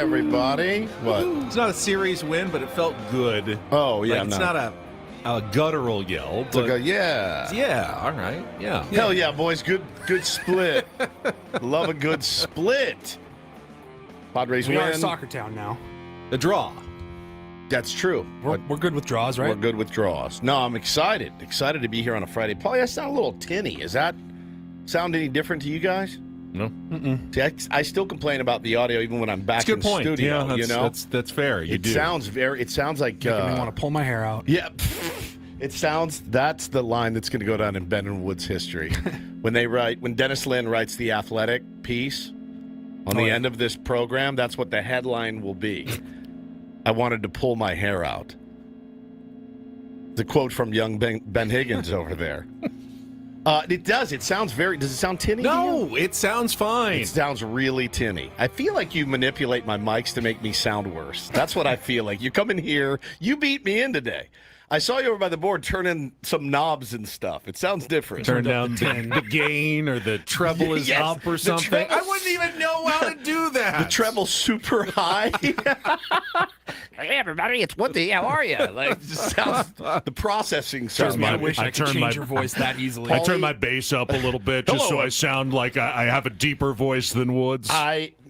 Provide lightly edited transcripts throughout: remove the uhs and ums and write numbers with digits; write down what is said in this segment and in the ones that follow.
everybody. What? It's not a series win, but it felt good. Oh, yeah. Like, it's not a guttural yell. It's like yeah. Yeah, all right. Yeah. Hell yeah, boys. Good split. Love a good split. Padres We win. are a soccer town now. The draw. That's true. We're good with draws, right? We're good with draws. No, I'm excited. Excited to be here on a Friday. Paulie, I sound a little tinny. Is that sound any different to you guys? No. See, I still complain about the audio even when I'm back in point. studio. Yeah, that's fair. It sounds like Making me want to pull my hair out. yeah. That's the line that's going to go down in Ben and Wood's history. when Dennis Lynn writes the Athletic piece on the end of this program, that's what the headline will be. I wanted to pull my hair out. The quote from young Ben Higgins over there. It does. It sounds does it sound tinny? No, it sounds fine. It sounds really tinny. I feel like you manipulate my mics to make me sound worse. That's what I feel like. You come in here, you beat me in today. I saw you over by the board turning some knobs and stuff. It sounds different. Turn down the gain or the treble is up or something. I wouldn't even know how to do that. The treble's super high. Hey, everybody, it's Woody. How are you? Like, it just sounds, the processing sounds. I wish I could change your voice that easily. I turn my bass up a little bit just so I sound like I have a deeper voice than Woods.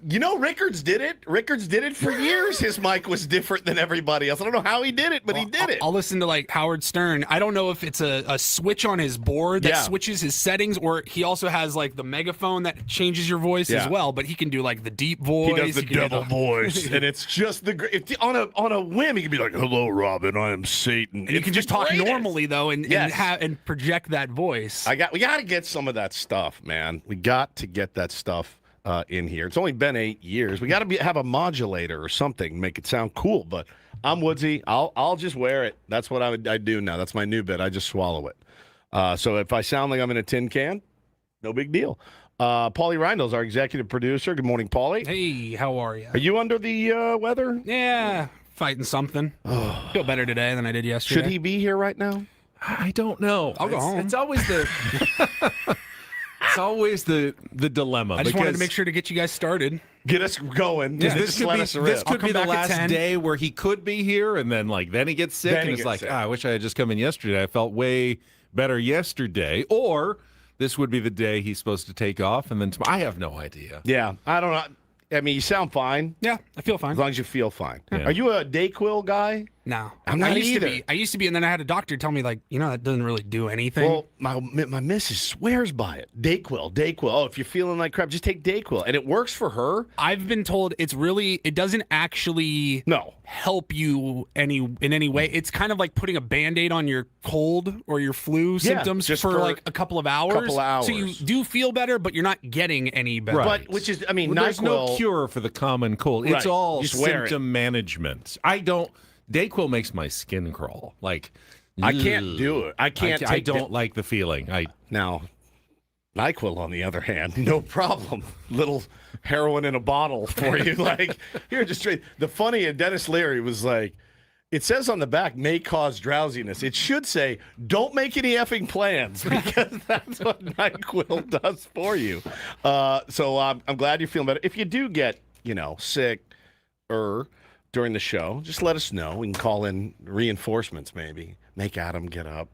Rickards did it. Rickards did it for years. His mic was different than everybody else. I don't know how he did it, but he did it. I'll listen to like Howard Stern. I don't know if it's a switch on his board that switches his settings, or he also has like the megaphone that changes your voice as well. But he can do like the deep voice. He does the devil voice, and it's just on a whim. He can be like, "Hello, Robin. I am Satan." And you can just talk normally though, and project that voice. We got to get some of that stuff, man. We got to get that stuff. In here. It's only been 8 years. We got to have a modulator or something, make it sound cool. But I'm Woodsy. I'll just wear it. That's what I do now. That's my new bit. I just swallow it. So if I sound like I'm in a tin can, no big deal. Paulie Reindl's our executive producer. Good morning, Paulie. Hey, how are you? Are you under the weather? Yeah, fighting something. Feel better today than I did yesterday. Should he be here right now? I don't know. I'll go home. It's always the... It's always the dilemma. I just wanted to make sure to get you guys started. Get us going. Yeah, this could be the last 10. day where he could be here, and then then he gets sick, and it's like, I wish I had just come in yesterday. I felt way better yesterday. Or this would be the day he's supposed to take off, and then tomorrow. I have no idea. Yeah, I don't know. I mean, you sound fine. Yeah, I feel fine. As long as you feel fine. Yeah. Are you a Dayquil guy? No, I'm not either. I used to be, and then I had a doctor tell me, like, that doesn't really do anything. Well, my missus swears by it. Dayquil. Oh, if you're feeling like crap, just take Dayquil. And it works for her. I've been told it doesn't actually help you in any way. It's kind of like putting a Band-Aid on your cold or your flu symptoms just for like a couple of hours. So you do feel better, but you're not getting any better. Right. But, there's no cure for the common cold. It's all symptom management. Dayquil makes my skin crawl. Like, I can't do it. I don't like the feeling. Now, NyQuil, on the other hand, no problem. Little heroin in a bottle for you. Like, here, just straight. The funny, and Dennis Leary was like, it says on the back, may cause drowsiness. It should say, don't make any effing plans, because that's what NyQuil does for you. So I'm glad you're feeling better. If you do get, sick during the show, just let us know. We can call in reinforcements, maybe. Make Adam get up.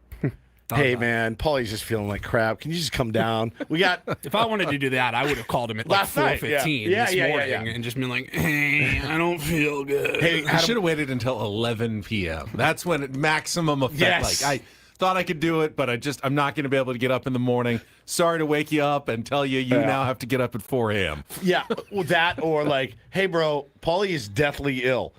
Hey, man, Paulie's just feeling like crap. Can you just come down? We got. If I wanted to do that, I would have called him at like 4:15 this morning and just been like, "Hey, I don't feel good." Hey, I should have waited until 11 p.m. That's when it maximum effect. Yes. Like, I thought I could do it, but I'm not going to be able to get up in the morning. Sorry to wake you up and tell you now have to get up at 4 a.m. Yeah, that or like, hey, bro, Paulie is deathly ill.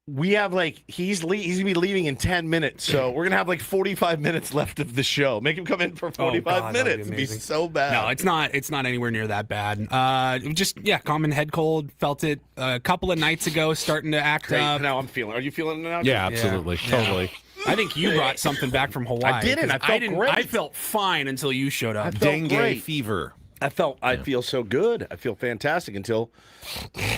We have he's going to be leaving in 10 minutes, so we're going to have 45 minutes left of the show. Make him come in for 45 minutes. It'd be so bad. No, it's not anywhere near that bad. Common head cold. Felt it a couple of nights ago, starting to act up. Now I'm feeling. Are you feeling it now? Yeah, absolutely. Yeah. Totally. I think you brought something back from Hawaii. I didn't. I felt great. I felt fine until you showed up. Dengue fever. I feel so good. I feel fantastic until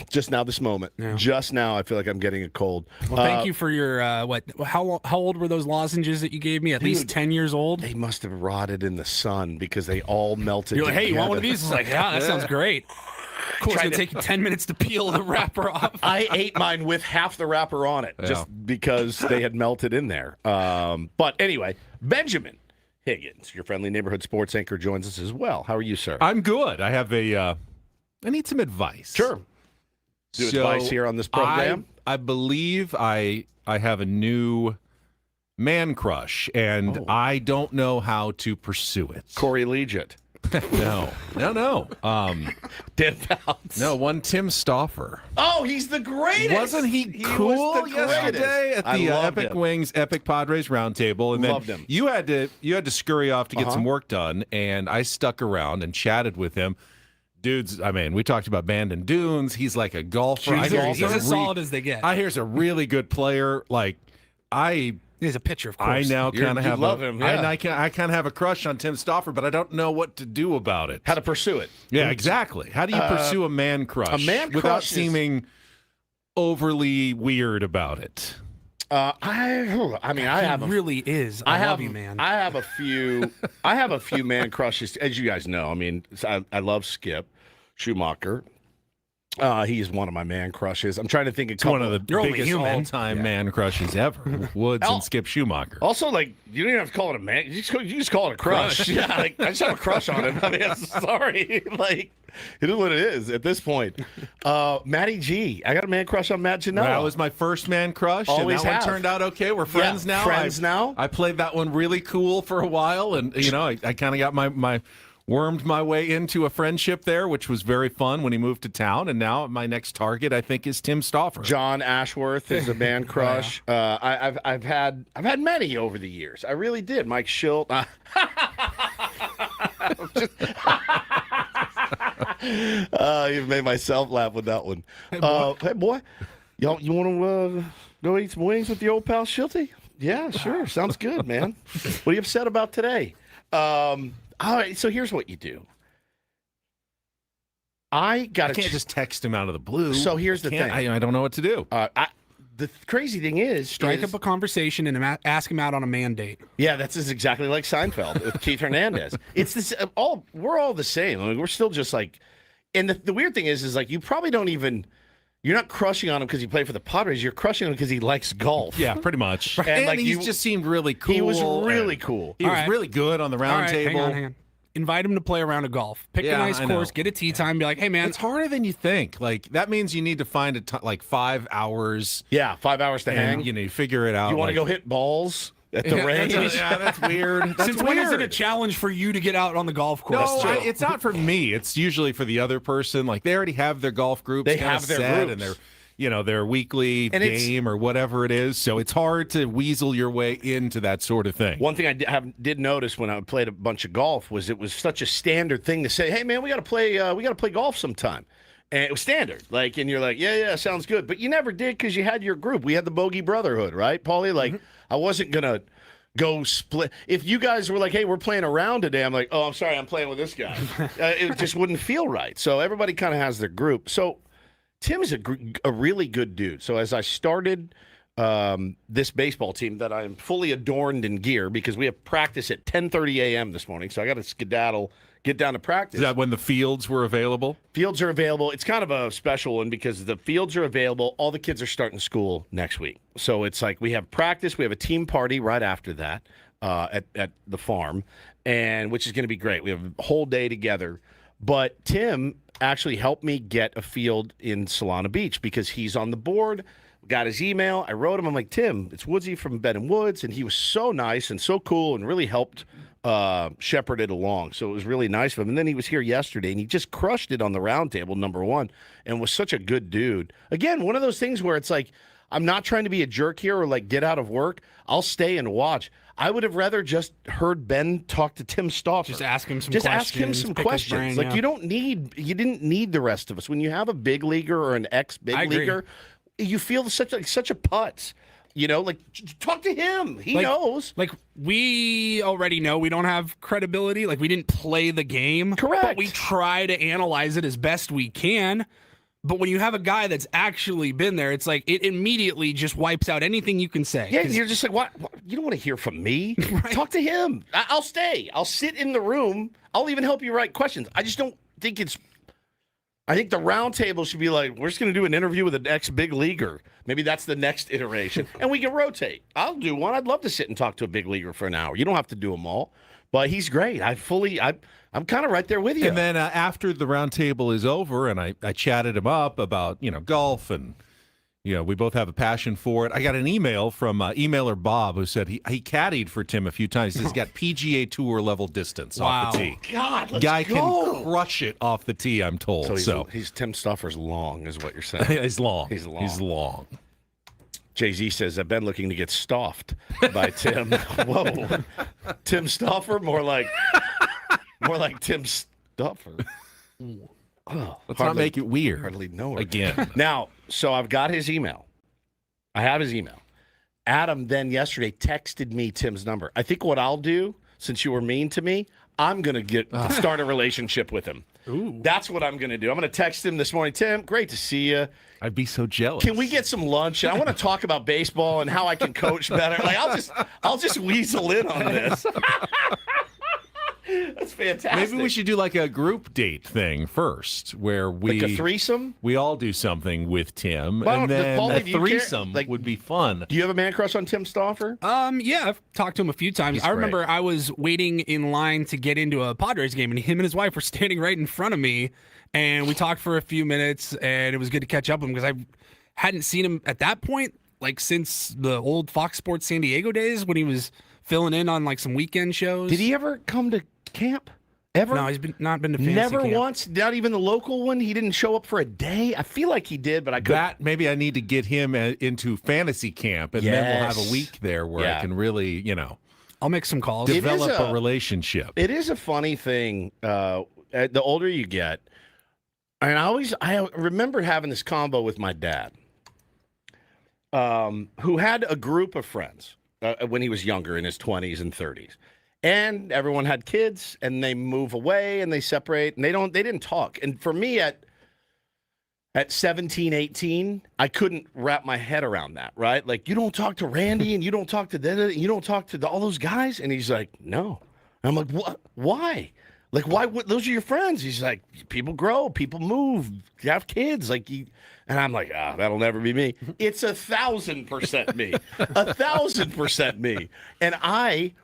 just now, this moment. Yeah. Just now, I feel like I'm getting a cold. Well, thank you for your, how old were those lozenges that you gave me? At least 10 years old? They must have rotted in the sun because they all melted You're like, hey, you want one of together. these? It's like, yeah, that sounds great. Cool, it's going to take you 10 minutes to peel the wrapper off. I ate mine with half the wrapper on it just because they had melted in there. But anyway, Benjamin Higgins, your friendly neighborhood sports anchor, joins us as well. How are you, sir? I'm good. I have I need some advice. Sure. Advice here on this program? I believe I have a new man crush, and I don't know how to pursue it. Corey Leggett. No. Dan Fouts. No, one Tim Stauffer. Oh, he's the greatest. Wasn't he cool yesterday at the Epic Wings Epic Padres Roundtable? And loved then him. you had to scurry off to get some work done, and I stuck around and chatted with him. Dude's, I mean, we talked about Bandon Dunes. He's like a golfer. He's as solid as they get. I hear he's a really good player. He's a pitcher, of course. I now kind of have him. Yeah. I kind of have a crush on Tim Stauffer, but I don't know what to do about it. How to pursue it? Yeah, exactly. How do you pursue a man crush? A man without crush seeming overly weird about it. I have really is. I love you, man. I have a few man crushes, as you guys know. I mean, I love Skip Schumacher. He is one of my man crushes. I'm trying to think of one of the biggest all-time man crushes ever. Woods and Skip Schumacher. Also, like, you don't even have to call it a man. You just call it a crush. Yeah, like, I just have a crush on him. I mean, I'm sorry. Like, it is what it is at this point. Matty G. I got a man crush on Matt Janela. That was my first man crush. Always and that have. one turned out okay. We're friends now. Friends now. I played that one really cool for a while, and I kind of got wormed my way into a friendship there, which was very fun when he moved to town. And now my next target, I think, is Tim Stauffer. John Ashworth is a man crush. I've had many over the years. I really did. Mike Schilt. You've made myself laugh with that one. Hey boy, you want to go eat some wings with the old pal Schilty? Yeah, sure. Sounds good, man. What are you upset about today? All right, so here's what you do. I can't just text him out of the blue. So here's the thing. I don't know what to do. The crazy thing is... Strike up a conversation and ask him out on a man date. Yeah, that's exactly like Seinfeld with Keith Hernandez. It's this. We're all the same. I mean, we're still just like... And the weird thing is like, you probably don't even... You're not crushing on him because he played for the Padres. You're crushing him because he likes golf. Yeah, pretty much. And like, he just seemed really cool. He was really cool. He was really good on the round table. Hang on. Invite him to play a round of golf. Pick a nice course, get a tee time, be like, hey, man. It's harder than you think. Like, that means you need to find 5 hours. Yeah, 5 hours to hang. You figure it out. You want to go hit balls at the range? That's weird. Since when is it a challenge for you to get out on the golf course? No, it's not for me. It's usually for the other person. Like, they already have their golf groups. They have their groups. And their weekly game or whatever it is. So it's hard to weasel your way into that sort of thing. One thing I did notice when I played a bunch of golf was it was such a standard thing to say, hey, man, we got to play golf sometime. And it was standard. Like, and you're like, yeah, sounds good. But you never did because you had your group. We had the Bogey Brotherhood, right, Paulie? Like, I wasn't going to go split. If you guys were like, hey, we're playing a round today, I'm like, oh, I'm sorry, I'm playing with this guy. It just wouldn't feel right. So everybody kind of has their group. So Tim is a really good dude. So as I started this baseball team that I am fully adorned in gear because we have practice at 10:30 a.m. this morning, so I got to skedaddle, get down to practice. Is that when the fields were available? Fields are available. It's kind of a special one because the fields are available. All the kids are starting school next week. So it's like we have practice. We have a team party right after that at the farm, and which is going to be great. We have a whole day together. But Tim actually helped me get a field in Solana Beach because he's on the board. Got his email. I wrote him. I'm like, Tim, it's Woodsy from Ben & Woods. And he was so nice and so cool and really helped shepherd it along. So it was really nice of him. And then he was here yesterday, and he just crushed it on the round table, number one, and was such a good dude. Again, one of those things where it's like, I'm not trying to be a jerk here or like get out of work. I'll stay and watch. I would have rather just heard Ben talk to Tim Stauffer. Just ask him some questions. Ask him some questions. Brain, you didn't need the rest of us. When you have a big leaguer or an ex-big leaguer, you feel such a putz. Talk to him. He knows. Like, we already know we don't have credibility. Like, we didn't play the game. Correct. But we try to analyze it as best we can. But when you have a guy that's actually been there, it's like it immediately just wipes out anything you can say. Yeah, you're just like, what? You don't want to hear from me? Right. Talk to him. I'll stay. I'll sit in the room. I'll even help you write questions. I just don't think it's I think the round table should be like, we're just going to do an interview with an ex-big leaguer. Maybe that's the next iteration. And we can rotate. I'll do one. I'd love to sit and talk to a big leaguer for an hour. You don't have to do them all. But he's great. I'm kind of right there with you. And then after the round table is over, and I chatted him up about, golf, and, we both have a passion for it. I got an email from emailer Bob who said he caddied for Tim a few times. He says he's got PGA Tour level distance off the tee. God, let's Guy go. can crush it off the tee, I'm told. So he's Tim Stoffer's long, is what you're saying. He's long. He's long. He's long. Jay-Z says, I've been looking to get stoffed by Tim. Whoa. Tim Stoffer? More like Tim Stoffer. Let's not make it weird. Hardly know her. Again. Now, so I've got his email. I have his email. Adam then yesterday texted me Tim's number. I think what I'll do, since you were mean to me, I'm going to start a relationship with him. Ooh. That's what I'm going to do. I'm going to text him this morning. Tim, great to see you. I'd be so jealous. Can we get some lunch? I want to talk about baseball and how I can coach better. Like I'll just weasel in on this. That's fantastic. Maybe we should do like a group date thing first, where we like a threesome. We all do something with Tim, Well, and then Paulie, a do you care? threesome would be fun. Do you have a man crush on Tim Stoffer? Yeah, I've talked to him a few times. He's I remember great. I was waiting in line to get into a Padres game, and him and his wife were standing right in front of me, and we talked for a few minutes, and it was good to catch up with him because I hadn't seen him at that point, like since the old Fox Sports San Diego days when he was filling in on like some weekend shows. Did he ever come to camp? Ever? No, he's not been to fantasy Never camp. once. Not even the local one. He didn't show up for a day. I feel like he did, but I couldn't. That maybe I need to get him into fantasy camp, and then we'll have a week there where I can really, I'll make some calls. develop a relationship. It is a funny thing. The older you get, and I remember having this combo with my dad, who had a group of friends when he was younger, in his 20s and 30s. And everyone had kids, and they move away, and they separate, and they didn't talk. And for me, at 17, 18, I couldn't wrap my head around that, right? Like, you don't talk to Randy, and you don't talk to and you don't talk to all those guys? And he's like, no. And I'm like, what? Why? Like, why? Those are your friends. He's like, people grow, people move, you have kids. Like, and I'm like, that'll never be me. It's 1,000% me. 1,000% me. And I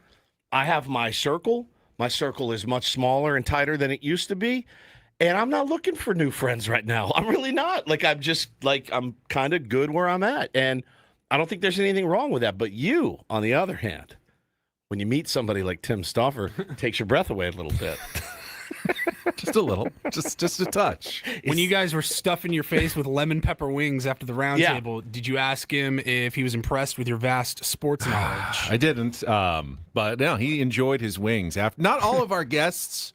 have my circle. My circle is much smaller and tighter than it used to be. And I'm not looking for new friends right now. I'm really not. Like, I'm kind of good where I'm at. And I don't think there's anything wrong with that. But you, on the other hand, when you meet somebody like Tim Stoffer, it takes your breath away a little bit. Just a little. Just a touch. When you guys were stuffing your face with lemon pepper wings after the round table, did you ask him if he was impressed with your vast sports knowledge? I didn't, but no, he enjoyed his wings. Not all of our guests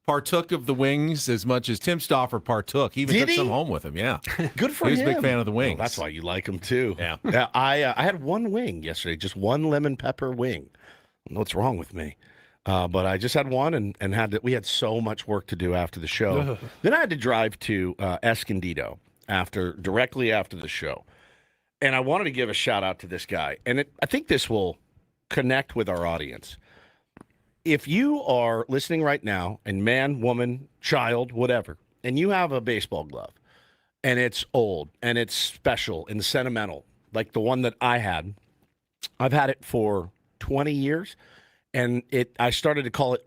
partook of the wings as much as Tim Stoffer partook. He even Did took he? some home with him, yeah. Good for He was him. a big fan of the wings. Well, that's why you like him, too. Yeah. I had one wing yesterday, just one lemon pepper wing. I don't know what's wrong with me. But I just had one and we had so much work to do after the show. Then I had to drive to Escondido directly after the show. And I wanted to give a shout out to this guy. And I think this will connect with our audience. If you are listening right now, and man, woman, child, whatever, and you have a baseball glove, and it's old, and it's special and sentimental, like the one that I had, I've had it for 20 years. And I started to call it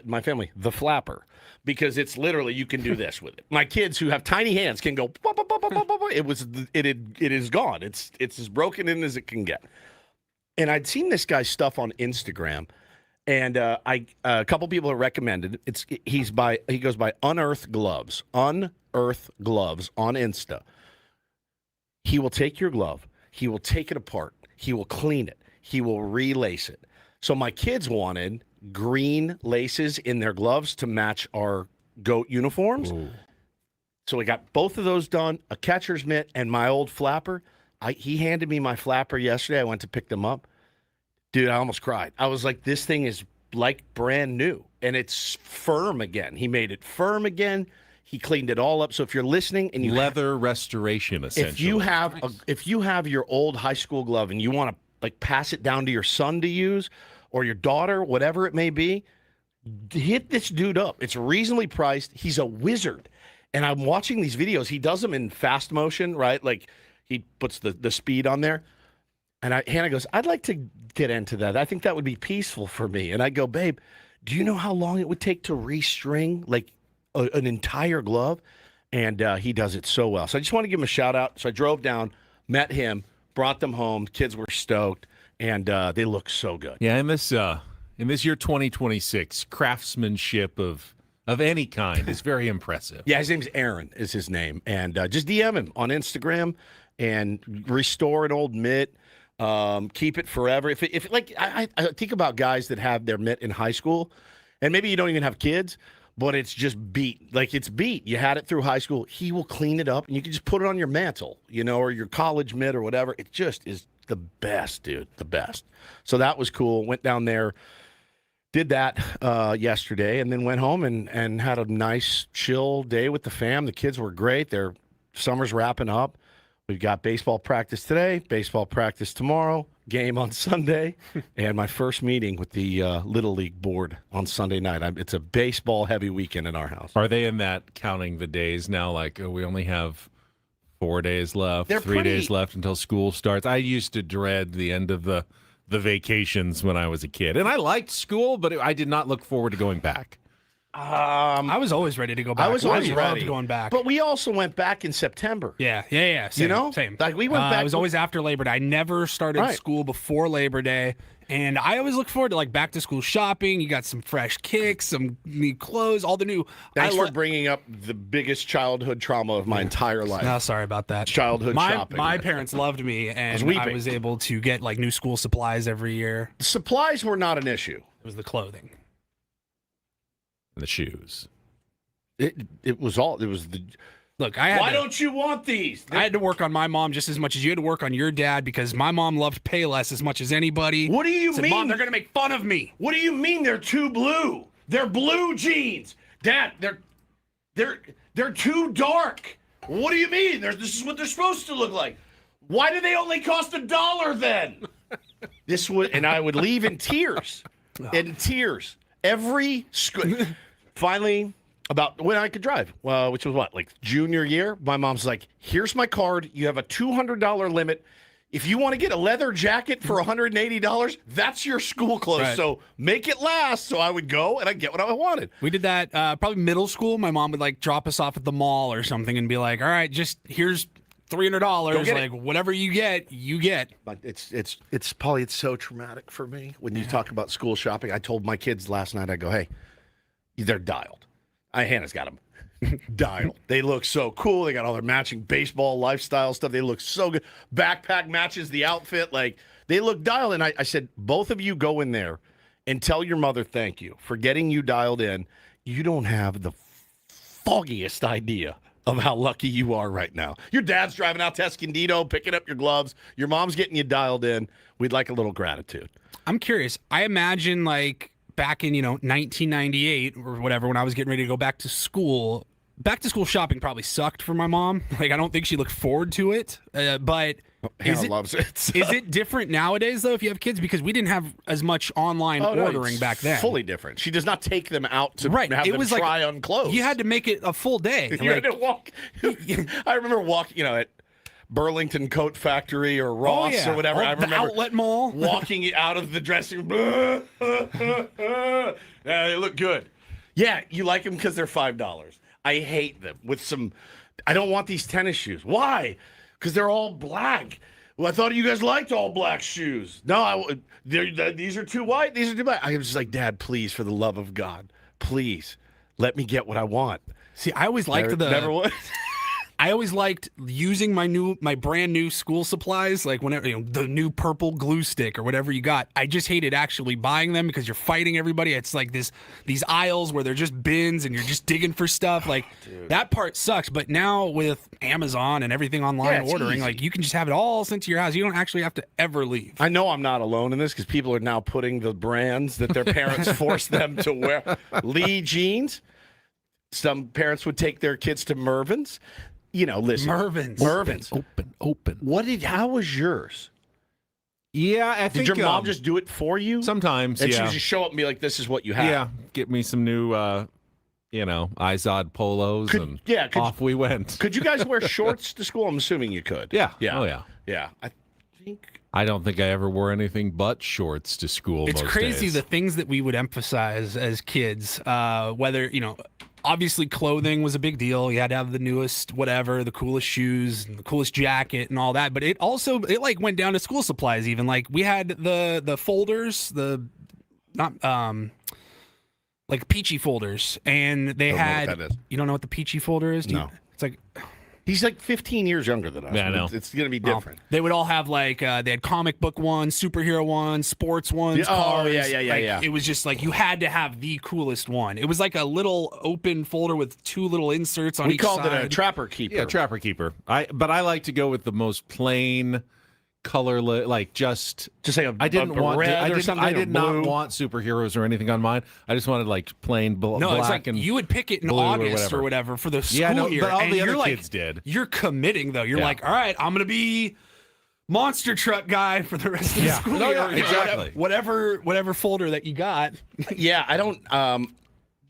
in my family, the flapper, because it's literally, you can do this with it. My kids who have tiny hands can go, bah, bah, bah, bah, bah, bah, bah. It is gone. It's as broken in as it can get. And I'd seen this guy's stuff on Instagram, and a couple people have recommended he goes by Unearth Gloves on Insta. He will take your glove, he will take it apart, he will clean it, he will relace it. So my kids wanted green laces in their gloves to match our GOAT uniforms. Ooh. So we got both of those done, a catcher's mitt and my old flapper. He handed me my flapper yesterday. I went to pick them up. Dude, I almost cried. I was like, this thing is like brand new, and it's firm again. He made it firm again. He cleaned it all up. So if you're listening and you leather restoration, essentially. If you have your old high school glove and you want to like pass it down to your son to use or your daughter, whatever it may be, hit this dude up. It's reasonably priced. He's a wizard. And I'm watching these videos. He does them in fast motion, right? Like he puts the speed on there. And Hannah goes, I'd like to get into that. I think that would be peaceful for me. And I go, babe, do you know how long it would take to restring like an entire glove? And he does it so well. So I just want to give him a shout out. So I drove down, met him, brought them home. Kids were stoked, and they look so good. Yeah, in this year 2026, craftsmanship of any kind is very impressive. Yeah, his name's Aaron is his name. And just DM him on Instagram and restore an old mitt. Keep it forever. If like I think about guys that have their mitt in high school, and maybe you don't even have kids, but it's just beat. Like it's beat. You had it through high school. He will clean it up, and you can just put it on your mantle, or your college mitt or whatever. It just is the best, dude. The best. So that was cool. Went down there, did that yesterday, and then went home and had a nice, chill day with the fam. The kids were great. Their summer's wrapping up. We've got baseball practice today, baseball practice tomorrow, game on Sunday, and my first meeting with the Little League board on Sunday night. It's a baseball-heavy weekend in our house. Are they in that counting the days now? Like, we only have 4 days left, They're 3 days left until school starts. I used to dread the end of the vacations when I was a kid. And I liked school, but I did not look forward to going back. I was always ready to go back. I was always loved ready going back. But we also went back in September. Yeah. Same, same. Like we went back. It was always after Labor Day. I never started school before Labor Day, and I always look forward to like back to school shopping. You got some fresh kicks, some new clothes, all the new. Thanks for bringing up the biggest childhood trauma of my entire life. No, sorry about that. Childhood shopping. My parents loved me, and I was able to get like new school supplies every year. Supplies were not an issue. It was the clothing, The shoes. It was all. It was the. Look, Why don't you want these? I had to work on my mom just as much as you had to work on your dad because my mom loved Payless as much as anybody. What do you Said, mean? Mom, they're gonna make fun of me. What do you mean they're too blue? They're blue jeans, Dad. They're too dark. What do you mean? This is what they're supposed to look like. Why do they only cost $1 then? And I would leave in tears, Every finally. About when I could drive, which was like junior year. My mom's like, here's my card. You have a $200 limit. If you want to get a leather jacket for $180, that's your school clothes. Right. So make it last. So I would go and I'd get what I wanted. We did that probably middle school. My mom would like drop us off at the mall or something and be like, all right, just here's $300. Like whatever you get, you get. But it's Polly, it's so traumatic for me when you talk about school shopping. I told my kids last night, I go, hey, they're dialed. Hannah's got them dialed. They look so cool. They got all their matching baseball lifestyle stuff. They look so good. Backpack matches the outfit. Like, they look dialed. And I said, both of you go in there and tell your mother thank you for getting you dialed in. You don't have the foggiest idea of how lucky you are right now. Your dad's driving out to Escondido, picking up your gloves. Your mom's getting you dialed in. We'd like a little gratitude. I'm curious. I imagine, like, back in 1998 or whatever, when I was getting ready to go back to school shopping probably sucked for my mom. Like, I don't think she looked forward to it. But Hannah loves it. Is it different nowadays though if you have kids, because we didn't have as much online ordering back then? Fully different. She does not take them out to have it them was try on clothes. You had to make it a full day. You had to walk. I remember walking, at Burlington Coat Factory or Ross or whatever. I remember the outlet mall, walking out of the dressing room. They look good. Yeah, you like them because they're $5. I hate them with some. I don't want these tennis shoes. Why? Because they're all black. Well, I thought you guys liked all black shoes. No, these are too white. These are too black. I was just like, Dad, please, for the love of God, please let me get what I want. See, I always liked never would. I always liked using my brand new school supplies, like whenever the new purple glue stick or whatever you got. I just hated actually buying them because you're fighting everybody. It's like these aisles where they're just bins and you're just digging for stuff. Like that part sucks. But now with Amazon and everything online ordering, easy. like you can just have it all sent to your house. You don't actually have to ever leave. I know I'm not alone in this because people are now putting the brands that their parents forced them to wear. Lee jeans. Some parents would take their kids to Mervyn's. Listen. Mervyn's. Open. How was yours? Yeah, I think. Did your mom just do it for you? Sometimes, and she would just show up and be like, this is what you have. Yeah, get me some new Izod polos, and off we went. Could you guys wear shorts to school? I'm assuming you could. Yeah. Yeah. Oh, yeah. Yeah. I don't think I ever wore anything but shorts to school. It's most crazy days. the things that we would emphasize as kids, whether, obviously clothing was a big deal. You had to have the newest whatever, the coolest shoes, and the coolest jacket and all that. But it like went down to school supplies even. Like we had the folders, like peachy folders, and they had, you don't know what the peachy folder is? No. It's like, he's like 15 years younger than us. Yeah, I know. It's going to be different. They would all have like they had comic book ones, superhero ones, sports ones, cars. Yeah. It was just like you had to have the coolest one. It was like a little open folder with two little inserts on each side. We called it a trapper keeper. Yeah, trapper keeper. But I like to go with the most plain, colorless, like just say I didn't want red or something. I did or not blue. want superheroes or anything on mine. I just wanted like plain black No, it's like and you would pick it in blue August or whatever for the school Yeah, no, year. but all and the other you're kids did. You're committing though. You're Yeah. like, all right, I'm gonna be monster truck guy for the rest of the school year. yeah, exactly. Whatever folder that you got. Yeah, I don't.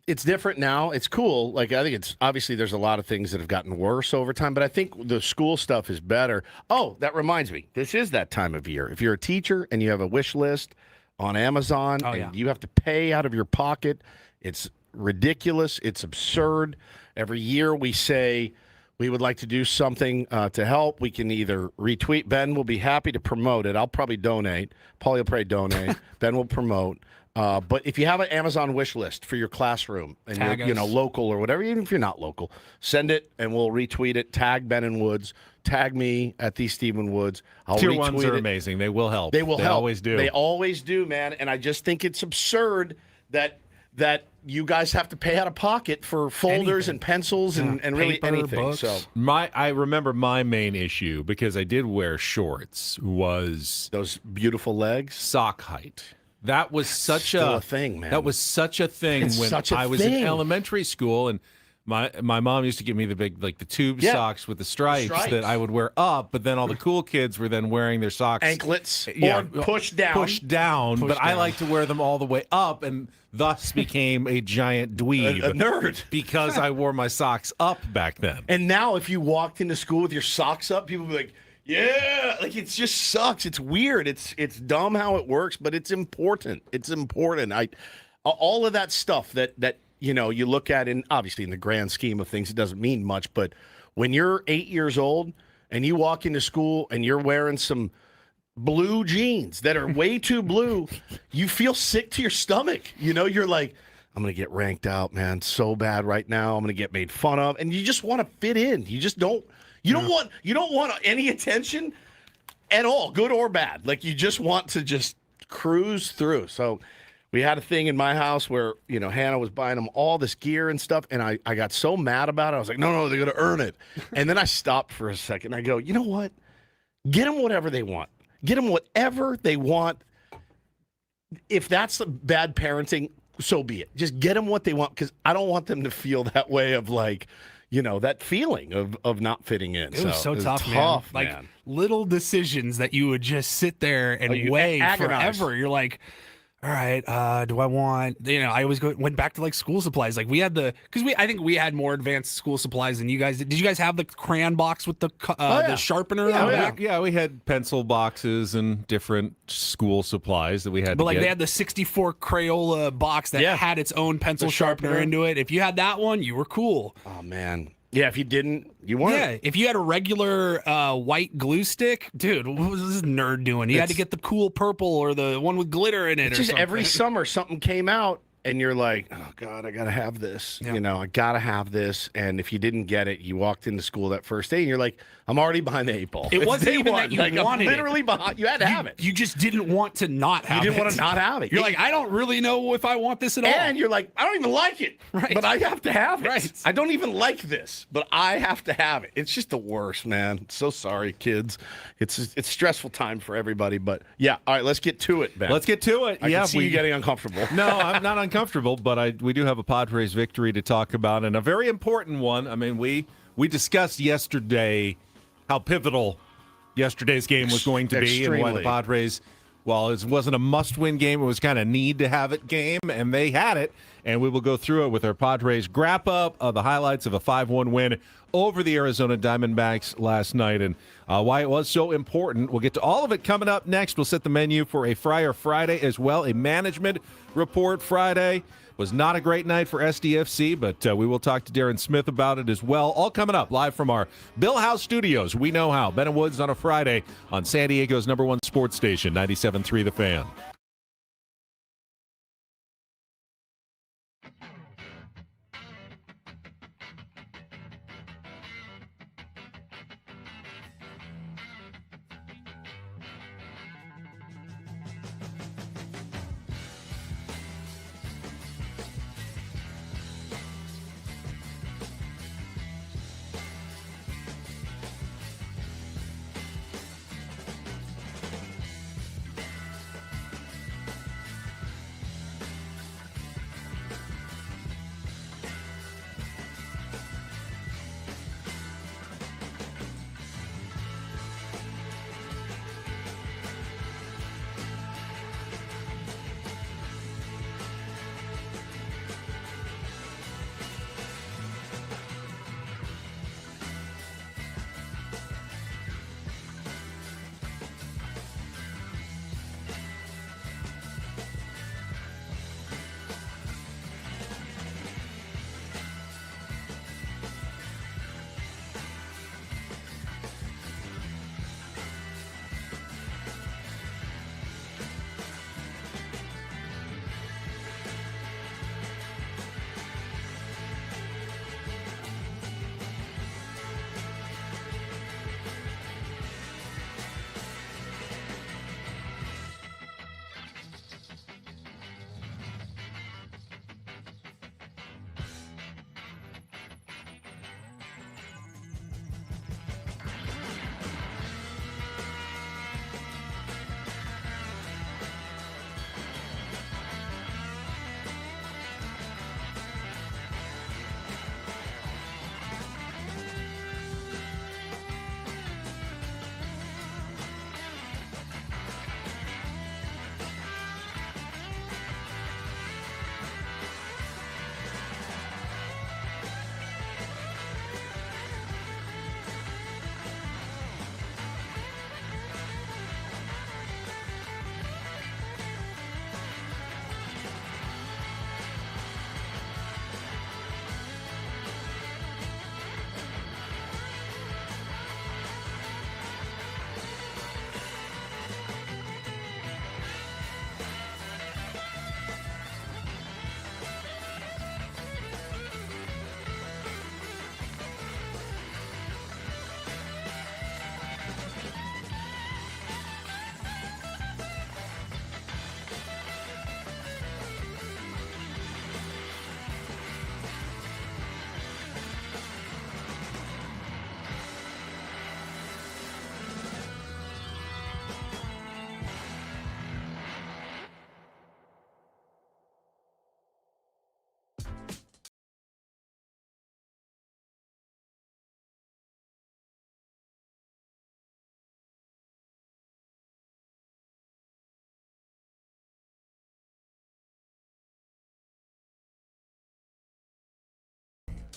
It's different now. It's cool. Like I think it's obviously there's a lot of things that have gotten worse over time, but I think the school stuff is better. Oh, that reminds me. This is that time of year. If you're a teacher and you have a wish list on Amazon and you have to pay out of your pocket, it's ridiculous. It's absurd. Every year we say we would like to do something to help. We can either retweet. Ben will be happy to promote it. I'll probably donate. Paulie will probably donate. Ben will promote. But if you have an Amazon wish list for your classroom and Tag you're us. local or whatever, even if you're not local, send it and we'll retweet it. Tag Ben and Woods. Tag me at the Stephen Woods. I'll Tier retweet ones are it. amazing. They will help. They will help. Always do. They always do, man. And I just think it's absurd that you guys have to pay out of pocket for folders and pencils and really Paper, anything. books. So I remember my main issue, because I did wear shorts, was those beautiful legs. sock height. That was such Still a thing, man. That was such a thing It's when such a I was in thing. elementary school, and my mom used to give me the big, like the tube socks with the stripes that I would wear up, but then all the cool kids were then wearing their socks Anklets or pushed down. pushed down. But I like to wear them all the way up, and thus became a giant dweeb, a nerd. because I wore my socks up back then. And now if you walked into school with your socks up, people would be like, yeah, like it just sucks. It's weird. It's dumb how it works, but it's important. It's important. All of that stuff that you look at, in obviously in the grand scheme of things, it doesn't mean much, but when you're 8 years old and you walk into school and you're wearing some blue jeans that are way too blue, you feel sick to your stomach. You're like, I'm going to get ranked out, man, so bad right now. I'm going to get made fun of. And you just want to fit in. You just don't. You don't want any attention at all, good or bad. Like you just want to just cruise through. So we had a thing in my house where, Hannah was buying them all this gear and stuff, and I got so mad about it. I was like, no, they're going to earn it. And then I stopped for a second. I go, you know what? Get them whatever they want. Get them whatever they want. If that's bad parenting, so be it. Just get them what they want, because I don't want them to feel that way of like, that feeling of not fitting in. It was so tough, man. tough, Like man. little decisions that you would just sit there and you weigh agonize. forever. You're like, all right, do I want, I always went back to like school supplies. Like we had I think we had more advanced school supplies than you guys did. Did you guys have the crayon box with the the sharpener? We had pencil boxes and different school supplies that we had. But to like get. they had the 64 Crayola box that had its own pencil sharpener into it. If you had that one, you were cool. Oh, man. Yeah, if you didn't, you weren't. Yeah, if you had a regular white glue stick, dude, what was this nerd doing? You had to get the cool purple or the one with glitter in it. It's or just something. every summer something came out, and you're like, oh, God, I got to have this. Yeah. I got to have this. And if you didn't get it, you walked into school that first day, and you're like, I'm already behind the 8 ball. It It's wasn't day even one. that you Like, I'm wanted it. literally behind. You had to have it. You just didn't want to not have it. You didn't want to not have it. You're like, I don't really know if I want this at all. And you're like, I don't even like it, Right. but I have to have it. Right. I don't even like this, but I have to have it. It's just the worst, man. So sorry, kids. It's a stressful time for everybody, but yeah. All right, let's get to it, Ben. Let's get to it. I can see you getting uncomfortable. No, I'm not uncomfortable, but we do have a Padres victory to talk about, and a very important one. I mean, we discussed yesterday how pivotal yesterday's game was going to be and why the Extremely. Padres Well, it wasn't a must-win game. It was kind of need-to-have-it game, and they had it. And we will go through it with our Padres wrap-up of the highlights of a 5-1 win over the Arizona Diamondbacks last night and why it was so important. We'll get to all of it coming up next. We'll set the menu for a Friar Friday as well, a management report Friday. Was not a great night for SDFC, but we will talk to Darren Smith about it as well. All coming up live from our Bill House studios. We know how. Ben and Woods on a Friday on San Diego's #1 sports station, 97.3 The Fan.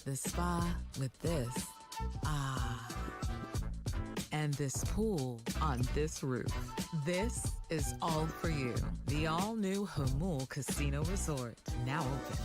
The spa with this. Ah. And this pool on this roof. This is all for you. The all-new Hamul Casino Resort, now open.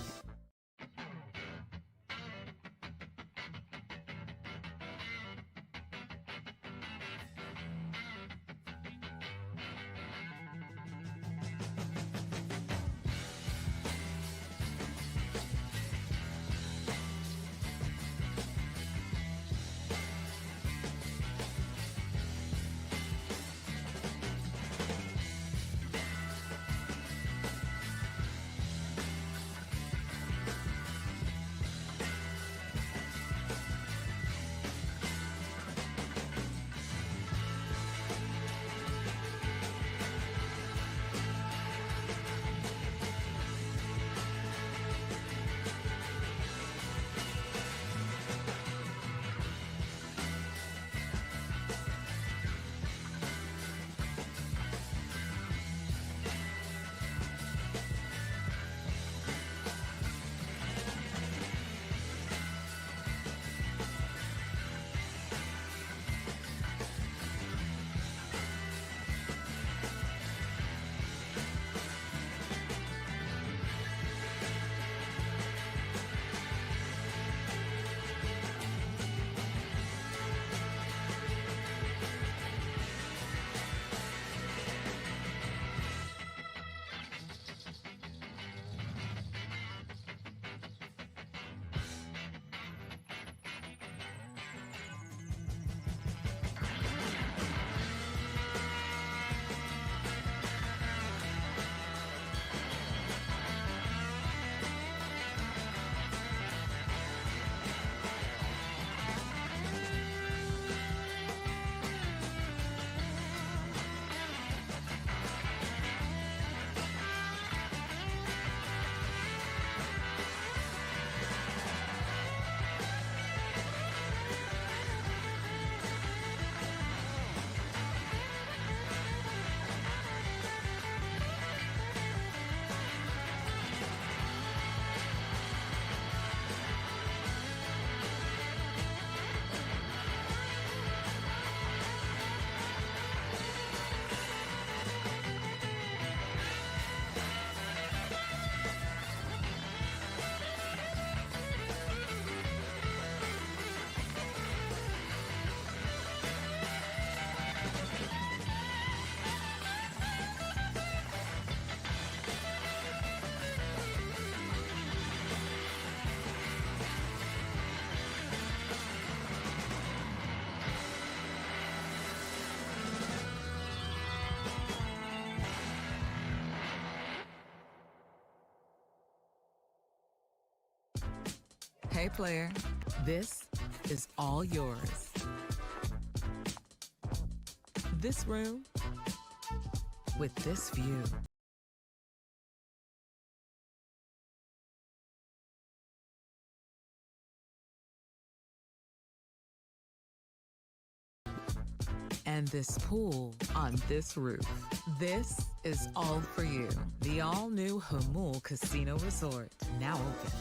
Okay, player, this is all yours. This room with this view. And this pool on this roof. This is all for you. The all-new Hamul Casino Resort, now open.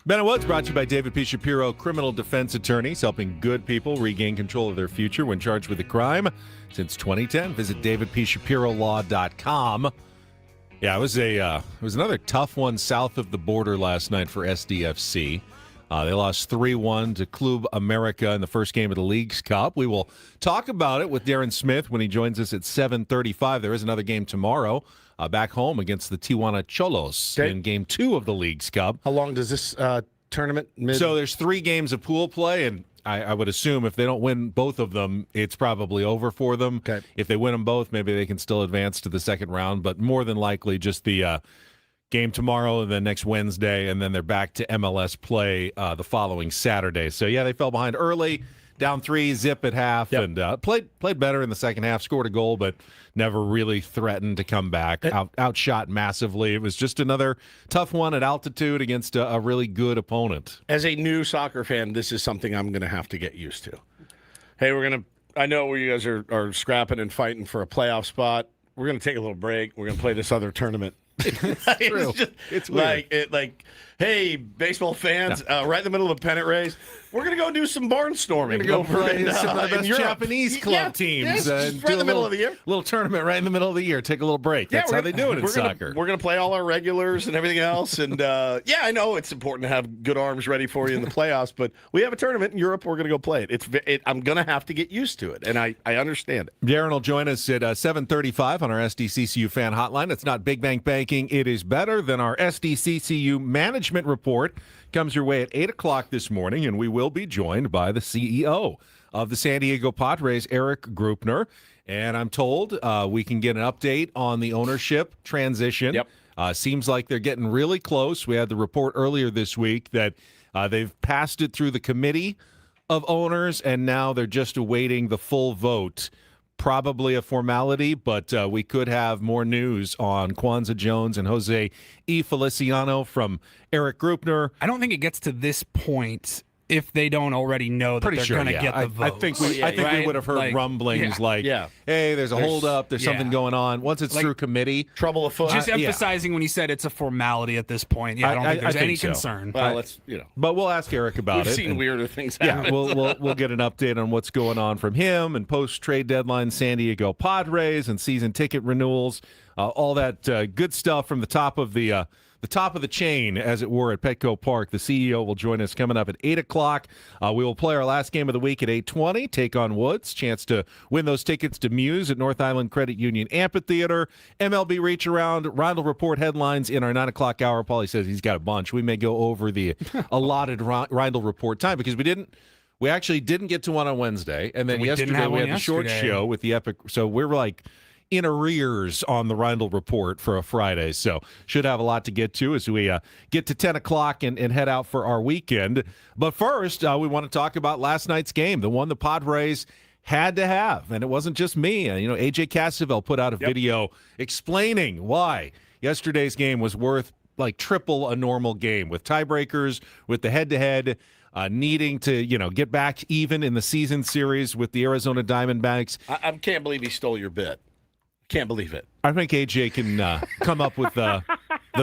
Ben Woods brought to you by David P. Shapiro, criminal defense attorneys, helping good people regain control of their future when charged with a crime. Since 2010, visit davidpshapirolaw.com. Yeah, it was another tough one south of the border last night for SDFC. They lost 3-1 to Club America in the first game of the League's Cup. We will talk about it with Darren Smith when he joins us at 7:35. There is another game tomorrow back home against the Tijuana Cholos in Game 2 of the League's Cup. How long does this tournament? So there's 3 games of pool play, and I would assume if they don't win both of them, it's probably over for them. Okay. If they win them both, maybe they can still advance to the second round, but more than likely just the game tomorrow and then next Wednesday, and then they're back to MLS play the following Saturday. So, yeah, they fell behind early, down 3, zip at half, and played better in the second half, scored a goal, but never really threatened to come back. Outshot massively. It was just another tough one at altitude against a really good opponent. As a new soccer fan, this is something I'm going to have to get used to. Hey, I know where you guys are scrapping and fighting for a playoff spot. We're going to take a little break. We're going to play this other tournament. True. It's weird. like, hey, baseball fans, right in the middle of the pennant race, we're going to go do some barnstorming. We're going to go play some of the best Japanese club teams. Right in the middle of the year. Little tournament right in the middle of the year. Take a little break. That's how they do it in soccer. We're going to play all our regulars and everything else. And, I know it's important to have good arms ready for you in the playoffs, but we have a tournament in Europe. We're going to go play it. I'm going to have to get used to it, and I understand it. Darren will join us at 7:35 on our SDCCU fan hotline. It's not Big Bank Banking. It is better than our SDCCU management report. Comes your way at 8 o'clock this morning, and we will be joined by the CEO of the San Diego Padres, Erik Greupner. And I'm told we can get an update on the ownership transition. Yep. Seems like they're getting really close. We had the report earlier this week that they've passed it through the committee of owners, and now they're just awaiting the full vote. Probably a formality, but we could have more news on Kwanzaa Jones and Jose E. Feliciano from Erik Greupner. I don't think it gets to this point if they don't already know that they're going to get the vote. I think we would have heard rumblings like, hey, there's a holdup, there's something going on. Once it's through committee. Trouble afoot. Just emphasizing when you said it's a formality at this point. Yeah, I don't think there's any concern. Well, but we'll ask Erik about it. We've seen weirder things happen. Yeah, we'll get an update on what's going on from him and post-trade deadline San Diego Padres and season ticket renewals, all that good stuff from the top of the chain, as it were, at Petco Park. The CEO will join us coming up at 8 o'clock. We will play our last game of the week at 8:20, take on Woods. Chance to win those tickets to Muse at North Island Credit Union Amphitheater. MLB Reacharound, Reindl Report headlines in our 9 o'clock hour. Paulie says he's got a bunch. We may go over the allotted Reindl Report time because we actually didn't get to one on Wednesday. And then yesterday we had the short show with the Epic. So we're like in arrears on the Reindl Report for a Friday. So should have a lot to get to as we get to 10 o'clock and head out for our weekend. But first, we want to talk about last night's game, the one the Padres had to have. And it wasn't just me. AJ Cassavell put out a video explaining why yesterday's game was worth like triple a normal game with tiebreakers, with the head-to-head, needing to, get back even in the season series with the Arizona Diamondbacks. I can't believe he stole your bit. Can't believe it. I think AJ can come up with the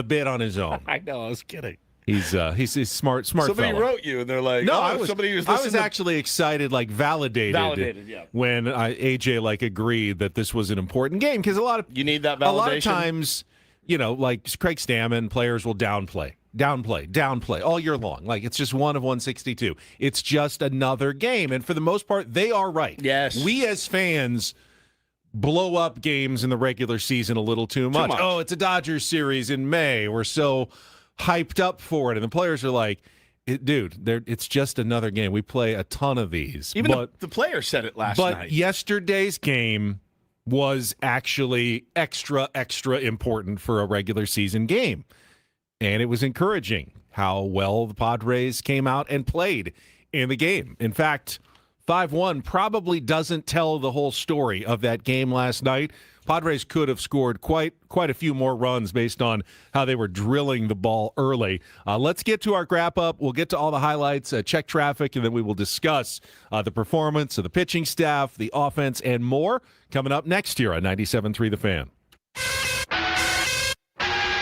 bit on his own. I know. I was kidding. He's a smart Somebody fella. wrote you, and they're like, No, somebody who's I was actually excited, like validated yeah. when AJ agreed that this was an important game because You need that validation? A lot of times, like Craig Stammen, players will downplay all year long. Like it's just one of 162. It's just another game, and for the most part, they are right. Yes, we as fans blow up games in the regular season a little too much. Oh, it's a Dodgers series in May. We're so hyped up for it, and the players are like, dude, it's just another game. We play a ton of these. Even the player said it last night. But yesterday's game was actually extra important for a regular season game, and it was encouraging how well the Padres came out and played in the game. In fact, 5-1 probably doesn't tell the whole story of that game last night. Padres could have scored quite a few more runs based on how they were drilling the ball early. Let's get to our wrap-up. We'll get to all the highlights, check traffic, and then we will discuss the performance of the pitching staff, the offense, and more coming up next year on 97.3 The Fan.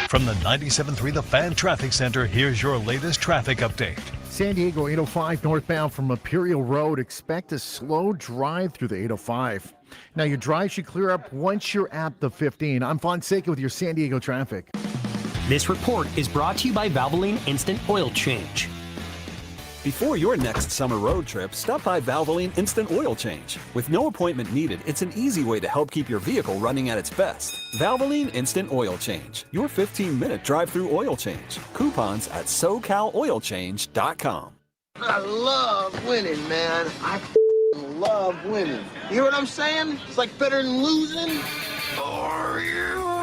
From the 97.3 The Fan Traffic Center, here's your latest traffic update. San Diego 805 northbound from Imperial Road. Expect a slow drive through the 805. Now, your drive should clear up once you're at the 15. I'm Fonseca with your San Diego traffic. This report is brought to you by Valvoline Instant Oil Change. Before your next summer road trip, stop by Valvoline Instant Oil Change. With no appointment needed, it's an easy way to help keep your vehicle running at its best. Valvoline Instant Oil Change, your 15-minute drive-through oil change. Coupons at SoCalOilChange.com. I love winning, man. I love winning. You hear what I'm saying? It's like better than losing. Are you ready?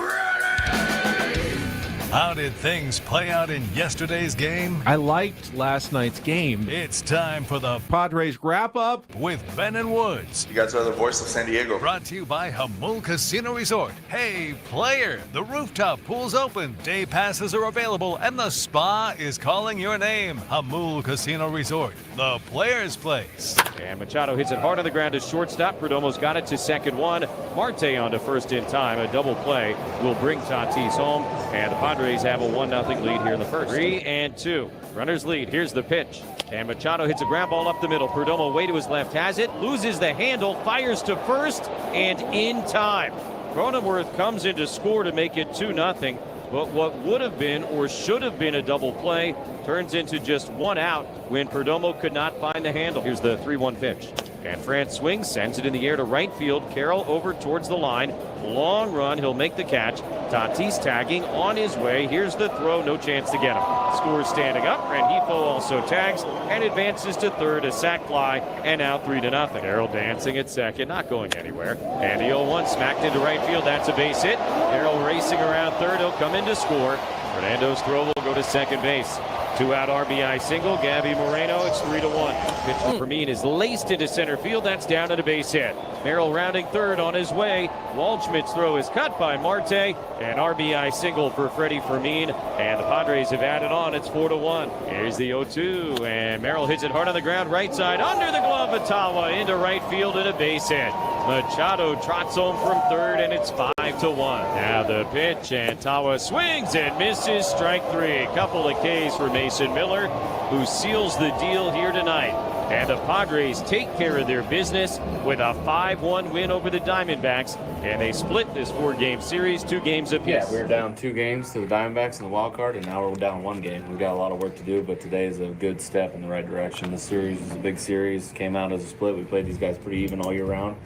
How did things play out in yesterday's game? I liked last night's game. It's time for the Padres Wrap-Up with Ben and Woods. You guys are the voice of San Diego. Brought to you by Hamul Casino Resort. Hey, player, the rooftop pool's open. Day passes are available, and the spa is calling your name. Hamul Casino Resort, the player's place. And Machado hits it hard on the ground to shortstop. Perdomo's got it to second one. Marte on to first in time. A double play will bring Tatis home, and the Padres have a 1-0 lead here in the first. 3-2. Runners lead. Here's the pitch. And Machado hits a ground ball up the middle. Perdomo way to his left has it. Loses the handle. Fires to first. And in time. Cronenworth comes in to score to make it 2-0. But what would have been or should have been a double play turns into just one out when Perdomo could not find the handle. Here's the 3-1 pitch. And France swings, sends it in the air to right field. Carroll over towards the line. Long run, he'll make the catch. Tatis tagging on his way. Here's the throw, no chance to get him. Scores standing up. Rengifo also tags and advances to third, a sac fly, and now 3-0. Carroll dancing at second, not going anywhere. And the 0-1 smacked into right field. That's a base hit. Carroll racing around third. He'll come in to score. Fernando's throw will go to second base. 2-out RBI single. Gabby Moreno, it's 3-1. Pitch from Fermin is laced into center field. That's down to the base hit. Merrill rounding third on his way. Waldschmidt's throw is cut by Marte. An RBI single for Freddie Fermin. And the Padres have added on. It's 4-1. Here's the 0-2. And Merrill hits it hard on the ground. Right side under the glove of Tawa into right field and a base hit. Machado trots home from third, and it's 5-1. Now the pitch, and Tawa swings and misses. Strike three. Couple of Ks for Mason Miller, who seals the deal here tonight. And the Padres take care of their business with a 5-1 win over the Diamondbacks, and they split this 4-game series, 2 games apiece. Yeah, we were down 2 games to the Diamondbacks in the wild card, and now we're down 1 game. We've got a lot of work to do, but today is a good step in the right direction. This series is a big series, came out as a split. We played these guys pretty even all year round.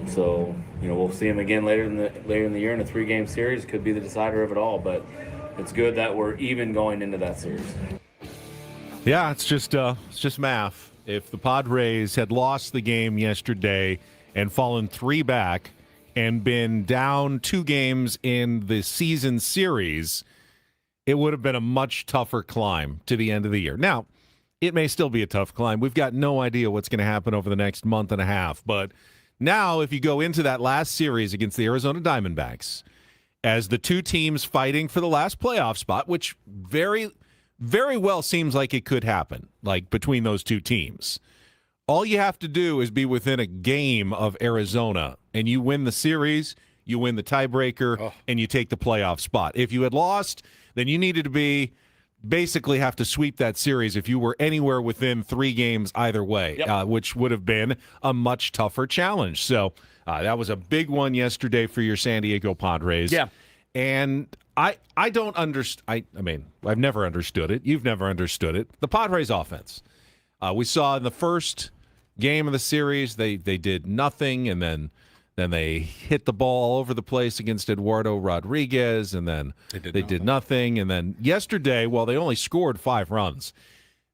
So, we'll see them again later in the year in a 3-game series. Could be the decider of it all, but it's good that we're even going into that series. Yeah, it's just math. If the Padres had lost the game yesterday and fallen 3 back and been down 2 games in the season series, it would have been a much tougher climb to the end of the year. Now, it may still be a tough climb. We've got no idea what's going to happen over the next month and a half. But now, if you go into that last series against the Arizona Diamondbacks as the 2 teams fighting for the last playoff spot, which very, very well seems like it could happen, like between those 2 teams, all you have to do is be within a game of Arizona, and you win the series, you win the tiebreaker, and you take the playoff spot. If you had lost, then you needed to basically have to sweep that series if you were anywhere within 3 games either way, which would have been a much tougher challenge. So that was a big one yesterday for your San Diego Padres. Yeah. And I don't understand. I mean, I've never understood it. You've never understood it. The Padres offense. We saw in the first game of the series, they did nothing, and then they hit the ball all over the place against Eduardo Rodriguez, and then they did nothing. And then yesterday, while they only scored 5 runs,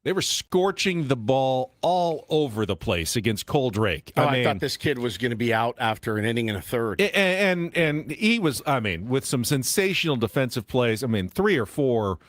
they were scorching the ball all over the place against Cole Drake. I thought this kid was going to be out after an inning and a third. And he was, with some sensational defensive plays. 3 or 4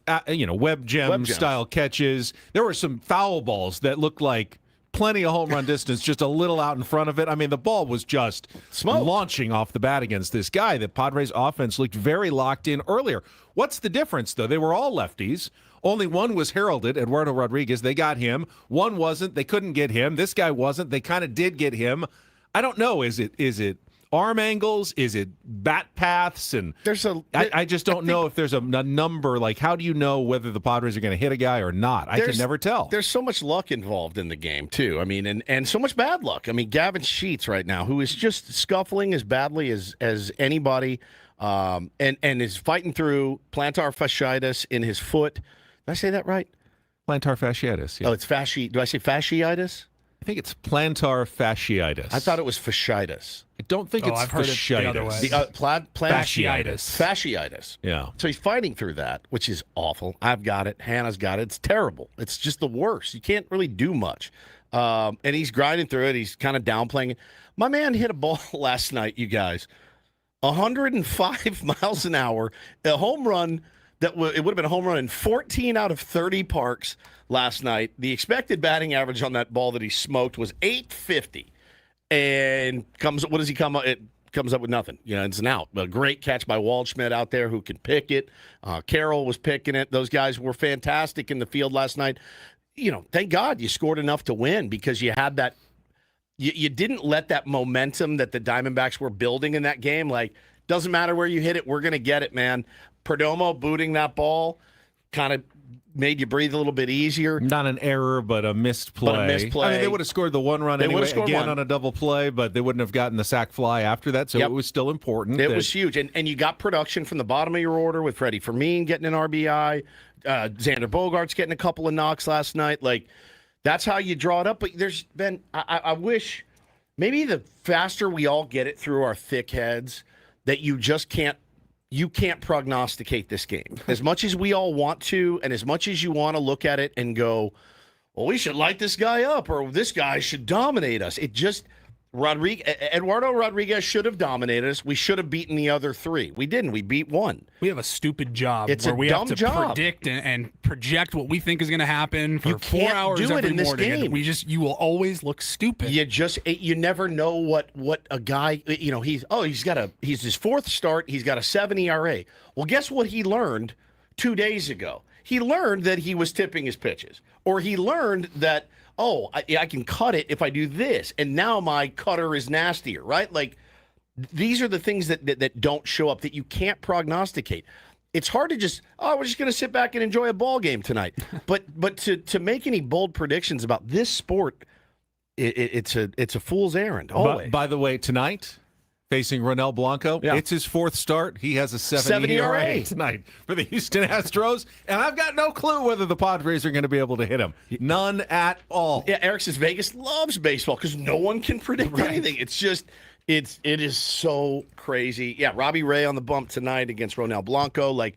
web gem style catches. There were some foul balls that looked like plenty of home run distance, just a little out in front of it. The ball was just launching off the bat against this guy. The Padres offense looked very locked in earlier. What's the difference, though? They were all lefties. Only one was heralded, Eduardo Rodriguez. They got him. One wasn't. They couldn't get him. This guy wasn't. They kind of did get him. I don't know. Is it arm angles? Is it bat paths? And I just don't know if there's a number. Like, how do you know whether the Padres are going to hit a guy or not? I can never tell. There's so much luck involved in the game, too. And so much bad luck. Gavin Sheets right now, who is just scuffling as badly as anybody, and is fighting through plantar fasciitis in his foot. Did I say that right? Plantar fasciitis. Yeah. Oh, it's fasci. Do I say fasciitis? I think it's plantar fasciitis. I thought it was fasciitis. I don't think it's I've heard fasciitis. it the other way. Fasciitis. Fasciitis. Yeah. So he's fighting through that, which is awful. I've got it. Hannah's got it. It's terrible. It's just the worst. You can't really do much. And he's grinding through it. He's kind of downplaying it. My man hit a ball last night, you guys. 105 miles an hour. A home run. It would have been a home run in 14 out of 30 parks last night. The expected batting average on that ball that he smoked was .850, and what does he come up? It comes up with nothing. It's an out. A great catch by Waldschmidt out there who can pick it. Carroll was picking it. Those guys were fantastic in the field last night. Thank God you scored enough to win because you had that. You didn't let that momentum that the Diamondbacks were building in that game. Like, doesn't matter where you hit it, we're going to get it, man. Perdomo booting that ball kind of made you breathe a little bit easier. Not an error, but a missed play. They would have scored the 1 run anyway, again on a double play, but they wouldn't have gotten the sac fly after that, so it was still important. It was huge, and you got production from the bottom of your order with Freddie Fermin getting an RBI, Xander Bogaerts getting a couple of knocks last night. Like, that's how you draw it up, but there's been I wish maybe the faster we all get it through our thick heads that you can't prognosticate this game. As much as we all want to, and as much as you want to look at it and go, well, we should light this guy up, or this guy should dominate us. Eduardo Rodriguez should have dominated us. We should have beaten the other 3. We didn't. We beat 1. We have a stupid job where we have to predict and project what we think is going to happen for 4 hours do it every in this morning. game. You will always look stupid. You never know what a guy, he's his 4th start. He's got a 7 ERA. Well, guess what he learned 2 days ago? He learned that he was tipping his pitches, or he learned that, I can cut it if I do this, and now my cutter is nastier, right? Like, these are the things that don't show up, that you can't prognosticate. It's hard to just, we're just going to sit back and enjoy a ball game tonight. but to make any bold predictions about this sport, it's a fool's errand, always. By the way, tonight, facing Reindl Blanco, it's his 4th start. He has a 7 ERA tonight for the Houston Astros, and I've got no clue whether the Padres are going to be able to hit him. None at all. Yeah, Eric says Vegas loves baseball because no one can predict anything. It's just, it is so crazy. Yeah, Robbie Ray on the bump tonight against Reindl Blanco. Like,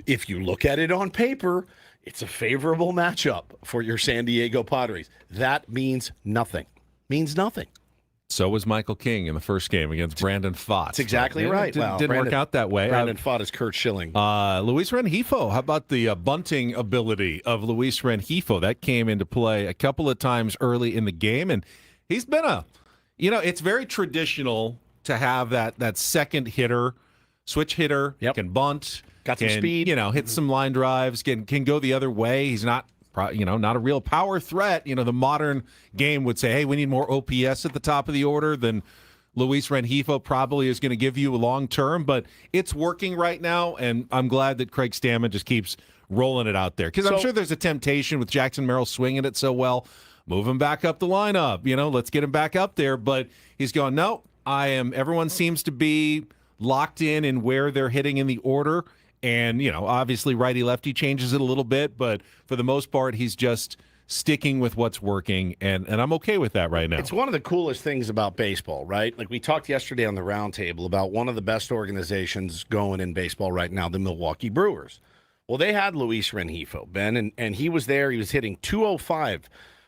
if you look at it on paper, it's a favorable matchup for your San Diego Padres. That means nothing. So was Michael King in the first game against Brandon Pfaadt. That's exactly right. Didn't work out that way. Brandon Pfaadt is Kurt Schilling. Luis Rengifo. How about the bunting ability of Luis Rengifo? That came into play a couple of times early in the game, and he's been it's very traditional to have that second hitter, switch hitter, can bunt, got some speed, hit some line drives, can go the other way. He's not a real power threat. The modern game would say, hey, we need more OPS at the top of the order than Luis Rengifo probably is going to give you long term, but it's working right now, and I'm glad that Craig Stammen just keeps rolling it out there, because I'm sure there's a temptation with Jackson Merrill swinging it so well. Move him back up the lineup, let's get him back up there, but he's going, no, everyone seems to be locked in where they're hitting in the order. And, obviously righty-lefty changes it a little bit, but for the most part, he's just sticking with what's working, and I'm okay with that right now. It's one of the coolest things about baseball, right? Like we talked yesterday on the roundtable about one of the best organizations going in baseball right now, the Milwaukee Brewers. Well, they had Luis Rengifo, Ben, and he was there. He was hitting .205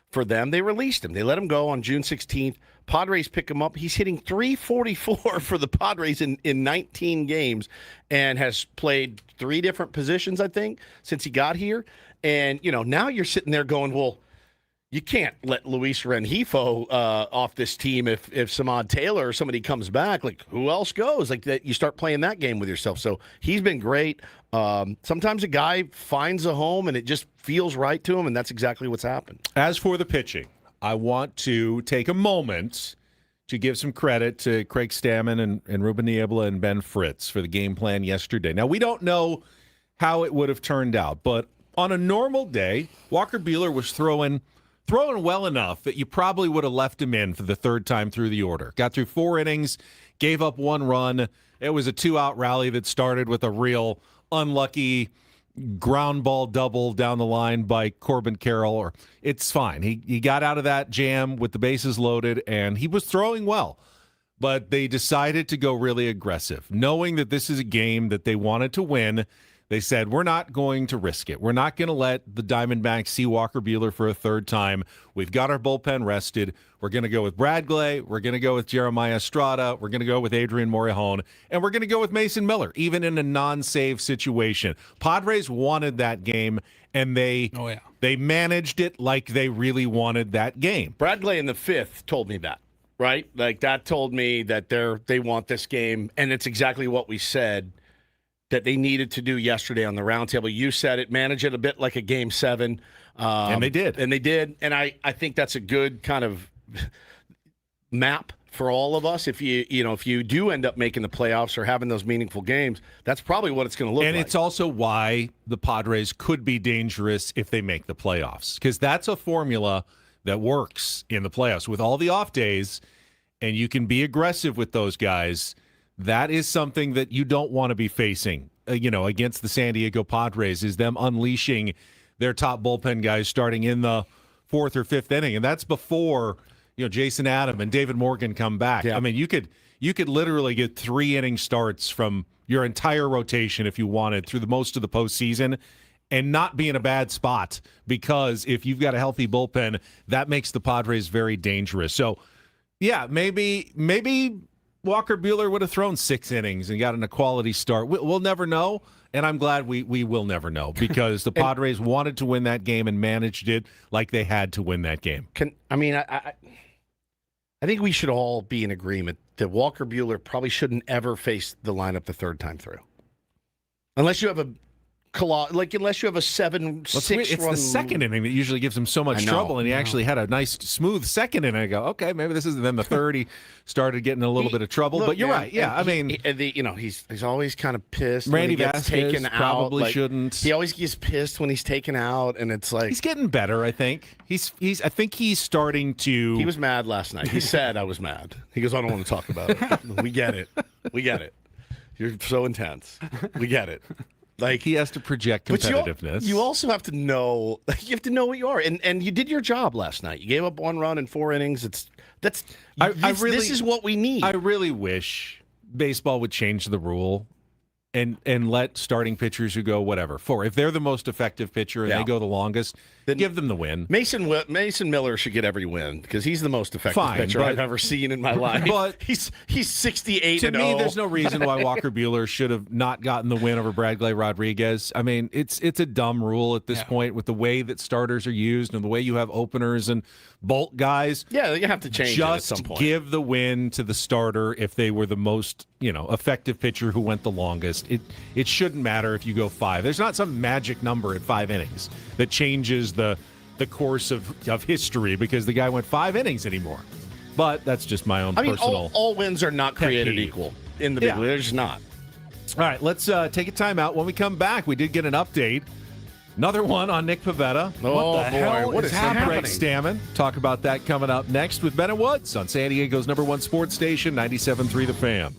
for them. They released him. They let him go on June 16th. Padres pick him up. He's hitting .344 for the Padres in 19 games and has played 3 different positions, I think, since he got here. And, now you're sitting there going, well, you can't let Luis Rengifo off this team if Samad Taylor or somebody comes back. Like, who else goes? Like, that you start playing that game with yourself. So he's been great. Sometimes a guy finds a home and it just feels right to him, and that's exactly what's happened. As for the pitching, I want to take a moment to give some credit to Craig Stammen and Ruben Niebla and Ben Fritz for the game plan yesterday. Now, we don't know how it would have turned out, but on a normal day, Walker Buehler was throwing well enough that you probably would have left him in for the third time through the order. Got through 4 innings, gave up 1 run. It was a 2-out rally that started with a real unlucky ground ball double down the line by Corbin Carroll. It's fine. He got out of that jam with the bases loaded, and he was throwing well. But they decided to go really aggressive, knowing that this is a game that they wanted to win. They said, we're not going to risk it. We're not going to let the Diamondbacks see Walker Buehler for a third time. We've got our bullpen rested. We're going to go with Bradgley. We're going to go with Jeremiah Estrada. We're going to go with Adrian Morejon. And we're going to go with Mason Miller, even in a non-save situation. Padres wanted that game, and they managed it like they really wanted that game. Bradgley in the 5th told me that, right? Like, that told me that they want this game, and it's exactly what we said that they needed to do yesterday on the roundtable. You said it, manage it a bit like a Game 7. And they did. And I think that's a good kind of map for all of us. If you do end up making the playoffs or having those meaningful games, that's probably what it's going to look like. And it's also why the Padres could be dangerous if they make the playoffs, because that's a formula that works in the playoffs with all the off days, and you can be aggressive with those guys. That is something that you don't want to be facing, against the San Diego Padres, is them unleashing their top bullpen guys starting in the 4th or 5th inning. And that's before, Jason Adam and David Morgan come back. Yeah. I mean, you could literally get 3 inning starts from your entire rotation if you wanted through the most of the postseason and not be in a bad spot, because if you've got a healthy bullpen, that makes the Padres very dangerous. So, yeah, maybe Walker Buehler would have thrown 6 innings and gotten a quality start. We'll never know, and I'm glad we will never know, because the Padres wanted to win that game and managed it like they had to win that game. I think we should all be in agreement that Walker Buehler probably shouldn't ever face the lineup the third time through, unless you have a 7-6 It's run. the second inning that usually gives him so much trouble, and he actually had a nice, smooth second inning. I go, okay, maybe this isn't. Then the third, he started getting a little bit of trouble. But you're right. Yeah, he's always kind of pissed. Randy when he gets Vasquez taken probably out. shouldn't. He always gets pissed when he's taken out, and it's like he's getting better. I think I think he's starting to. He was mad last night. He said, "I was mad." He goes, "I don't want to talk about it." We get it. You're so intense. We get it. Like, he has to project competitiveness. But you also have to know. You have to know what you are, and you did your job last night. You gave up 1 run in 4 innings. This is what we need. I really wish baseball would change the rule and let starting pitchers who go whatever 4. If they're the most effective pitcher and they go the longest, then give them the win. Mason Miller should get every win because he's the most effective Fine, pitcher but- I've ever seen in my life. but he's 68 To and me, 0. there's no reason why Walker Buehler should have not gotten the win over Bradley Rodriguez. I mean, it's a dumb rule at this point with the way that starters are used and the way you have openers and bulk guys. Yeah, you have to change it at Just some point. give the win to the starter if they were the most, effective pitcher who went the longest. It shouldn't matter if you go 5. There's not some magic number at 5 innings that changes the course of history because the guy went 5 innings anymore. But that's just my own personal. All wins are not created peeve. equal in the big league. They're just not. All right, let's take a timeout. When we come back, we did get an update. Another one on Nick Pivetta. Oh, what the boy. hell What is happening? happening? Greg Stammen. Talk about that coming up next with Ben and Woods on San Diego's #1 sports station, 97.3 The Fan.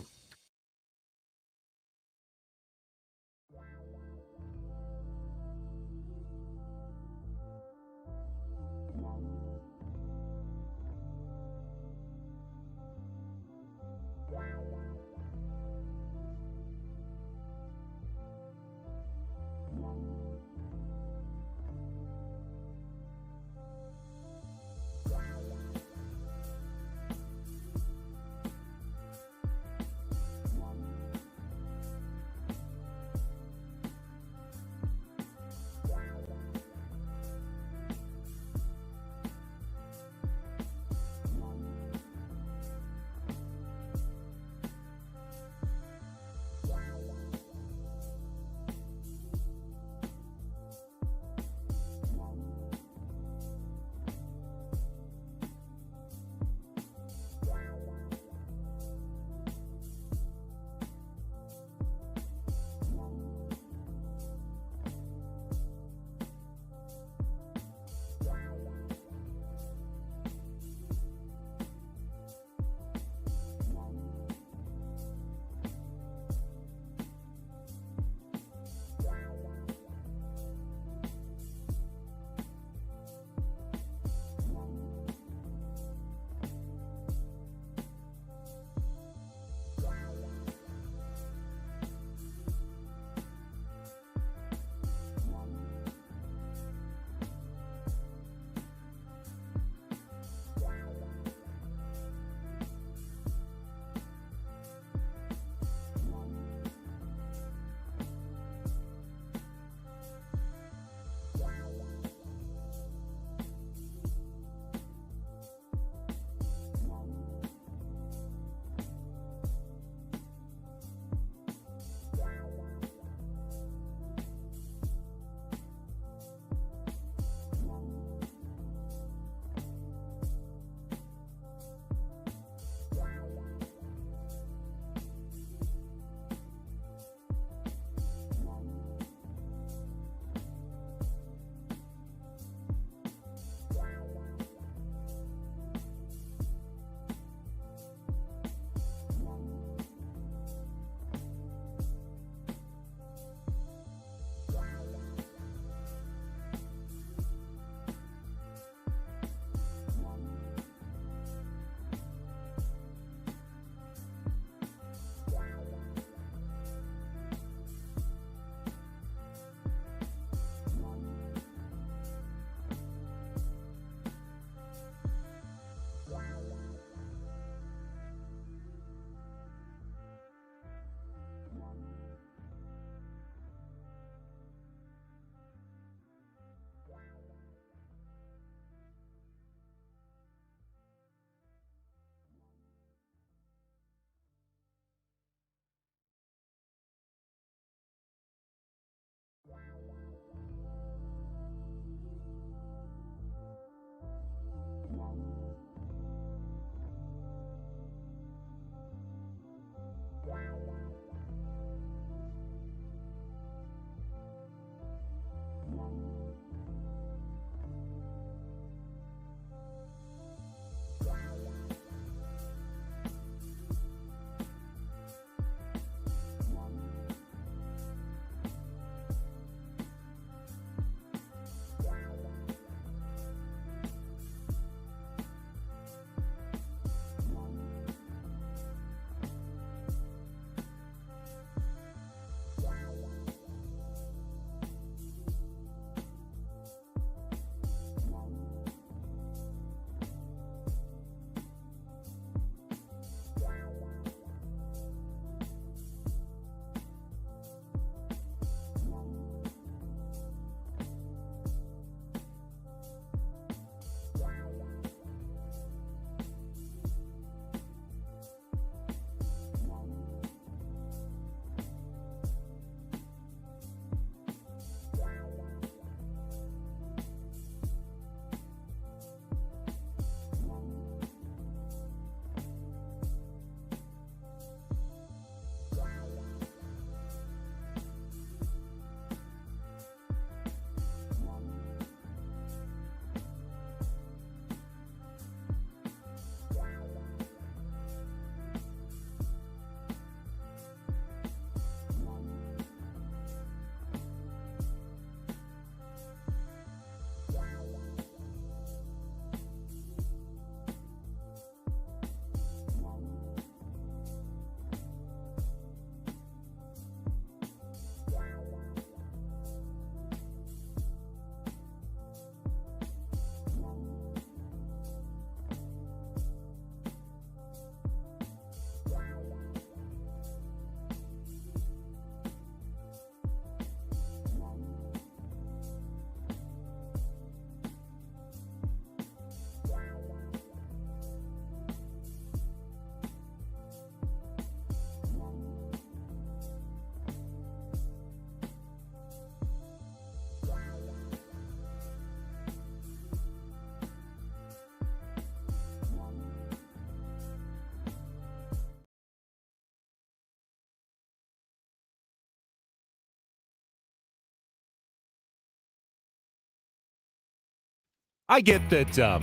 I get that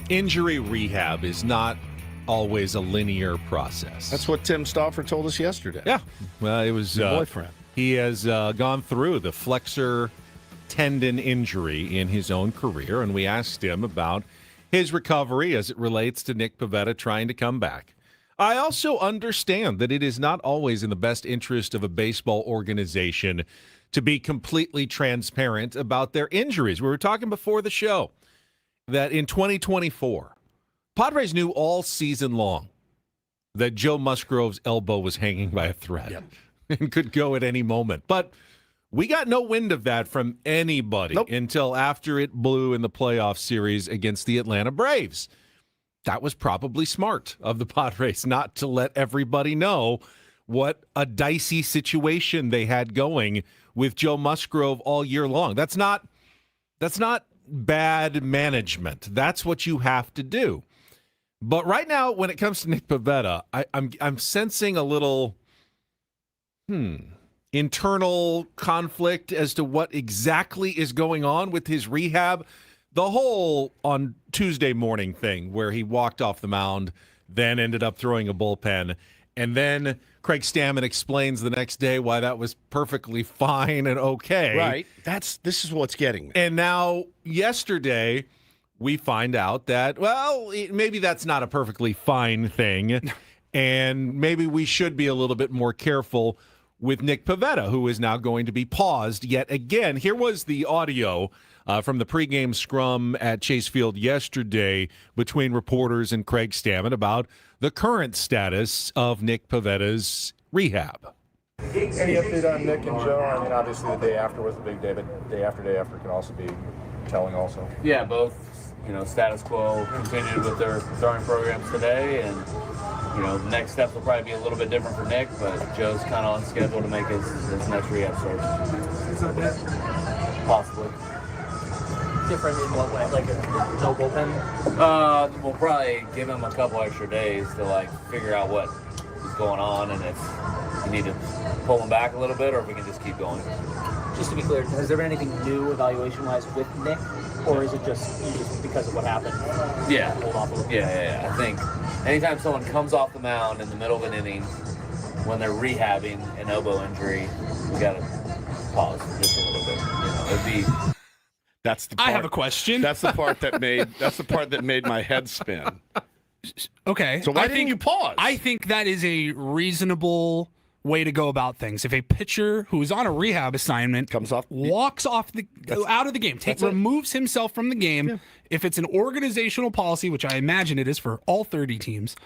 injury rehab is not always a linear process. That's what Tim Stauffer told us yesterday. Yeah. Well, it was Your boyfriend. He has gone through the flexor tendon injury in his own career, and we asked him about his recovery as it relates to Nick Pivetta trying to come back. I also understand that it is not always in the best interest of a baseball organization to be completely transparent about their injuries. We were talking before the show that in 2024, Padres knew all season long that Joe Musgrove's elbow was hanging by a thread and could go at any moment. But we got no wind of that from anybody until after it blew in the playoff series against the Atlanta Braves. That was probably smart of the Padres not to let everybody know what a dicey situation they had going with Joe Musgrove all year long. That's not bad management. That's what you have to do. But right now, when it comes to Nick Pivetta, I'm sensing a little internal conflict as to what exactly is going on with his rehab. The whole on Tuesday morning thing where he walked off the mound, then ended up throwing a bullpen, and then Craig Stammen explains the next day why that was perfectly fine and okay. Right. This is what's getting me. And now yesterday we find out that, well, maybe that's not a perfectly fine thing, and maybe we should be a little bit more careful with Nick Pivetta, who is now going to be paused yet again. Here was the audio from the pregame scrum at Chase Field yesterday between reporters and Craig Stammen about the current status of Nick Pivetta's rehab. Any update on Nick and Joe? I mean, obviously the day after was the big day, but day after can also be telling also. Yeah, both, status quo continued with their throwing programs today, and the next steps will probably be a little bit different for Nick, but Joe's kind of on schedule to make his next rehab start. Possibly. Different in what way? Like no bullpen? We'll probably give him a couple extra days to figure out what is going on, and if you need to pull him back a little bit, or if we can just keep going. Just to be clear, has there been anything new evaluation-wise with Nick, or is it just because of what happened? Yeah. Hold off a little bit? Yeah. I think anytime someone comes off the mound in the middle of an inning when they're rehabbing an elbow injury, we got to pause just a little bit. It'd be. That's the part, I have a question. That's the part that made my head spin. Okay. So why didn't you pause? I think that is a reasonable way to go about things. If a pitcher who is on a rehab assignment walks out of the game, removes himself from the game, if it's an organizational policy, which I imagine it is for all 30 teams,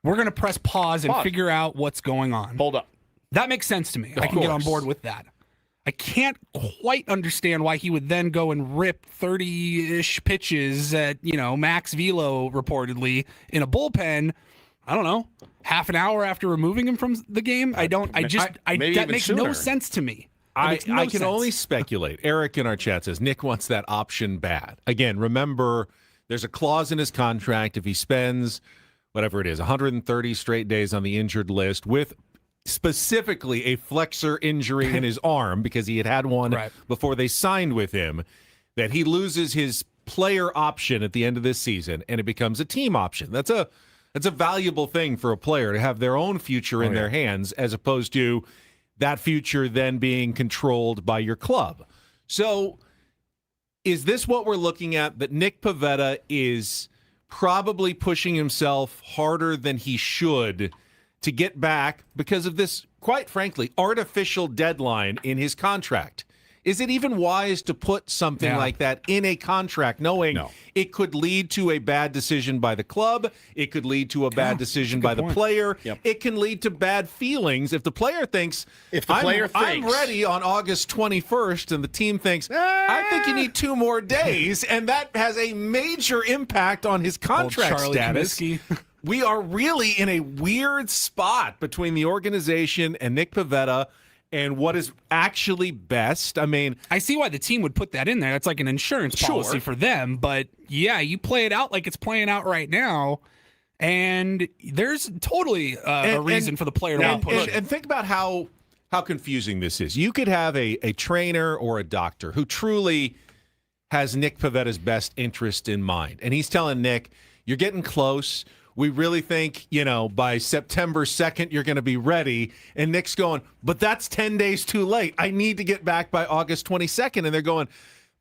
we're going to press pause and figure out what's going on. Hold up. That makes sense to me. I can get on board with that. I can't quite understand why he would then go and rip 30-ish pitches at, max velo reportedly in a bullpen. I don't know, half an hour after removing him from the game. That makes no sense to me. I can only speculate. Eric in our chat says Nick wants that option bad. Again, remember, there's a clause in his contract if he spends whatever it is, 130 straight days on the injured list with specifically a flexor injury in his arm because he had one before they signed with him, that he loses his player option at the end of this season and it becomes a team option. That's a valuable thing for a player to have their own future in their hands as opposed to that future then being controlled by your club. So is this what we're looking at, that Nick Pivetta is probably pushing himself harder than he should to get back because of this, quite frankly, artificial deadline in his contract? Is it even wise to put something like that in a contract, knowing it could lead to a bad decision by the club, it could lead to a bad decision by the player, it can lead to bad feelings if the player thinks, I'm ready on August 21st, and the team thinks, I think you need 2 more days, and that has a major impact on his contract status. We are really in a weird spot between the organization and Nick Pivetta and what is actually best. I mean, I see why the team would put that in there. That's like an insurance policy for them. But you play it out like it's playing out right now, and there's totally a reason for the player to want to push it. And think about how confusing this is. You could have a trainer or a doctor who truly has Nick Pavetta's best interest in mind. And he's telling Nick, you're getting close. We really think, by September 2nd, you're going to be ready. And Nick's going, but that's 10 days too late. I need to get back by August 22nd. And they're going,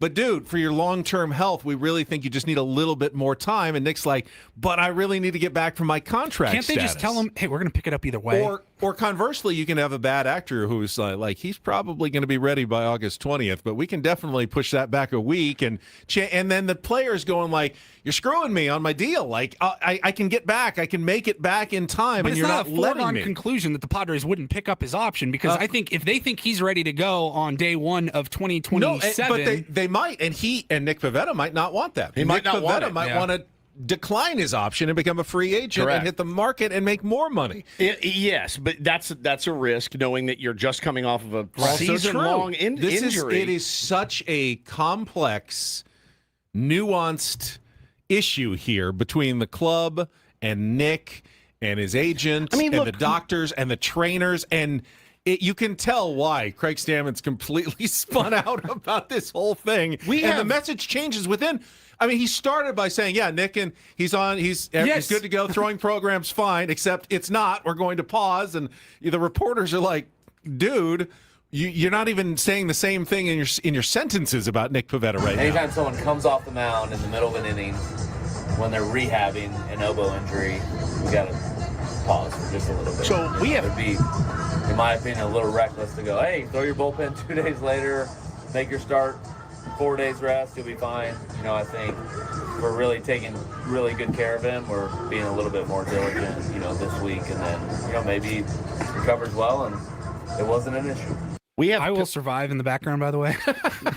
but dude, for your long-term health, we really think you just need a little bit more time. And Nick's like, but I really need to get back from my contract Can't they status. just tell him, hey, we're going to pick it up either way? Or conversely, you can have a bad actor who's like he's probably going to be ready by August 20th, but we can definitely push that back a week. And then the player's going like, you're screwing me on my deal. Like, I can get back. I can make it back in time, But and it's you're not not a letting foregone me. conclusion that the Padres wouldn't pick up his option, because I think if they think he's ready to go on day one of 2027, No, but they might, and Nick Pivetta might not want that. He might not want it. Might Yeah. want to decline his option and become a free agent Correct. and hit the market and make more money. Yes, but that's a risk, knowing that you're just coming off of a Also season-long true. This injury. It is such a complex, nuanced issue here between the club and Nick and his agent and look, the doctors and the trainers, and you can tell why Craig Stammen's completely spun out about this whole thing. The message changes within. I mean, he started by saying, "Yeah, Nick, and he's good to go. Throwing program's fine, except it's not. We're going to pause." And the reporters are like, "Dude, you're not even saying the same thing in your sentences about Nick Pivetta right now." Anytime someone comes off the mound in the middle of an inning when they're rehabbing an elbow injury, we got to pause for just a little bit. So we have It would be, in my opinion, a little reckless to go, hey, throw your bullpen 2 days later, make your start 4 days rest, you'll be fine. I think we're really taking really good care of him. We're being a little bit more diligent, this week, and then, maybe he recovers well and it wasn't an issue. I will survive in the background, by the way.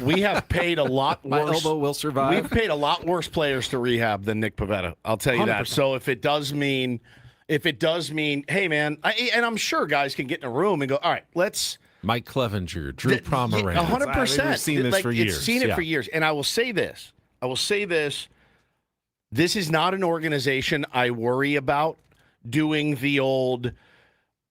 We have paid a lot My worse. elbow will survive. We've paid a lot worse players to rehab than Nick Pivetta. I'll tell you that. 100%. So if it does mean, hey man, and I'm sure guys can get in a room and go, all right, let's. Mike Clevenger, Drew Pomeranz. 100%. We've seen this for years. It's seen it for years. And I will say this. This is not an organization I worry about doing the old,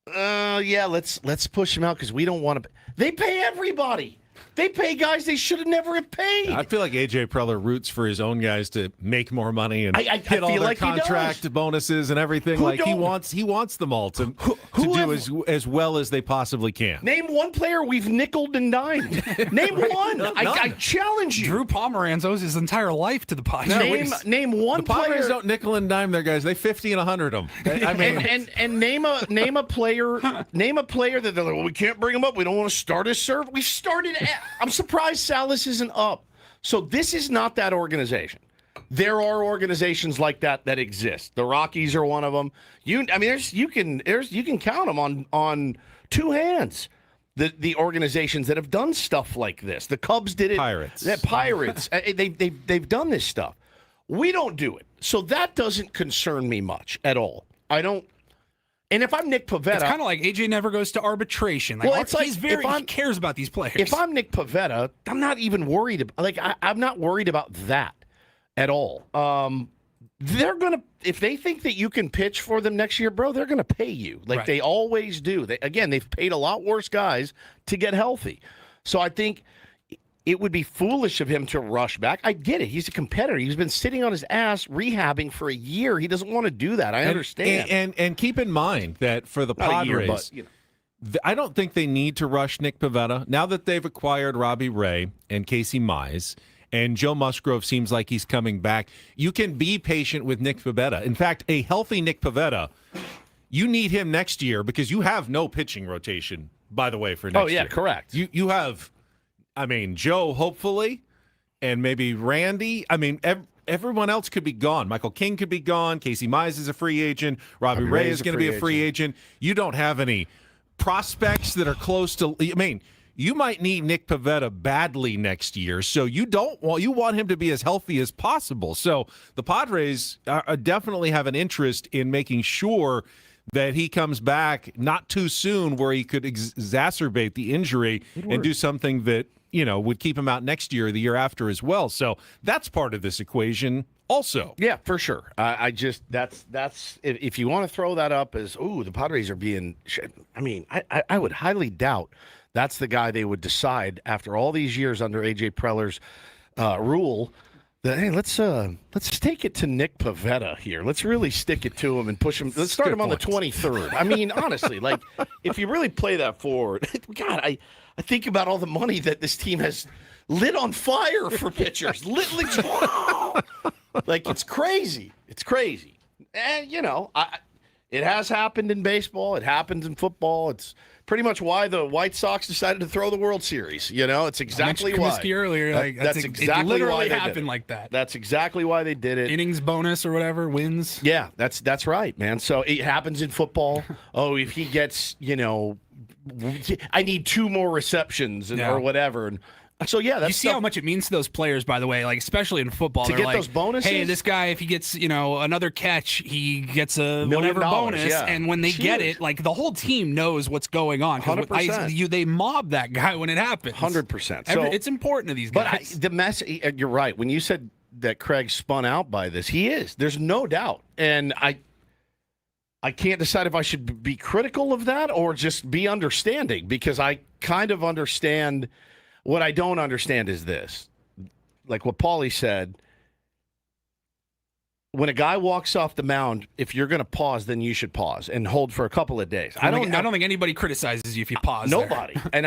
let's push them out because we don't want to. They pay everybody. They pay guys they should have never have paid. I feel like A.J. Preller roots for his own guys to make more money and hit all feel their like he does. contract bonuses and everything. Who he don't? wants them all to do as well as they possibly can. Name one player we've nickeled and dimed. Name one. I challenge you. Drew Pomeranz owes his entire life to the Padres. Name one The Padres player. don't nickel and dime their guys. They 50 and 100 them. I mean, and name a player that they're like, well, we can't bring him up. We don't want to start his serve. We started. I'm surprised Salas isn't up. So this is not that organization. There are organizations like that exist. The Rockies are one of them. You can count them on two hands. The organizations that have done stuff like this. The Cubs did it. Pirates. They've done this stuff. We don't do it. So that doesn't concern me much at all. I don't. And if I'm Nick Pivetta, It's kind of like AJ never goes to arbitration. He cares about these players. if I'm Nick Pivetta, I'm not even worried. I'm not worried about that at all. They're gonna, if they think that you can pitch for them next year, bro, they're gonna pay you like they always do. They've paid a lot worse guys to get healthy. So I think it would be foolish of him to rush back. I get it. He's a competitor. He's been sitting on his ass rehabbing for a year. He doesn't want to do that. I understand. And keep in mind that for the Not a year, Padres, but, I don't think they need to rush Nick Pivetta. Now that they've acquired Robbie Ray and Casey Mize, and Joe Musgrove seems like he's coming back, you can be patient with Nick Pivetta. In fact, a healthy Nick Pivetta, you need him next year because you have no pitching rotation, by the way, for next year. Correct. You have, Joe, hopefully, and maybe Randy. Everyone else could be gone. Michael King could be gone. Casey Mize is a free agent. Robbie Ray is going to be a free agent. You don't have any prospects that are close to. You might need Nick Pivetta badly next year, so you want him to be as healthy as possible. So the Padres definitely have an interest in making sure that he comes back not too soon where he could exacerbate the injury and do something that, would keep him out next year or the year after as well. So that's part of this equation also. Yeah, for sure. That's if you want to throw that up as, the Padres are being, I would highly doubt that's the guy they would decide after all these years under A.J. Preller's rule that, hey, let's take it to Nick Pivetta here. Let's really stick it to him and push him. Let's start him on the 23rd. I mean, honestly, like, if you really play that forward, God, I think about all the money that this team has lit on fire for pitchers. Like, it's crazy. It's crazy. And, it has happened in baseball. It happens in football. It's pretty much why the White Sox decided to throw the World Series. It's exactly why. Comiskey earlier, That's exactly it literally why they happened did it. like that. That's exactly why they did it. Innings bonus or whatever, wins. Yeah, that's right, man. So it happens in football. Oh, if he gets, I need 2 more receptions or whatever. And so, yeah, that's you see how much it means to those players, by the way, like especially in football. To They're get those bonuses? Hey, this guy, if he gets, another catch, he gets a $1 million, whatever bonus. yeah. And when they get Huge. it, like the whole team knows what's going on. 100%. They mob that guy when it happens. 100%. So it's important to these guys. But you're right. When you said that Craig spun out by this, he is. There's no doubt. And I can't decide if I should be critical of that or just be understanding, because I kind of understand. What I don't understand is this. Like what Paulie said, when a guy walks off the mound, if you're going to pause, then you should pause and hold for a couple of days. I don't think anybody criticizes you if you pause. Nobody. And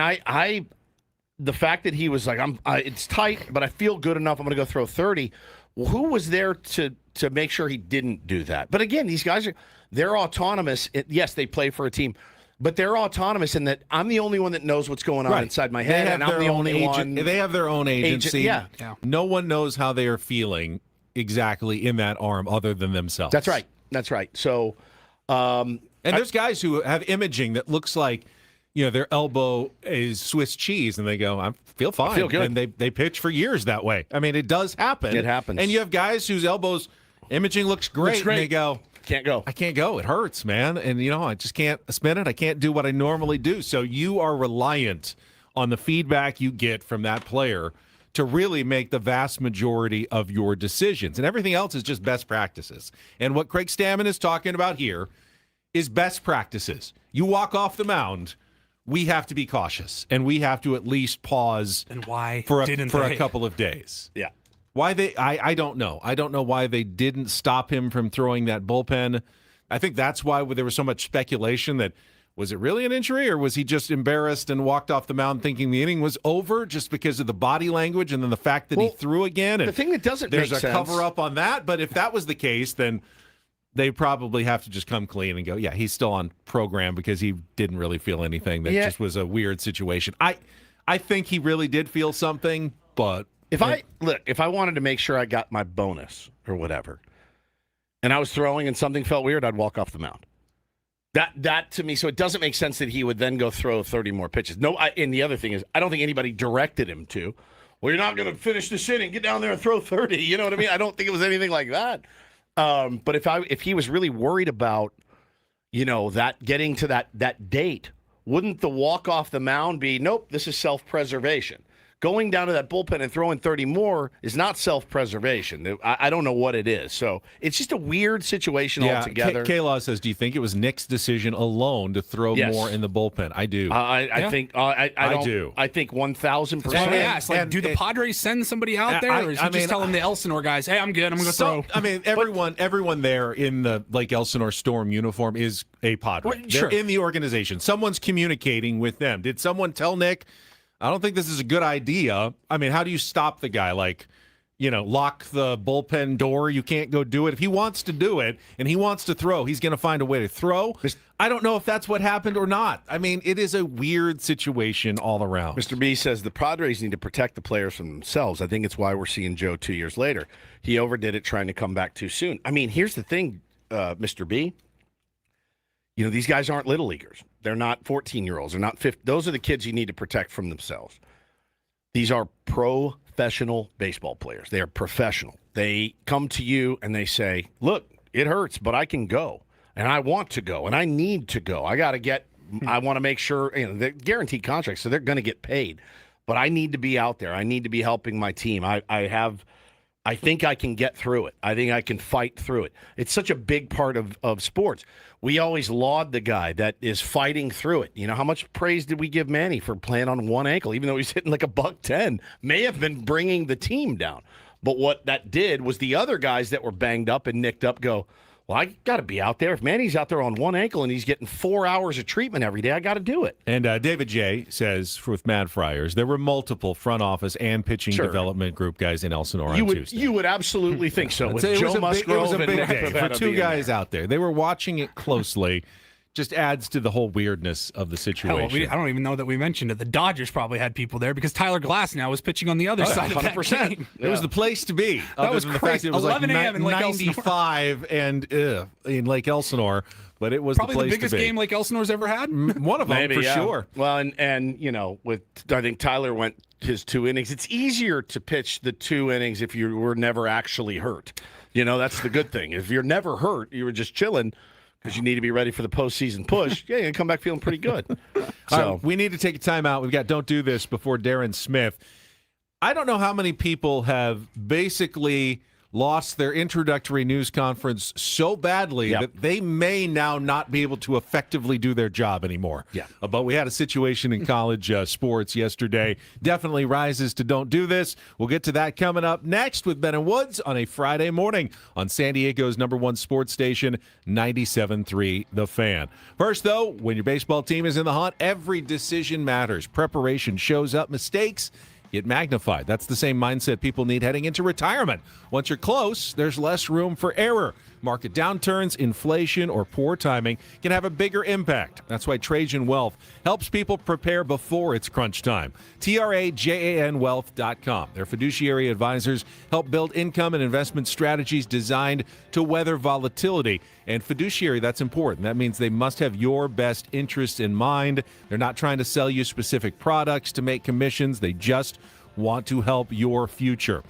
the fact that he was like, it's tight, but I feel good enough. I'm going to go throw 30. Well, who was there to make sure he didn't do that? But again, these guys they're autonomous. Yes, they play for a team. But they're autonomous in that I'm the only one that knows what's going on inside my head, and I'm the only one. They have their own agency. Yeah. No one knows how they are feeling exactly in that arm other than themselves. That's right. That's right. So, and there's guys who have imaging that looks like, their elbow is Swiss cheese, and they go, I feel fine. I feel good. And they pitch for years that way. I mean, it does happen. It happens. And you have guys whose elbows imaging looks great. And they go, can't go. I can't go. It hurts, man. And, I just can't spin it. I can't do what I normally do. So you are reliant on the feedback you get from that player to really make the vast majority of your decisions. And everything else is just best practices. And what Craig Stammen is talking about here is best practices. You walk off the mound, we have to be cautious. And we have to at least pause and why for a couple of days. Yeah. Why I don't know. I don't know why they didn't stop him from throwing that bullpen. I think that's why there was so much speculation that, was it really an injury, or was he just embarrassed and walked off the mound thinking the inning was over just because of the body language and then the fact that he threw again? And the thing that doesn't there's make a sense. cover-up on that, but if that was the case, then they probably have to just come clean and go, yeah, he's still on program because he didn't really feel anything. That just was a weird situation. I think he really did feel something, but... If I wanted to make sure I got my bonus or whatever, and I was throwing and something felt weird, I'd walk off the mound. That to me, so it doesn't make sense that he would then go throw 30 more pitches. No, and the other thing is, I don't think anybody directed him to. Well, you're not going to finish this inning. Get down there and throw 30. You know what I mean? I don't think it was anything like that. But if he was really worried about, that getting to that date, wouldn't the walk off the mound be, nope, this is self-preservation? Going down to that bullpen and throwing 30 more is not self-preservation. I don't know what it is. So it's just a weird situation altogether. K-Law says, do you think it was Nick's decision alone to throw more in the bullpen? I do. I think I do. I think 1,000%. Yes, do the Padres send somebody out there, or is he just telling the Elsinore guys, hey, I'm good, I'm going to throw? I mean, everyone there in the Lake Elsinore Storm uniform is a Padre. They're in the organization. Someone's communicating with them. Did someone tell Nick, I don't think this is a good idea? I mean, how do you stop the guy? Like, lock the bullpen door. You can't go do it. If he wants to do it and he wants to throw, he's going to find a way to throw. I don't know if that's what happened or not. I mean, it is a weird situation all around. Mr. B says the Padres need to protect the players from themselves. I think it's why we're seeing Joe 2 years later. He overdid it trying to come back too soon. I mean, here's the thing, Mr. B. These guys aren't little leaguers. They're not 14-year-olds. They're not 50. Those are the kids you need to protect from themselves. These are professional baseball players. They are professional. They come to you and they say, look, it hurts, but I can go. And I want to go. And I need to go. I want to make sure, they're guaranteed contracts, so they're going to get paid. But I need to be out there. I need to be helping my team. I think I can get through it. I think I can fight through it. It's such a big part of sports. we always laud the guy that is fighting through it. You know, how much praise did we give Manny for playing on one ankle, even though he's hitting like $110? May have been bringing the team down. But what that did was the other guys that were banged up and nicked up go, well, I got to be out there. If Manny's out there on one ankle and he's getting 4 hours of treatment every day, I got to do it. And David J. says, with Mad Friars, there were multiple front office and pitching development group guys in Elsinore on Tuesday. You would absolutely think so. With It Joe was a Musgrove big and day Nick for Pivetta two being guys there. out there. They were watching it closely. Just adds to the whole weirdness of the situation. Hell, I don't even know that we mentioned it. The Dodgers probably had people there because Tyler Glass now was pitching on the other side of that 100%. game. It was the place to be. That was than the crazy. fact it was 11 like a.m. in Lake Elsinore. 95 and in Lake Elsinore, but it was Probably the place the biggest to be. game Lake Elsinore's ever had. One of them, Maybe, for yeah. sure. Well, and you know, I think Tyler went his 2 innings. It's easier to pitch the 2 innings if you were never actually hurt. You know, that's the good thing. If you're never hurt, you were just chilling because you need to be ready for the postseason push. Yeah, you come back feeling pretty good. So we need to take a timeout. We've got Don't Do This before Darren Smith. I don't know how many people have basically lost their introductory news conference so badly that they may now not be able to effectively do their job anymore. Yeah. But we had a situation in college sports yesterday. Definitely rises to Don't Do This. We'll get to that coming up next with Ben and Woods on a Friday morning on San Diego's #1 sports station, 97.3 The Fan. First, though, when your baseball team is in the hunt, every decision matters. Preparation shows up. Mistakes get magnified. That's the same mindset people need heading into retirement. Once you're close, there's less room for error. Market downturns, inflation, or poor timing can have a bigger impact. That's why Trajan Wealth helps people prepare before it's crunch time. TRAJANwealth.com. Their fiduciary advisors help build income and investment strategies designed to weather volatility. And fiduciary, that's important. That means they must have your best interests in mind. They're not trying to sell you specific products to make commissions. They just want to help your future.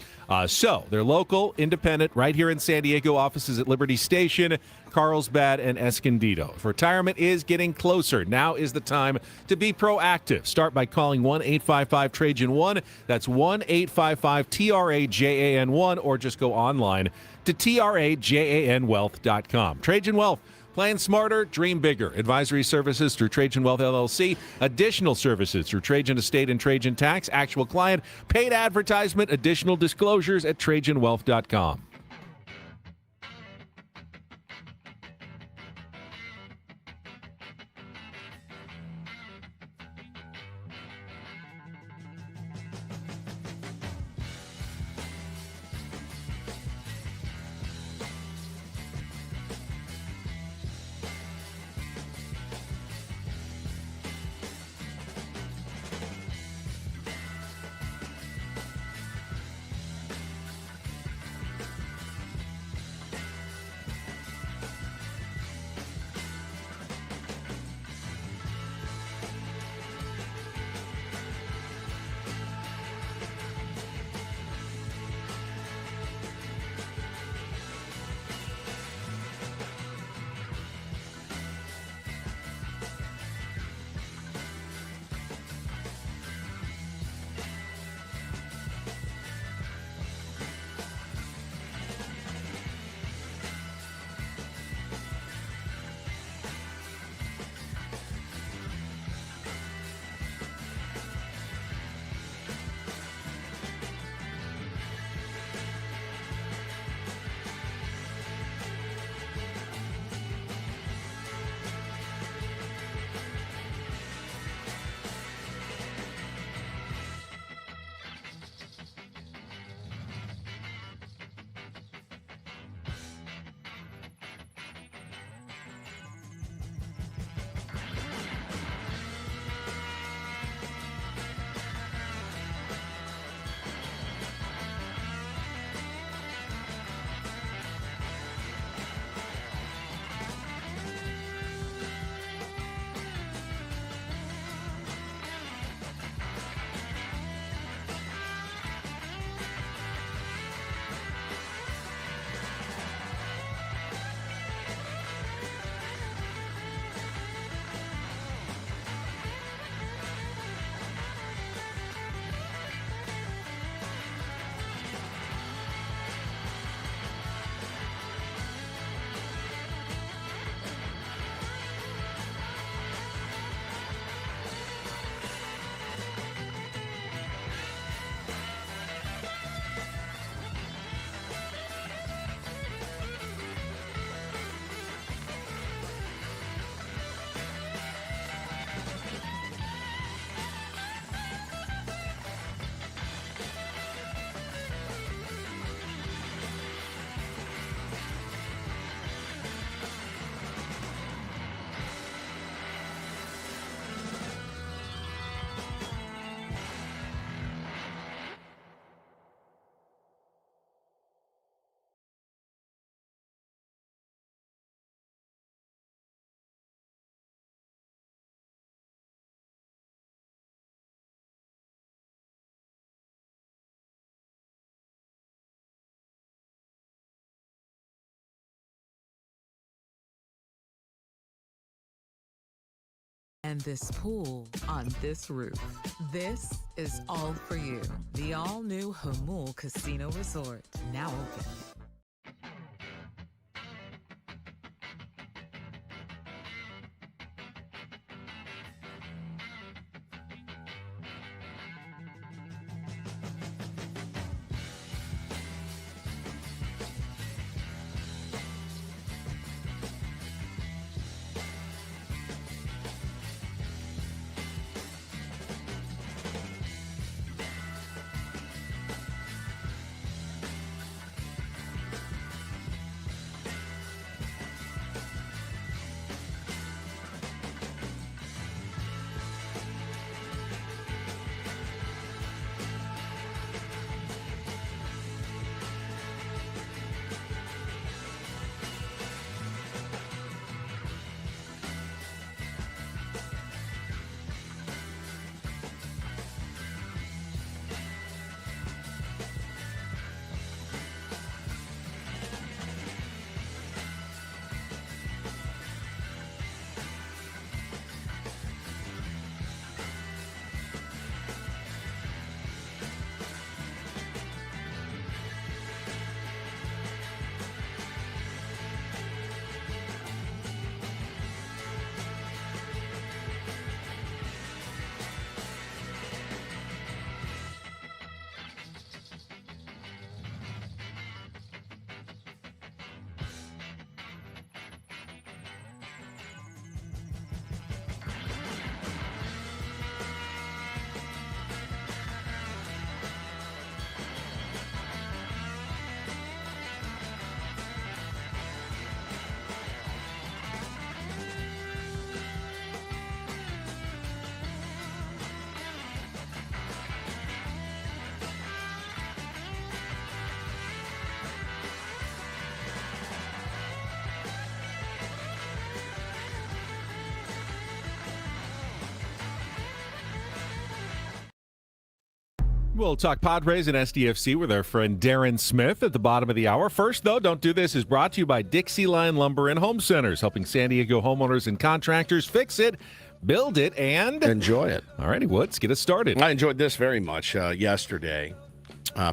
So they're local, independent, right here in San Diego. Offices at Liberty Station, Carlsbad, and Escondido. If retirement is getting closer, now is the time to be proactive. Start by calling 1-855-TRAJAN1. That's 1-855-TRAJAN1, or just go online to TRAJANwealth.com. Trajan Wealth. Plan smarter, dream bigger. Advisory services through Trajan Wealth LLC. Additional services through Trajan Estate and Trajan Tax. Actual client, paid advertisement, additional disclosures at TrajanWealth.com. And this pool on this roof. This is all for you. The all-new Hamul Casino Resort, now open. We'll talk Padres and SDFC with our friend Darren Smith at the bottom of the hour. First, though, Don't Do This is brought to you by Dixie Line Lumber and Home Centers, helping San Diego homeowners and contractors fix it, build it, and enjoy it. All righty, Woods, get us started. I enjoyed this very much yesterday.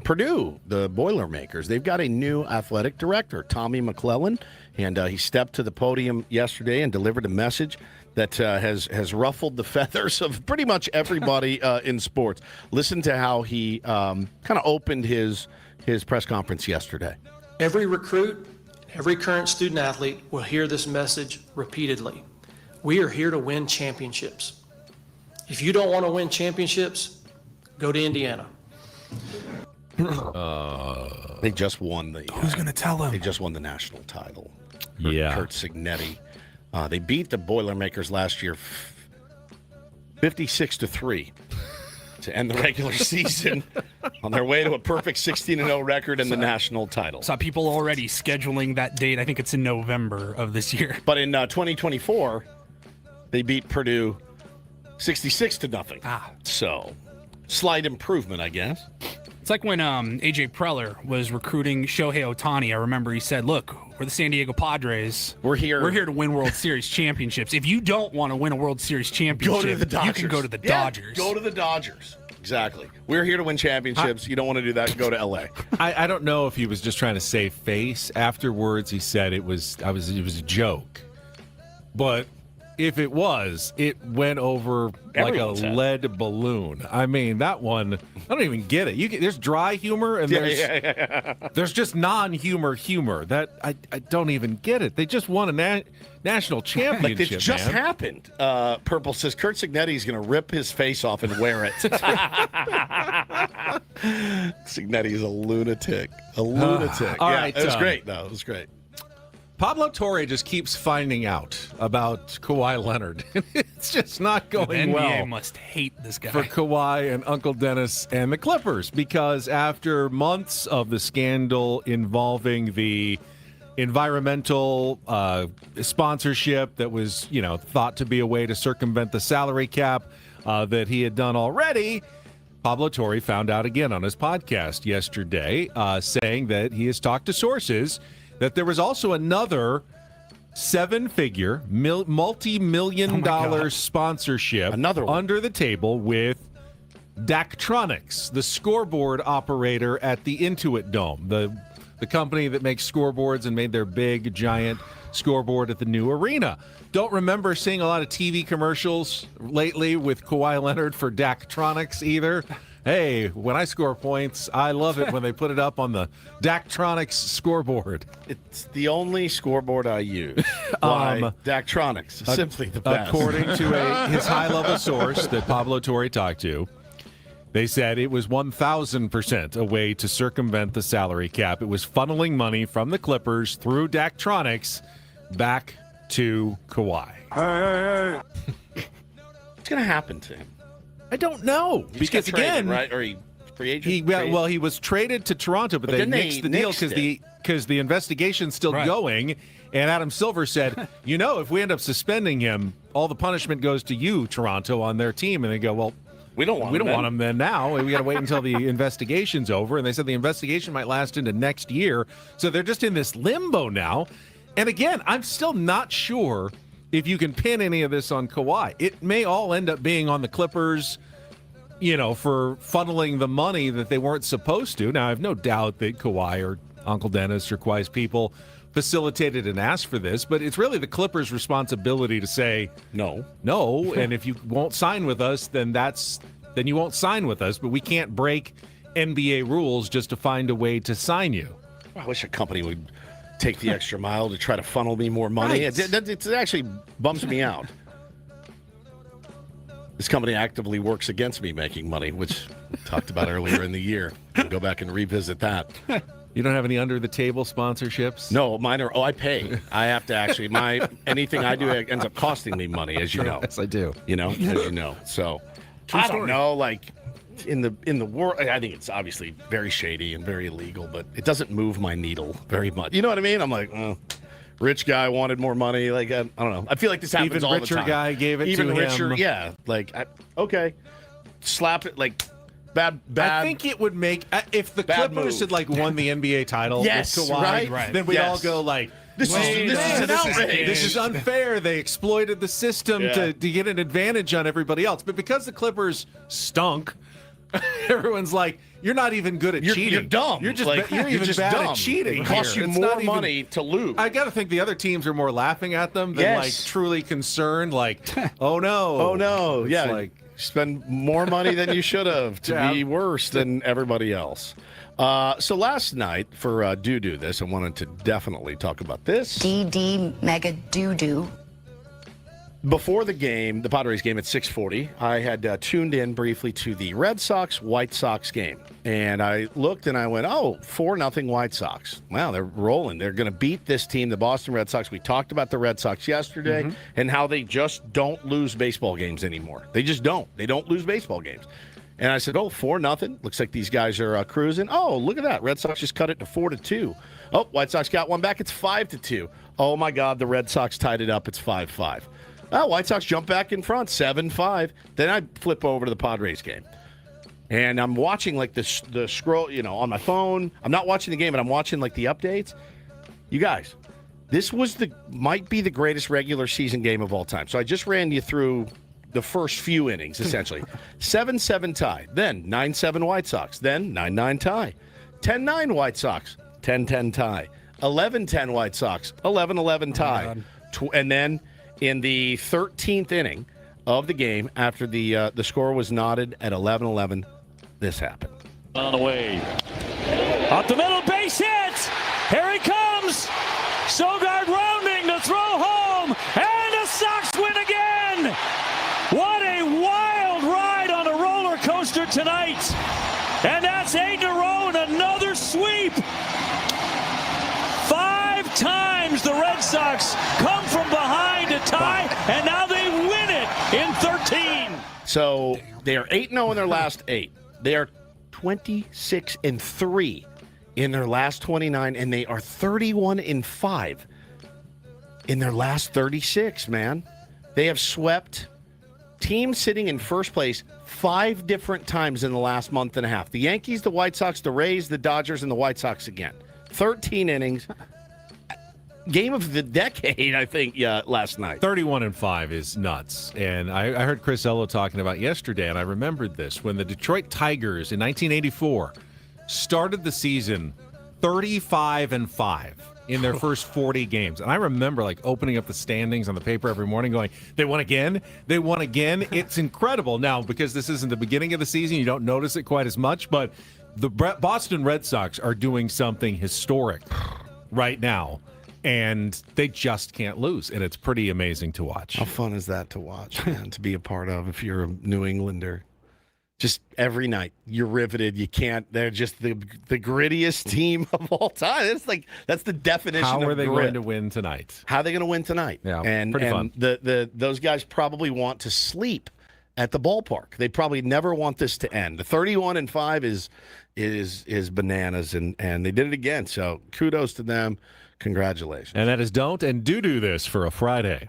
Purdue, the Boilermakers, they've got a new athletic director, Tommy McClellan, and he stepped to the podium yesterday and delivered a message that has ruffled the feathers of pretty much everybody in sports. Listen to how he kind of opened his press conference yesterday. Every recruit, every current student athlete will hear this message repeatedly. We are here to win championships. If you don't want to win championships, go to Indiana. They just won the. Who's going to tell him? They just won the national title. Yeah. Kurt Signetti. They beat the Boilermakers last year 56-3 to end the regular season on their way to a perfect 16-0 record and the national title. Saw people already scheduling that date. I think it's in November of this year. But in 2024, they beat Purdue 66-0. So, slight improvement, I guess. It's like when A.J. Preller was recruiting Shohei Ohtani. I remember he said, look, we're the San Diego Padres. We're here to win World Series championships. If you don't want to win a World Series championship, go to the Dodgers. You can go to the Dodgers. Go to the Dodgers. Exactly. We're here to win championships. You don't want to do that, go to L.A. I don't know if he was just trying to save face. Afterwards, he said it was a joke. But if it was, it went over Everyone's like a head. lead balloon. I mean, that one, I don't even get it. There's dry humor and there's just non-humor. That I don't even get it. They just won a national championship. Like it just happened. Purple says Kurt Signetti is going to rip his face off and wear it. Signetti is a lunatic. All right, it was great, though. It was great. Pablo Torre just keeps finding out about Kawhi Leonard. It's just not going the NBA well. must hate this guy. For Kawhi and Uncle Dennis and the Clippers, because after months of the scandal involving the environmental sponsorship that was, thought to be a way to circumvent the salary cap that he had done already, Pablo Torre found out again on his podcast yesterday, saying that he has talked to sources that there was also another seven-figure, multi-million-dollar sponsorship Another one. under the table with Daktronics, the scoreboard operator at the Intuit Dome, the company that makes scoreboards and made their big, giant scoreboard at the new arena. Don't remember seeing a lot of TV commercials lately with Kawhi Leonard for Daktronics either. Hey, when I score points, I love it when they put it up on the Daktronics scoreboard. It's the only scoreboard I use. Why? Daktronics. Simply the best. According to his high-level source that Pablo Torre talked to, they said it was 1,000% a way to circumvent the salary cap. It was funneling money from the Clippers through Daktronics back to Kawhi. What's going to happen to him? I don't know. He Because, got traded, again, right? Or he free agent? he was traded to Toronto, but they then nixed the deal because the investigation's still going. And Adam Silver said, if we end up suspending him, all the punishment goes to you, Toronto, on their team. And they go, well, we don't want him then now. We got to wait until the investigation's over. And they said the investigation might last into next year. So they're just in this limbo now. And again, I'm still not sure if you can pin any of this on Kawhi. It may all end up being on the Clippers, for funneling the money that they weren't supposed to. Now, I have no doubt that Kawhi or Uncle Dennis or Kawhi's people facilitated and asked for this, but it's really the Clippers' responsibility to say no, and if you won't sign with us, then you won't sign with us. But we can't break NBA rules just to find a way to sign you. I wish a company would take the extra mile to try to funnel me more money. Right. It actually bums me out. This company actively works against me making money, which we talked about earlier in the year. We'll go back and revisit that. You don't have any under-the-table sponsorships? No, mine are. I pay. I have to actually. Anything I do ends up costing me money, as you know. Yes, I do. As you know. So I don't know. Like in the world, I think it's obviously very shady and very illegal, but it doesn't move my needle very much. You know what I mean? I'm like, rich guy wanted more money. Like I don't know. I feel like this happens Even all the richer time. guy gave it Even to richer, him. yeah. Like okay, slap it like. Bad. I think it would make if the Clippers had won the NBA title. Yes, with Kawhi, right. Then we'd all go like, This is an outrage. This is unfair. They exploited the system to get an advantage on everybody else. But because the Clippers stunk, everyone's like, you're not even good at cheating. You're dumb. You're just you're even just bad dumb. at cheating. It costs you It's more not even- money to lose. I got to think the other teams are more laughing at them than like truly concerned. Like, oh no, Oh no! It's Yeah, like spend more money than you should have to be worse than everybody else. So last night for Do This, I wanted to definitely talk about this. DD Mega Doo-Doo. Before the game, the Padres game at 6:40, I had tuned in briefly to the Red Sox-White Sox game. And I looked and I went, 4-0 White Sox. Wow, they're rolling. They're going to beat this team, the Boston Red Sox. We talked about the Red Sox yesterday and how they just don't lose baseball games anymore. They just don't. They don't lose baseball games. And I said, 4-0. Looks like these guys are cruising. Oh, look at that. Red Sox just cut it to 4-2. Oh, White Sox got one back. It's 5-2. Oh, my God, the Red Sox tied it up. It's 5-5. Oh, White Sox jump back in front, 7-5. Then I flip over to the Padres game. And I'm watching like the scroll, on my phone. I'm not watching the game, but I'm watching like the updates. You guys, this might be the greatest regular season game of all time. So I just ran you through the first few innings, essentially. 7-7 tie. Then 9-7 White Sox. Then 9-9 tie. 10-9 White Sox. 10-10 tie. 11-10 White Sox. 11-11 tie. And then in the 13th inning of the game, after the score was knotted at 11-11, this happened. On the way. Up the middle, base hit! Here he comes! Sogard rounding to throw home, and the Sox win again! What a wild ride on a roller coaster tonight! And that's 8 in a row and another sweep! 5 times the Red Sox come from behind to tie, and now they win it in 13. So they are 8-0 in their last 8. They are 26-3 in their last 29, and they are 31-5 in their last 36, man. They have swept teams sitting in first place 5 different times in the last month and a half. The Yankees, the White Sox, the Rays, the Dodgers, and the White Sox again. 13 innings. game of the decade, I think, last night. 31-5 is nuts. And I heard Chris Ello talking about yesterday, and I remembered this. When the Detroit Tigers in 1984 started the season 35-5 in their first 40 games. And I remember opening up the standings on the paper every morning going, they won again? They won again? It's incredible. Now, because this isn't the beginning of the season, you don't notice it quite as much, but the Boston Red Sox are doing something historic right now, and they just can't lose, and it's pretty amazing to watch. How fun is that to watch, man, to be a part of if you're a New Englander? Just every night, you're riveted. You can't. They're just the grittiest team of all time. It's that's the definition. How are they grit. going to win tonight? How are they going to win tonight? Yeah, and pretty fun. Those guys probably want to sleep at the ballpark. They probably never want this to end. The 31-5 is bananas, and they did it again. So kudos to them. Congratulations. And that is Don't and Do This for a Friday.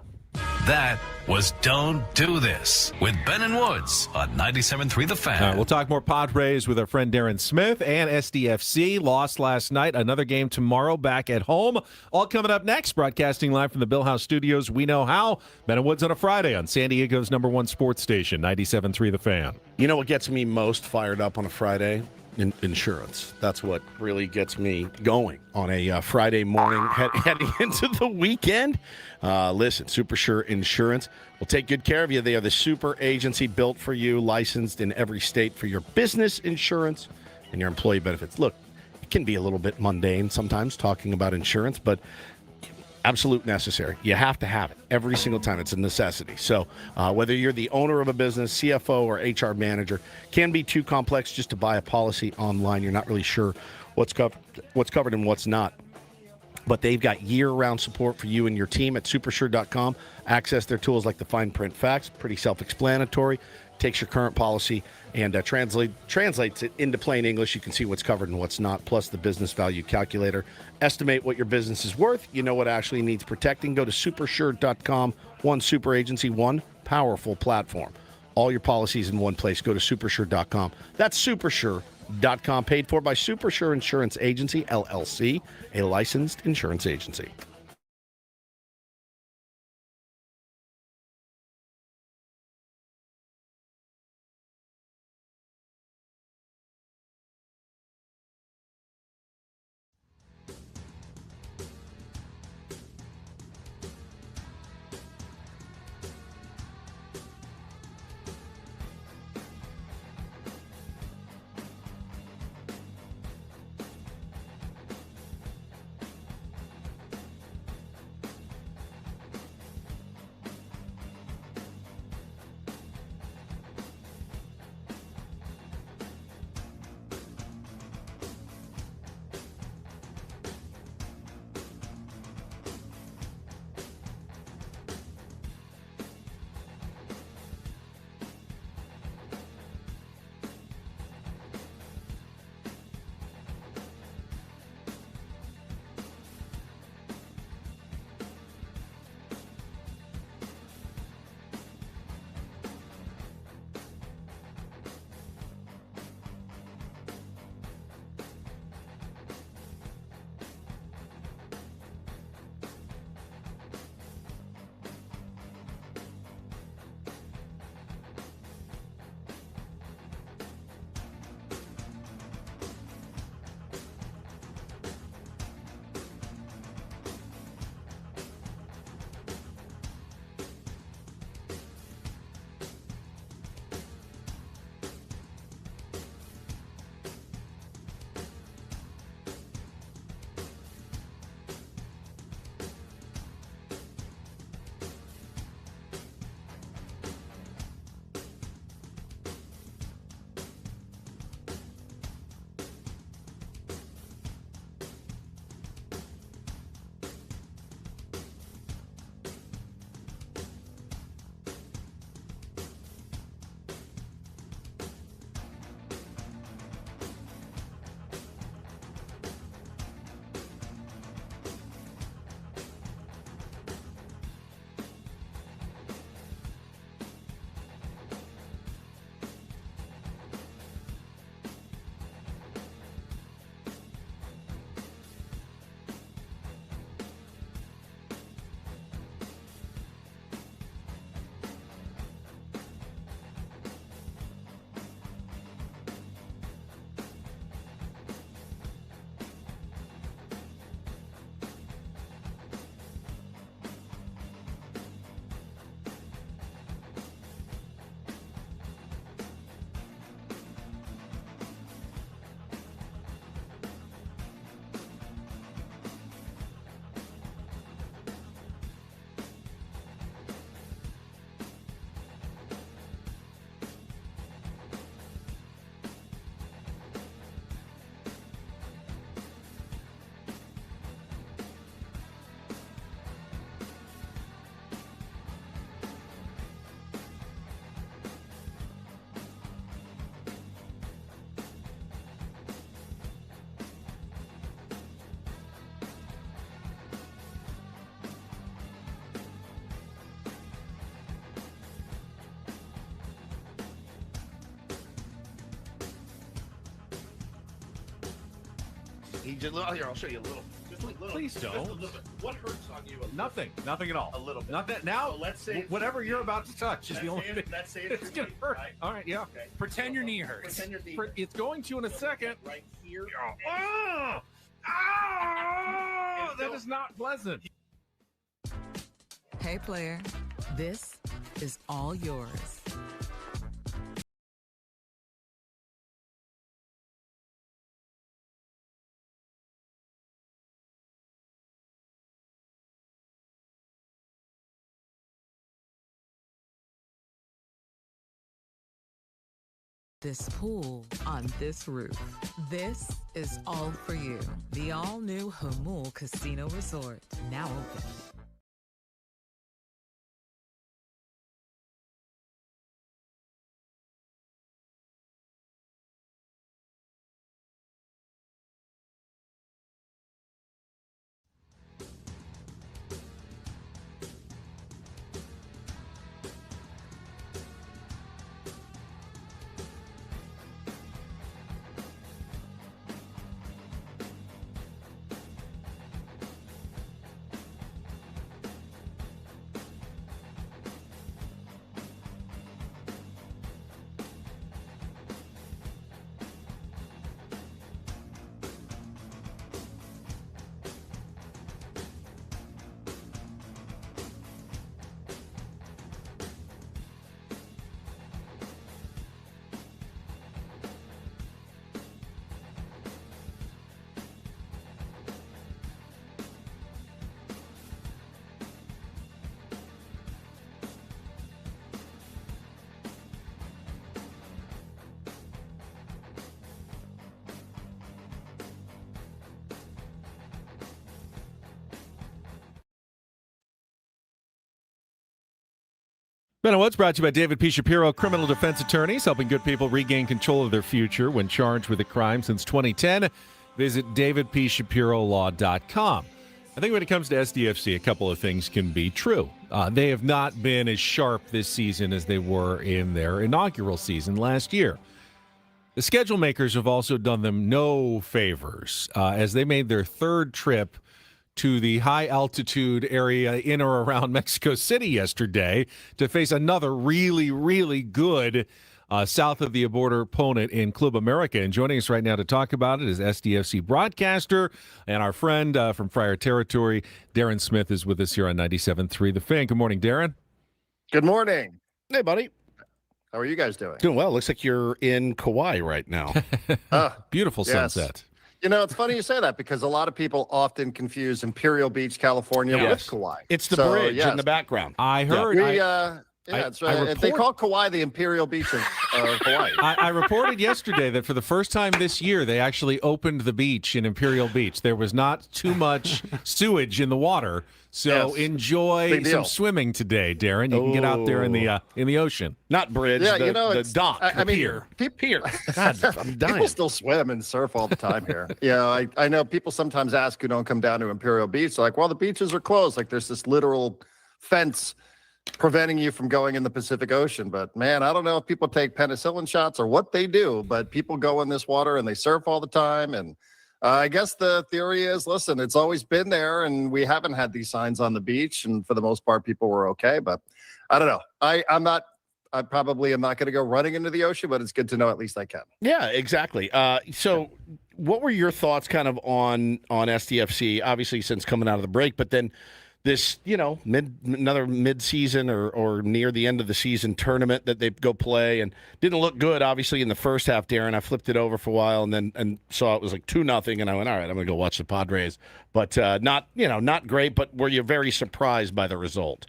That was Don't Do This with Ben and Woods on 97.3 The Fan. All right, we'll talk more Padres with our friend Darren Smith, and SDFC lost last night. Another game tomorrow back at home. All coming up next. Broadcasting live from the Bill House Studios. We know how. Ben and Woods on a Friday on San Diego's #1 sports station, 97.3 The Fan. You know what gets me most fired up on a Friday? Insurance. That's what really gets me going on a Friday morning heading into the weekend. Listen, Super Sure Insurance will take good care of you. They are the super agency built for you, licensed in every state for your business insurance and your employee benefits. Look, it can be a little bit mundane sometimes talking about insurance, but absolute necessary. You have to have it every single time. It's a necessity. So whether you're the owner of a business, CFO, or HR manager, can be too complex just to buy a policy online. You're not really sure what's covered and what's not. But they've got year-round support for you and your team at supersure.com. Access their tools like the fine print facts. Pretty self-explanatory. Takes your current policy and translates it into plain English. You can see what's covered and what's not, plus the business value calculator. Estimate what your business is worth. You know what actually needs protecting. Go to supersure.com. One super agency, one powerful platform. All your policies in one place. Go to supersure.com. That's supersure.com. Paid for by Supersure Insurance Agency, LLC, a licensed insurance agency. He just, here, I'll show you a little. Just a little. Please don't. Just a little bit. What hurts on you? Nothing at all. A little bit. Nothing. Now, So let's say whatever you're about to touch is the only thing. Let's say It's gonna hurt. Right? All right, yeah. Okay. Pretend your knee hurts. Pretend your knee. It's going to in a second. Right here. That is not pleasant. Hey, player, this is all yours. This pool on this roof. This is all for you. The all-new Hamul Casino Resort, now open. Ben and Woods brought to you by David P. Shapiro, criminal defense attorneys, helping good people regain control of their future when charged with a crime since 2010. Visit davidpshapirolaw.com. I think when it comes to SDFC, a couple of things can be true. They have not been as sharp this season as they were in their inaugural season last year. The schedule makers have also done them no favors as they made their third trip to the high-altitude area in or around Mexico City yesterday to face another really, really good south-of-the-border opponent in Club America. And joining us right now to talk about it is SDFC broadcaster and our friend from Friar Territory, Darren Smith, is with us here on 97.3 The Fan. Good morning, Darren. Good morning. Hey, buddy. How are you guys doing? Doing well. Looks like you're in Kauai right now. Beautiful yes. sunset. You know, it's funny you say that because a lot of people often confuse Imperial Beach, California with Kauai. It's the bridge in the background. I heard. That's right. They call Kauai the Imperial Beach of Hawaii. I reported yesterday that for the first time this year, they actually opened the beach in Imperial Beach. There was not too much sewage in the water, so enjoy some swimming today, Darren. You can get out there in the ocean. Not bridge, the dock. I mean, pier. Pier. God, I'm dying. People still swim and surf all the time here. I know people sometimes ask who don't come down to Imperial Beach. They're like, well, the beaches are closed. Like there's this literal fence preventing you from going in the Pacific Ocean. But man, I don't know if people take penicillin shots or what they do, but people go in this water and they surf all the time. And I guess the theory is, listen, it's always been there and we haven't had these signs on the beach. And for the most part, people were okay. But I don't know. I probably am not going to go running into the ocean, but it's good to know at least I can. Yeah, exactly. So what were your thoughts kind of on SDFC, obviously since coming out of the break, but then this, another mid-season or near the end of the season tournament that they go play and didn't look good, obviously, in the first half, Darren. I flipped it over for a while and saw it was like 2-0, and I went, all right, I'm going to go watch the Padres. But not great, but were you very surprised by the result?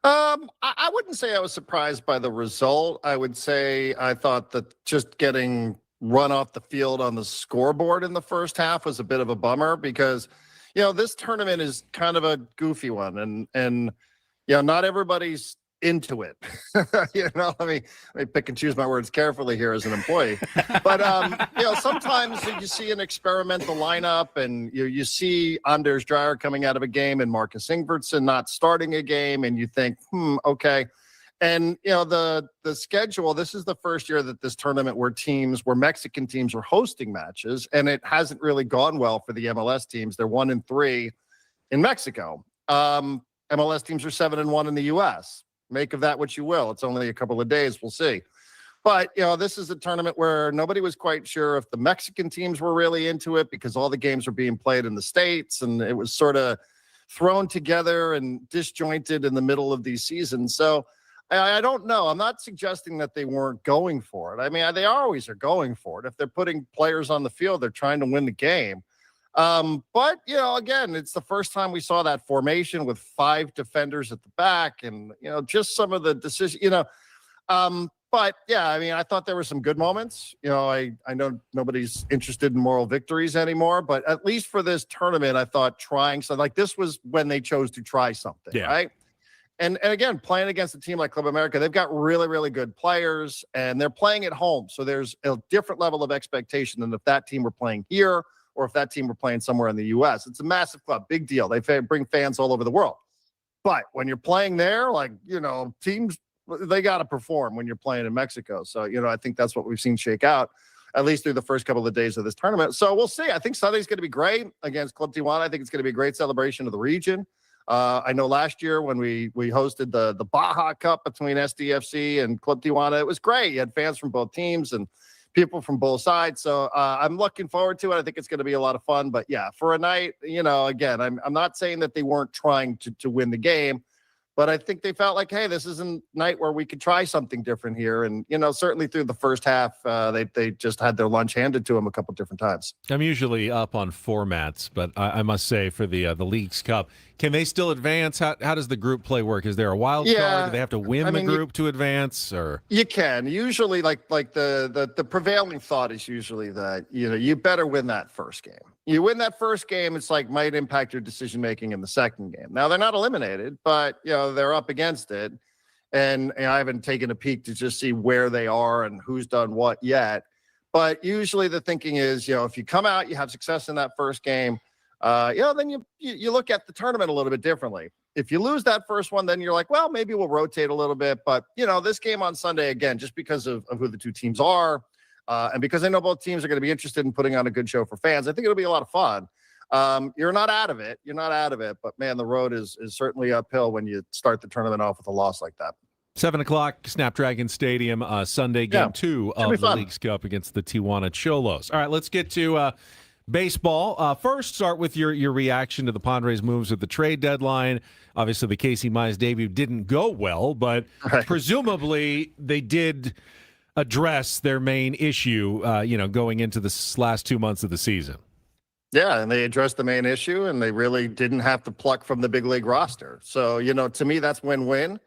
I wouldn't say I was surprised by the result. I would say I thought that just getting run off the field on the scoreboard in the first half was a bit of a bummer because this tournament is kind of a goofy one and not everybody's into it. Let me pick and choose my words carefully here as an employee. But sometimes you see an experimental lineup and you see Anders Dreyer coming out of a game and Marcus Ingvartson not starting a game and you think, okay. And the schedule, this is the first year that this tournament where Mexican teams are hosting matches, and it hasn't really gone well for the MLS teams. They're 1-3 in Mexico. MLS teams are 7-1 in the US. Make of that what you will. It's only a couple of days. We'll see. But, this is a tournament where nobody was quite sure if the Mexican teams were really into it because all the games were being played in the States, and it was sort of thrown together and disjointed in the middle of these seasons. So I don't know. I'm not suggesting that they weren't going for it. I mean, they always are going for it. If they're putting players on the field, they're trying to win the game. But, again, it's the first time we saw that formation with 5 defenders at the back and, just some of the decisions, but yeah, I mean, I thought there were some good moments. I know nobody's interested in moral victories anymore, but at least for this tournament, I thought trying something like this was when they chose to try something, right? And again, playing against a team like Club America, they've got really, really good players, and they're playing at home. So there's a different level of expectation than if that team were playing here or if that team were playing somewhere in the U.S. It's a massive club, big deal. They bring fans all over the world. But when you're playing there, teams, they got to perform when you're playing in Mexico. So, I think that's what we've seen shake out, at least through the first couple of days of this tournament. So we'll see. I think Sunday's going to be great against Club Tijuana. I think it's going to be a great celebration of the region. I know last year when we hosted the Baja Cup between SDFC and Club Tijuana, it was great. You had fans from both teams and people from both sides. So I'm looking forward to it. I think it's going to be a lot of fun. But yeah, for a night, again, I'm not saying that they weren't trying to win the game, but I think they felt like, hey, this is a night where we could try something different here. And, certainly through the first half, they just had their lunch handed to them a couple different times. I'm usually up on formats, but I must say for the Leagues Cup, can they still advance? How does the group play work? Is there a wild card? Do they have to win the group to advance? Or you can usually like the prevailing thought is usually that you better win that first game. You win that first game, it's might impact your decision making in the second game. Now they're not eliminated, but they're up against it, and I haven't taken a peek to just see where they are and who's done what yet. But usually the thinking is, if you come out, you have success in that first game. Then you look at the tournament a little bit differently. If you lose that first one, then you're like, well, maybe we'll rotate a little bit. But, this game on Sunday, again, just because of who the two teams are, and because I know both teams are going to be interested in putting on a good show for fans, I think it'll be a lot of fun. You're not out of it. But, man, the road is certainly uphill when you start the tournament off with a loss like that. 7:00, Snapdragon Stadium, Sunday, game 2 of the Leagues Cup against the Tijuana Cholos. All right, let's get to baseball. First, start with your reaction to the Padres' moves at the trade deadline. Obviously, the Casey Mize debut didn't go well, but presumably they did address their main issue, going into the last 2 months of the season. Yeah, and they addressed the main issue, and they really didn't have to pluck from the big league roster. So, to me, that's win-win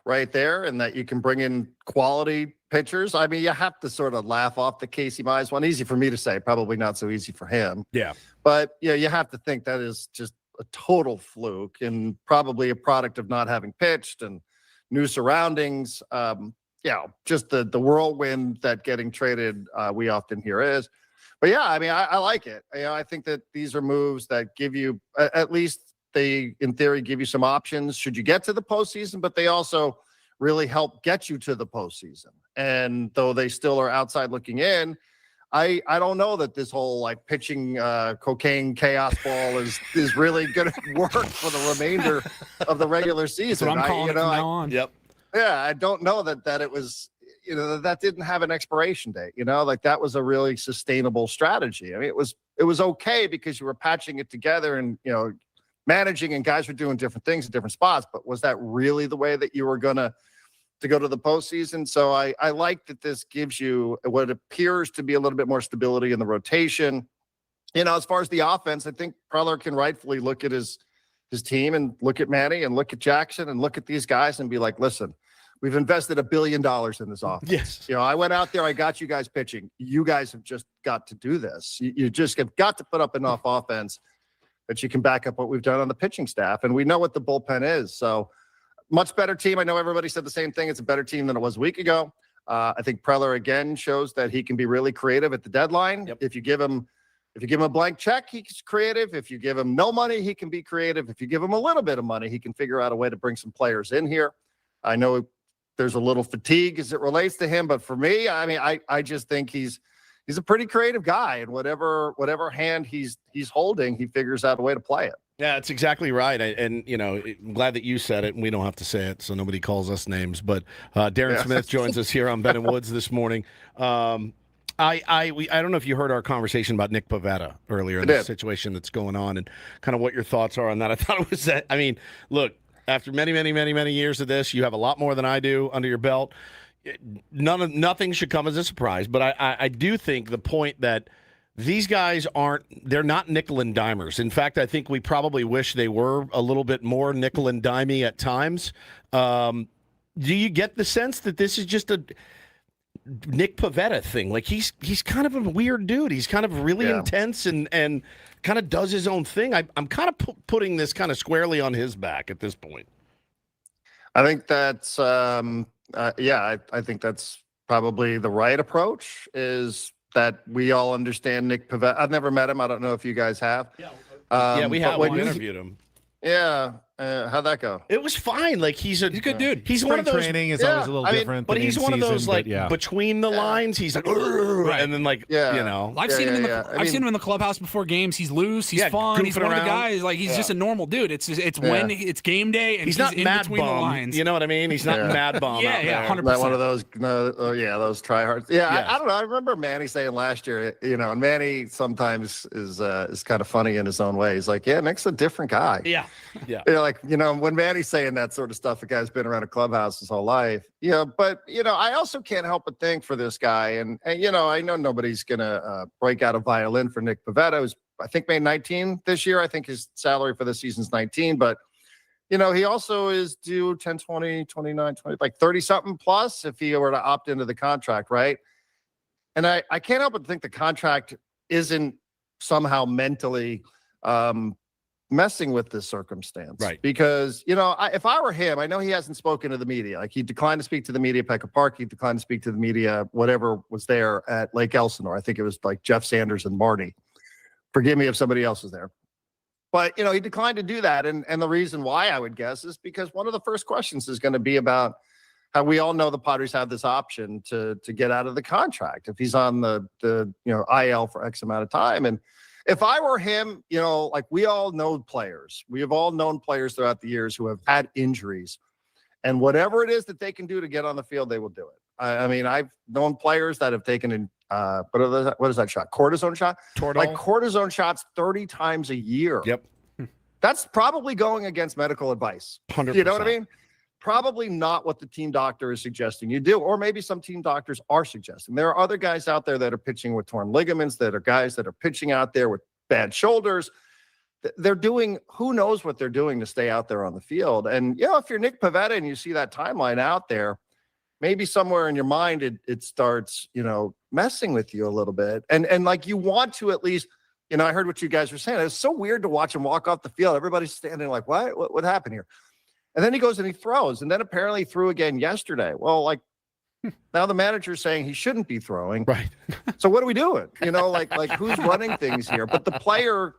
right there, and that you can bring in quality pitchers. I mean, you have to sort of laugh off the Casey Mize one. Easy for me to say, probably not so easy for him. Yeah. But, you have to think that is just a total fluke and probably a product of not having pitched and new surroundings. Just the whirlwind that getting traded we often hear is. But yeah, I mean, I like it. I think that these are moves that give you, at least they, in theory, give you some options should you get to the postseason, but they also really help get you to the postseason. And though they still are outside looking in, I don't know that this whole pitching cocaine chaos ball is really going to work for the remainder of the regular season. That's what I'm calling it from now on. Yep. Yeah, I don't know that it was, that didn't have an expiration date, that was a really sustainable strategy. I mean, it was okay because you were patching it together and, managing, and guys were doing different things in different spots, but was that really the way that you were going to go to the postseason? So I like that this gives you what appears to be a little bit more stability in the rotation. As far as the offense, I think Preller can rightfully look at his team and look at Manny and look at Jackson and look at these guys and be like, listen, we've invested $1 billion in this offense. Yes. I went out there, I got you guys pitching. You guys have just got to do this. You just have got to put up enough offense that you can back up what we've done on the pitching staff. And we know what the bullpen is. So much better team. I know everybody said the same thing. It's a better team than it was a week ago. I think Preller again shows that he can be really creative at the deadline. Yep. If you give him a blank check, he's creative. If you give him no money, he can be creative. If you give him a little bit of money, he can figure out a way to bring some players in here. I know there's a little fatigue as it relates to him. But for me, I mean, I just think he's a pretty creative guy, and whatever hand he's holding, he figures out a way to play it. Yeah, that's exactly right. And, I'm glad that you said it, and we don't have to say it so nobody calls us names. But Darren Smith joins us here on Ben and Woods this morning. I don't know if you heard our conversation about Nick Pivetta earlier in the situation that's going on and kind of what your thoughts are on that. I thought it was that. I mean, look, after many, many, many, many years of this, you have a lot more than I do under your belt. Nothing should come as a surprise. But I do think the point that these guys they're not nickel and dimers. In fact, I think we probably wish they were a little bit more nickel and dimey at times. Do you get the sense that this is just a Nick Pivetta thing? Like he's kind of a weird dude. He's kind of really intense and kind of does his own thing. I'm kind of putting this kind of squarely on his back at this point. I think that's I think that's probably the right approach, is that we all understand Nick Pivetta. I've never met him. I don't know if you guys have. We have. We interviewed him. Yeah. How'd that go? It was fine. Like he's a good dude. He's one of those. Training is always a little different, but he's one of those like between the lines. He's like, and then like I've seen him I've seen him in the clubhouse before games. He's loose. He's fun. He's one of the guys. Like he's just a normal dude. It's when it's game day and he's not in mad between bum. the lines. You know what I mean? He's not mad bum. Yeah, 100%. Not one of those. Those tryhards. I don't know. I remember Manny saying last year, and Manny sometimes is kind of funny in his own way. He's like, Nick's a different guy. Yeah. When Manny's saying that sort of stuff, the guy's been around a clubhouse his whole life. But I also can't help but think for this guy, and I know nobody's gonna break out a violin for Nick Pivetta, who's I think made 19 this year. I think his salary for the season's 19, but he also is due 10, 20, 29, 20, like 30 something plus if he were to opt into the contract, right? And I can't help but think the contract isn't somehow mentally messing with this circumstance, right? Because if I were him, I know he hasn't spoken to the media. Like he declined to speak to the media at Petco Park. He declined to speak to the media, whatever was there at Lake Elsinore. I think it was like Jeff Sanders and Marty. Forgive me if somebody else was there, but he declined to do that. And the reason why, I would guess, is because one of the first questions is going to be about how we all know the Padres have this option to get out of the contract if he's on the IL for X amount of time. And if I were him, like we all know players. We have all known players throughout the years who have had injuries. And whatever it is that they can do to get on the field, they will do it. I mean, I've known players that have taken what is that shot? Cortisone shot? Like cortisone shots 30 times a year. Yep. That's probably going against medical advice. 100%. You know what I mean? Probably not what the team doctor is suggesting you do, or maybe some team doctors are suggesting. There are other guys out there that are pitching with torn ligaments, that are guys that are pitching out there with bad shoulders. They're doing, who knows what they're doing to stay out there on the field. And, if you're Nick Pivetta and you see that timeline out there, maybe somewhere in your mind, it starts, messing with you a little bit. And like you want to at least, I heard what you guys were saying. It's so weird to watch him walk off the field. Everybody's standing like, what happened here? And then he goes and he throws, and then apparently threw again yesterday. Well, like now the manager's saying he shouldn't be throwing. Right. So what are we doing? Like who's running things here? But the player,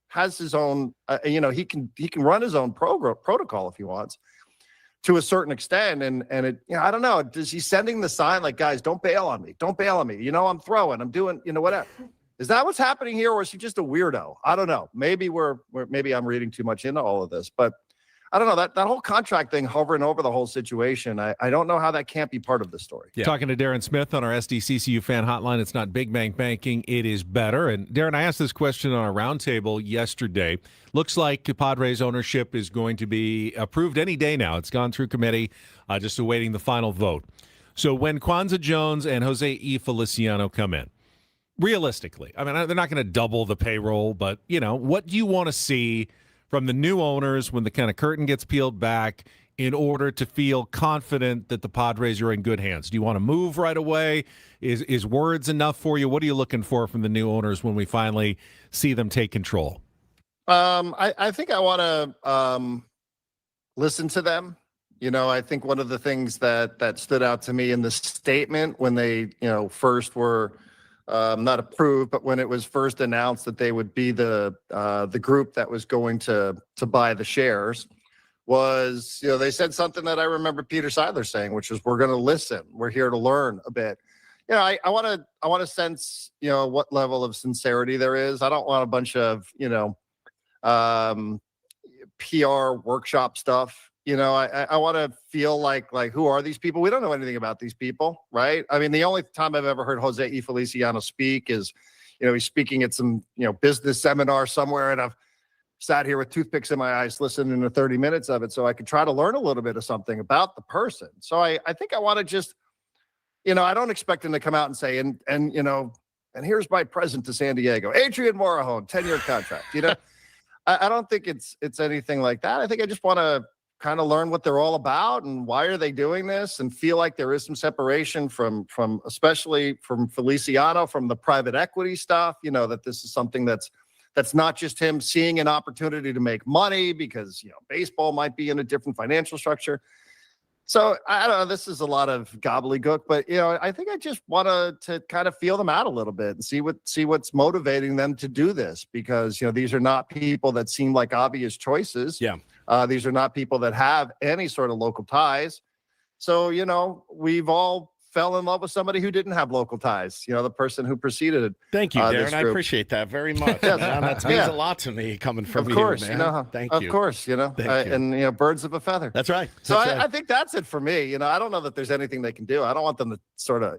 has his own, he can run his own protocol if he wants to a certain extent. And it, I don't know. Is he sending the sign like, guys, don't bail on me. Don't bail on me. I'm throwing, I'm doing, whatever. Is that what's happening here? Or is he just a weirdo? I don't know. Maybe maybe I'm reading too much into all of this, but I don't know, that whole contract thing hovering over the whole situation. I don't know how that can't be part of the story. Yeah. Talking to Darren Smith on our SDCCU fan hotline. It's not big bank banking. It is better. And Darren, I asked this question on our roundtable yesterday. Looks like Padres ownership is going to be approved any day now. It's gone through committee, just awaiting the final vote. So when Kwanzaa Jones and Jose E. Feliciano come in, realistically, I mean, they're not going to double the payroll, but, what do you want to see from the new owners when the kind of curtain gets peeled back in order to feel confident that the Padres are in good hands? Do you want to move right away? Is words enough for you? What are you looking for from the new owners when we finally see them take control? I think I want to listen to them. I think one of the things that stood out to me in the statement when they, first were not approved, but when it was first announced that they would be the group that was going to buy the shares, was, they said something that I remember Peter Seidler saying, which is, we're going to listen. We're here to learn a bit. I want to sense, what level of sincerity there is. I don't want a bunch of, PR workshop stuff. I want to feel like who are these people? We don't know anything about these people, right? I mean, the only time I've ever heard Jose E. Feliciano speak is, he's speaking at some, business seminar somewhere, and I've sat here with toothpicks in my eyes listening to 30 minutes of it so I could try to learn a little bit of something about the person. So I think I want to just, I don't expect him to come out and say, and here's my present to San Diego, Adrian Morejon, 10-year contract. I don't think it's anything like that. I think I just want to kind of learn what they're all about and why are they doing this, and feel like there is some separation from especially from Feliciano, from the private equity stuff, that this is something that's not just him seeing an opportunity to make money because, baseball might be in a different financial structure. So I don't know, this is a lot of gobbledygook, but I think I just want to kind of feel them out a little bit and see what's motivating them to do this, because these are not people that seem like obvious choices. Yeah. These are not people that have any sort of local ties. So we've all fell in love with somebody who didn't have local ties. The person who preceded. Thank you, Darren. I appreciate that very much. Yes. Man, that means a lot to me coming from of course, you, man. Thank you. Of course, Thank you. and birds of a feather. That's right. So I think that's it for me. I don't know that there's anything they can do. I don't want them to sort of,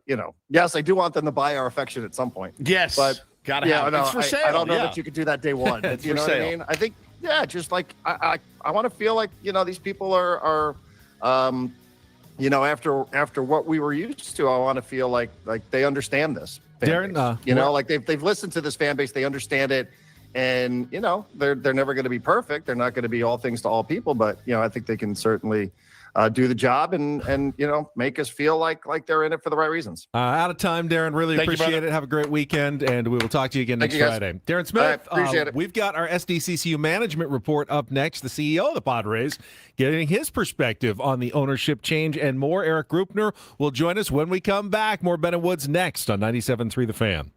yes, I do want them to buy our affection at some point. Yes, but gotta have it. It's for sale. I don't know that you could do that day one. It's you for know sale. what I mean? I think, just like I want to feel like these people are after what we were used to. I want to feel like they understand this. Darren, like they've listened to this fan base, they understand it, and they're never going to be perfect. They're not going to be all things to all people, but I think they can certainly do the job and make us feel like they're in it for the right reasons. Out of time, Darren. Really Thank you, appreciate brother. it. Have a great weekend, and we will talk to you again Thank next you, guys. Friday. Darren Smith, All right, appreciate it. We've got our SDCCU management report up next. The CEO of the Padres getting his perspective on the ownership change and more. Erik Greupner will join us when we come back. More Ben and Woods next on 97.3 The Fan.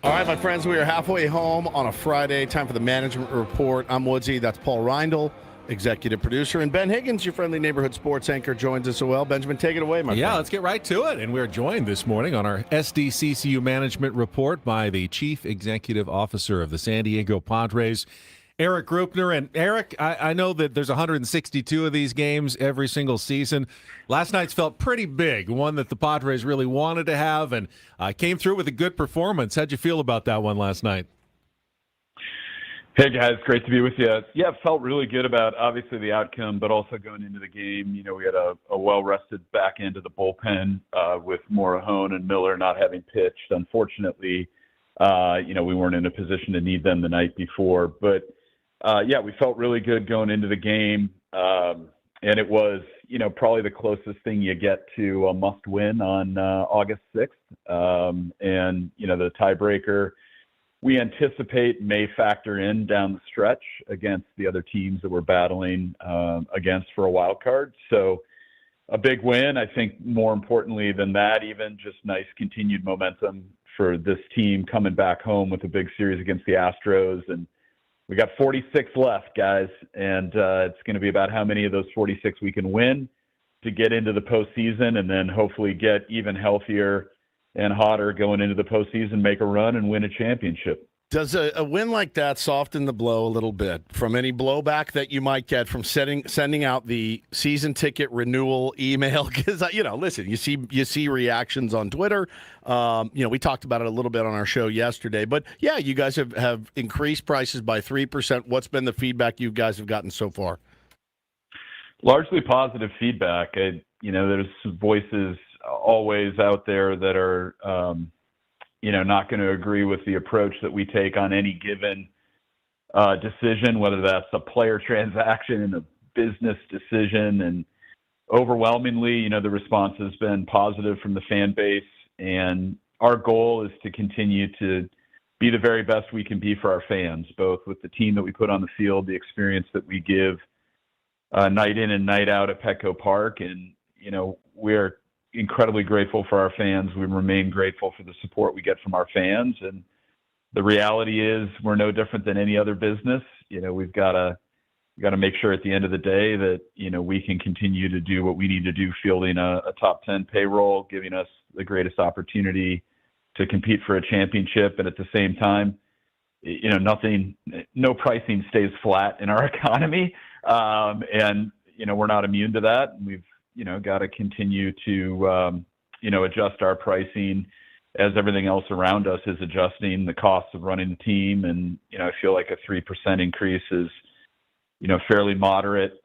All right, my friends, we are halfway home on a Friday. Time for the management report. I'm Woodsy. That's Paul Reindl, executive producer. And Ben Higgins, your friendly neighborhood sports anchor, joins us as well. Benjamin, take it away, my friend. Yeah, let's get right to it. And we're joined this morning on our SDCCU management report by the chief executive officer of the San Diego Padres, Erik Greupner. And Erik, I know that there's 162 of these games every single season. Last night's felt pretty big, one that the Padres really wanted to have, and came through with a good performance. How'd you feel about that one last night? Hey, guys. Great to be with you. Yeah, it felt really good about, obviously, the outcome, but also going into the game. You know, we had a well-rested back end of the bullpen with Morahone and Miller not having pitched. Unfortunately, we weren't in a position to need them the night before. But, yeah, we felt really good going into the game. And it was, probably the closest thing you get to a must-win on August 6th. And, the tiebreaker we anticipate may factor in down the stretch against the other teams that we're battling against for a wild card. So a big win. I think more importantly than that, even just nice continued momentum for this team coming back home with a big series against the Astros. And we got 46 left, guys, and it's going to be about how many of those 46 we can win to get into the postseason, and then hopefully get even healthier and hotter going into the postseason, make a run, and win a championship. Does a win like that soften the blow a little bit from any blowback that you might get from sending out the season ticket renewal email? Because listen, you see reactions on Twitter. We talked about it a little bit on our show yesterday. But yeah, you guys have increased prices by 3%. What's been the feedback you guys have gotten so far? Largely positive feedback. There's voices always out there that are not going to agree with the approach that we take on any given decision, whether that's a player transaction and a business decision. And overwhelmingly, the response has been positive from the fan base. And our goal is to continue to be the very best we can be for our fans, both with the team that we put on the field, the experience that we give night in and night out at Petco Park. And, we're incredibly grateful for our fans. We remain grateful for the support we get from our fans. And the reality is we're no different than any other business. We've got to make sure at the end of the day that, we can continue to do what we need to do, fielding a top 10 payroll, giving us the greatest opportunity to compete for a championship. And at the same time, no pricing stays flat in our economy. And we're not immune to that. And we've, got to continue to, adjust our pricing as everything else around us is adjusting the costs of running the team. And, I feel like a 3% increase is, fairly moderate,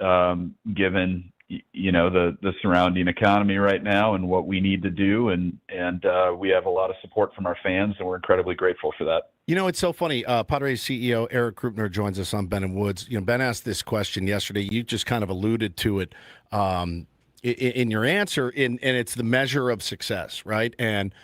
given, the surrounding economy right now and what we need to do. And we have a lot of support from our fans, and we're incredibly grateful for that. It's so funny. Padres CEO Erik Greupner joins us on Ben and Woods. Ben asked this question yesterday. You just kind of alluded to it in your answer, and it's the measure of success, right? And,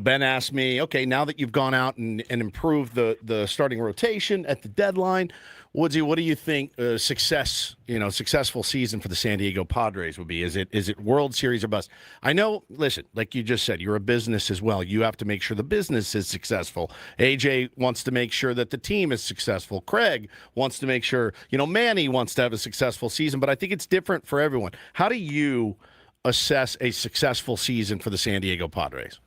Ben asked me, okay, now that you've gone out and improved the starting rotation at the deadline, Woodsy, what do you think successful season for the San Diego Padres would be? Is it World Series or bust? I know, listen, like you just said, you're a business as well. You have to make sure the business is successful. AJ wants to make sure that the team is successful. Craig wants to make sure, Manny wants to have a successful season, but I think it's different for everyone. How do you assess a successful season for the San Diego Padres?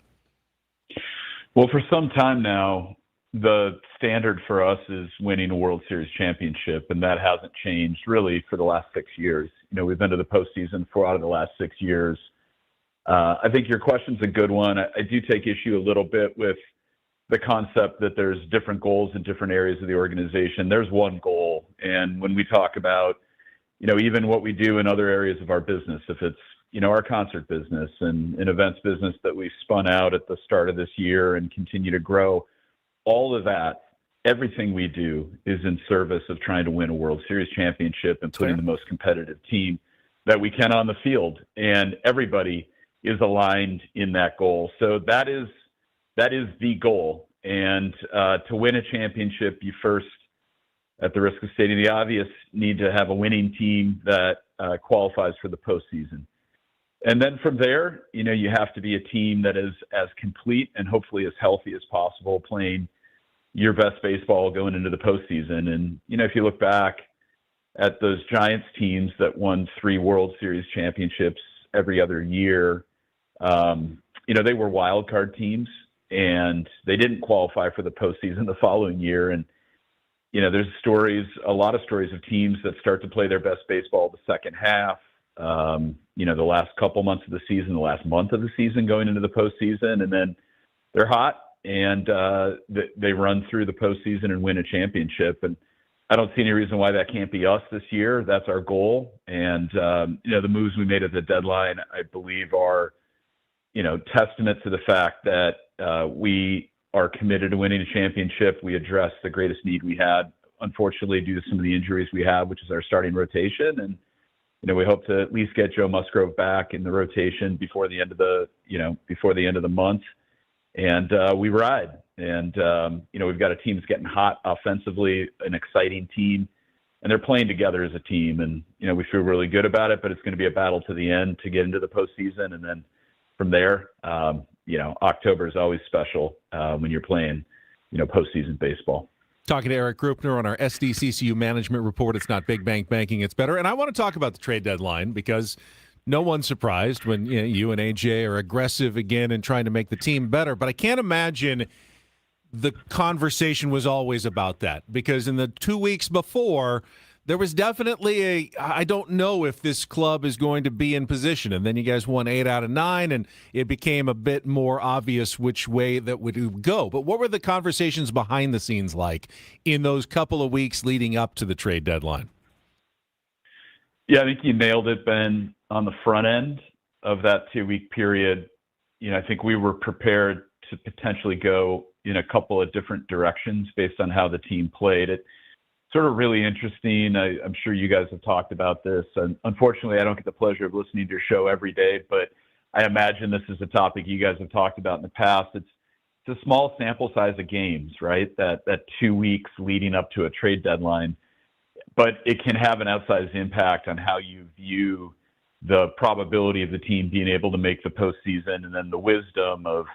Well, for some time now, the standard for us is winning a World Series championship, and that hasn't changed really for the last 6 years. We've been to the postseason 4 out of the last 6 years. I think your question's a good one. I do take issue a little bit with the concept that there's different goals in different areas of the organization. There's one goal, and when we talk about, even what we do in other areas of our business, if it's, our concert business and an events business that we spun out at the start of this year and continue to grow, all of that, everything we do is in service of trying to win a World Series championship and putting the most competitive team that we can on the field. And everybody is aligned in that goal. So that is the goal. And to win a championship, you first, at the risk of stating the obvious, need to have a winning team that qualifies for the postseason. And then from there, you have to be a team that is as complete and hopefully as healthy as possible, playing your best baseball going into the postseason. And, if you look back at those Giants teams that won 3 World Series championships every other year, they were wild card teams and they didn't qualify for the postseason the following year. And, there's a lot of stories of teams that start to play their best baseball the second half, the last couple months of the season, the last month of the season going into the postseason, and then they're hot and they run through the postseason and win a championship. And I don't see any reason why that can't be us this year. That's our goal. And, the moves we made at the deadline, I believe are, testament to the fact that we are committed to winning a championship. We addressed the greatest need we had, unfortunately, due to some of the injuries we have, which is our starting rotation. And, we hope to at least get Joe Musgrove back in the rotation before the end of the month. And we ride. And, we've got a team that's getting hot offensively, an exciting team, and they're playing together as a team. And, we feel really good about it, but it's going to be a battle to the end to get into the postseason. And then from there, October is always special when you're playing, postseason baseball. Talking to Erik Greupner on our SDCCU management report. It's not big bank banking, it's better. And I want to talk about the trade deadline because no one's surprised when you and AJ are aggressive again and trying to make the team better. But I can't imagine the conversation was always about that, because in the 2 weeks before, there was definitely I don't know if this club is going to be in position. And then you guys won 8 out of 9, and it became a bit more obvious which way that would go. But what were the conversations behind the scenes like in those couple of weeks leading up to the trade deadline? Yeah, I think you nailed it, Ben, on the front end of that 2-week period. I think we were prepared to potentially go in a couple of different directions based on how the team played. It sort of really interesting. I'm sure you guys have talked about this. And unfortunately, I don't get the pleasure of listening to your show every day, but I imagine this is a topic you guys have talked about in the past. It's a small sample size of games, right? That 2 weeks leading up to a trade deadline, but it can have an outsized impact on how you view the probability of the team being able to make the postseason, and then the wisdom of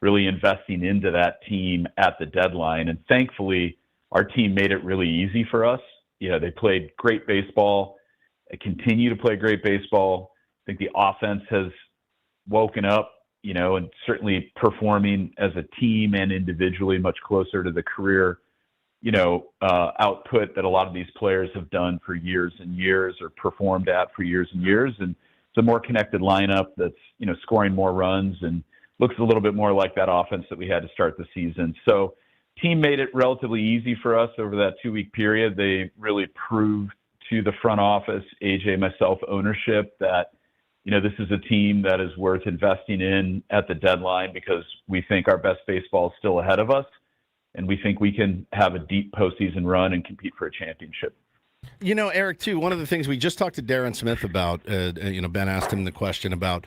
really investing into that team at the deadline. And thankfully, our team made it really easy for us. They played great baseball. They continue to play great baseball. I think the offense has woken up, and certainly performing as a team and individually much closer to the career, output that a lot of these players have done for years and years, or performed at for years and years. And it's a more connected lineup that's, scoring more runs and looks a little bit more like that offense that we had to start the season. So team made it relatively easy for us over that 2-week period. They really proved to the front office, AJ, myself, ownership, that, this is a team that is worth investing in at the deadline, because we think our best baseball is still ahead of us. And we think we can have a deep postseason run and compete for a championship. Erik, too, one of the things we just talked to Darren Smith about, Ben asked him the question about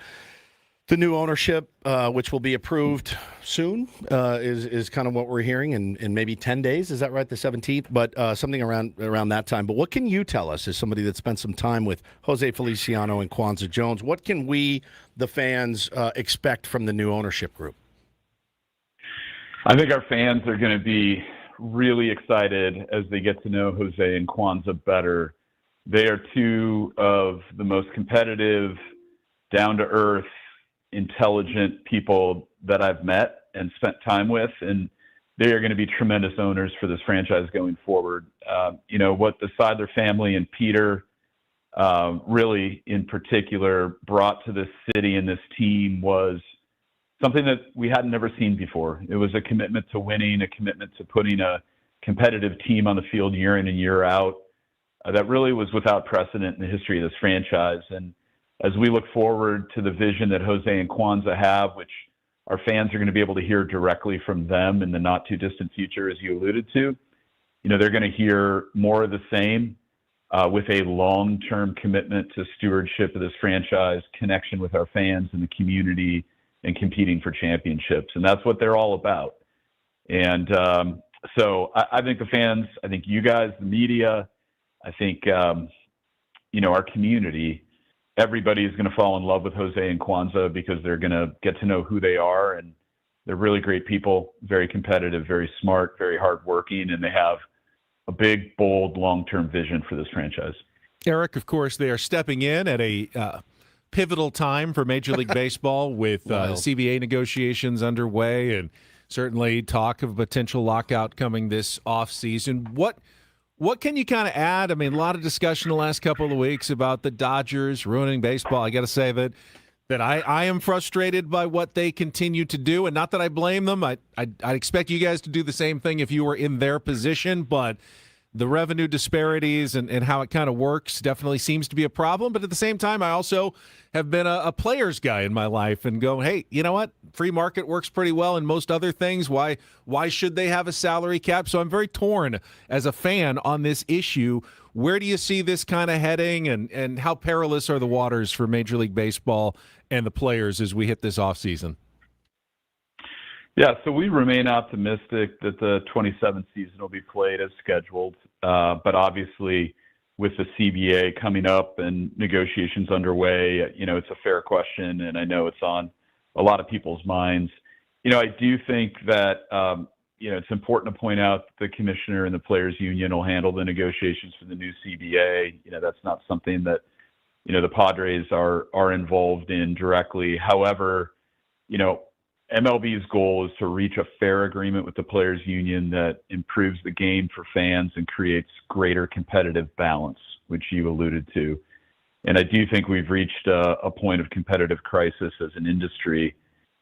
the new ownership, which will be approved soon, is kind of what we're hearing in maybe 10 days. Is that right? The 17th, but something around that time. But what can you tell us as somebody that spent some time with Jose Feliciano and Kwanzaa Jones? What can we, the fans, expect from the new ownership group? I think our fans are going to be really excited as they get to know Jose and Kwanzaa better. They are two of the most competitive, down-to-earth, intelligent people that I've met and spent time with, and they are going to be tremendous owners for this franchise going forward. What the Seidler family and Peter really in particular brought to this city and this team was something that we had never seen before. It was a commitment to winning, a commitment to putting a competitive team on the field year in and year out. That really was without precedent in the history of this franchise. And as we look forward to the vision that Jose and Kwanzaa have, which our fans are going to be able to hear directly from them in the not too distant future, as you alluded to, they're going to hear more of the same with a long-term commitment to stewardship of this franchise, connection with our fans and the community, and competing for championships. And that's what they're all about. And so I think the fans, I think you guys, the media, I think, our community, everybody is going to fall in love with Jose and Kwanzaa, because they're going to get to know who they are. And They're really great people, very competitive, very smart, very hardworking, and they have a big, bold, long-term vision for this franchise. Erik, of course, they are stepping in at a pivotal time for Major League Baseball with CBA negotiations underway and certainly talk of a potential lockout coming this offseason. What can you kind of add? I mean, a lot of discussion the last couple of weeks about the Dodgers ruining baseball. I got to say that I am frustrated by what they continue to do, and not that I blame them. I'd expect you guys to do the same thing if you were in their position, but the revenue disparities and how it kind of works definitely seems to be a problem. But at the same time, I also have been a players guy in my life and go, hey, you know what? Free market works pretty well in most other things. Why should they have a salary cap? So I'm very torn as a fan on this issue. Where do you see this kind of heading, and how perilous are the waters for Major League Baseball and the players as we hit this offseason? Yeah, so we remain optimistic that the 27th season will be played as scheduled. But obviously, with the CBA coming up and negotiations underway, it's a fair question, and I know it's on a lot of people's minds. I do think that, it's important to point out that the commissioner and the players union will handle the negotiations for the new CBA. That's not something that, the Padres are involved in directly. However, MLB's goal is to reach a fair agreement with the players union that improves the game for fans and creates greater competitive balance, which you alluded to. And I do think we've reached a point of competitive crisis as an industry.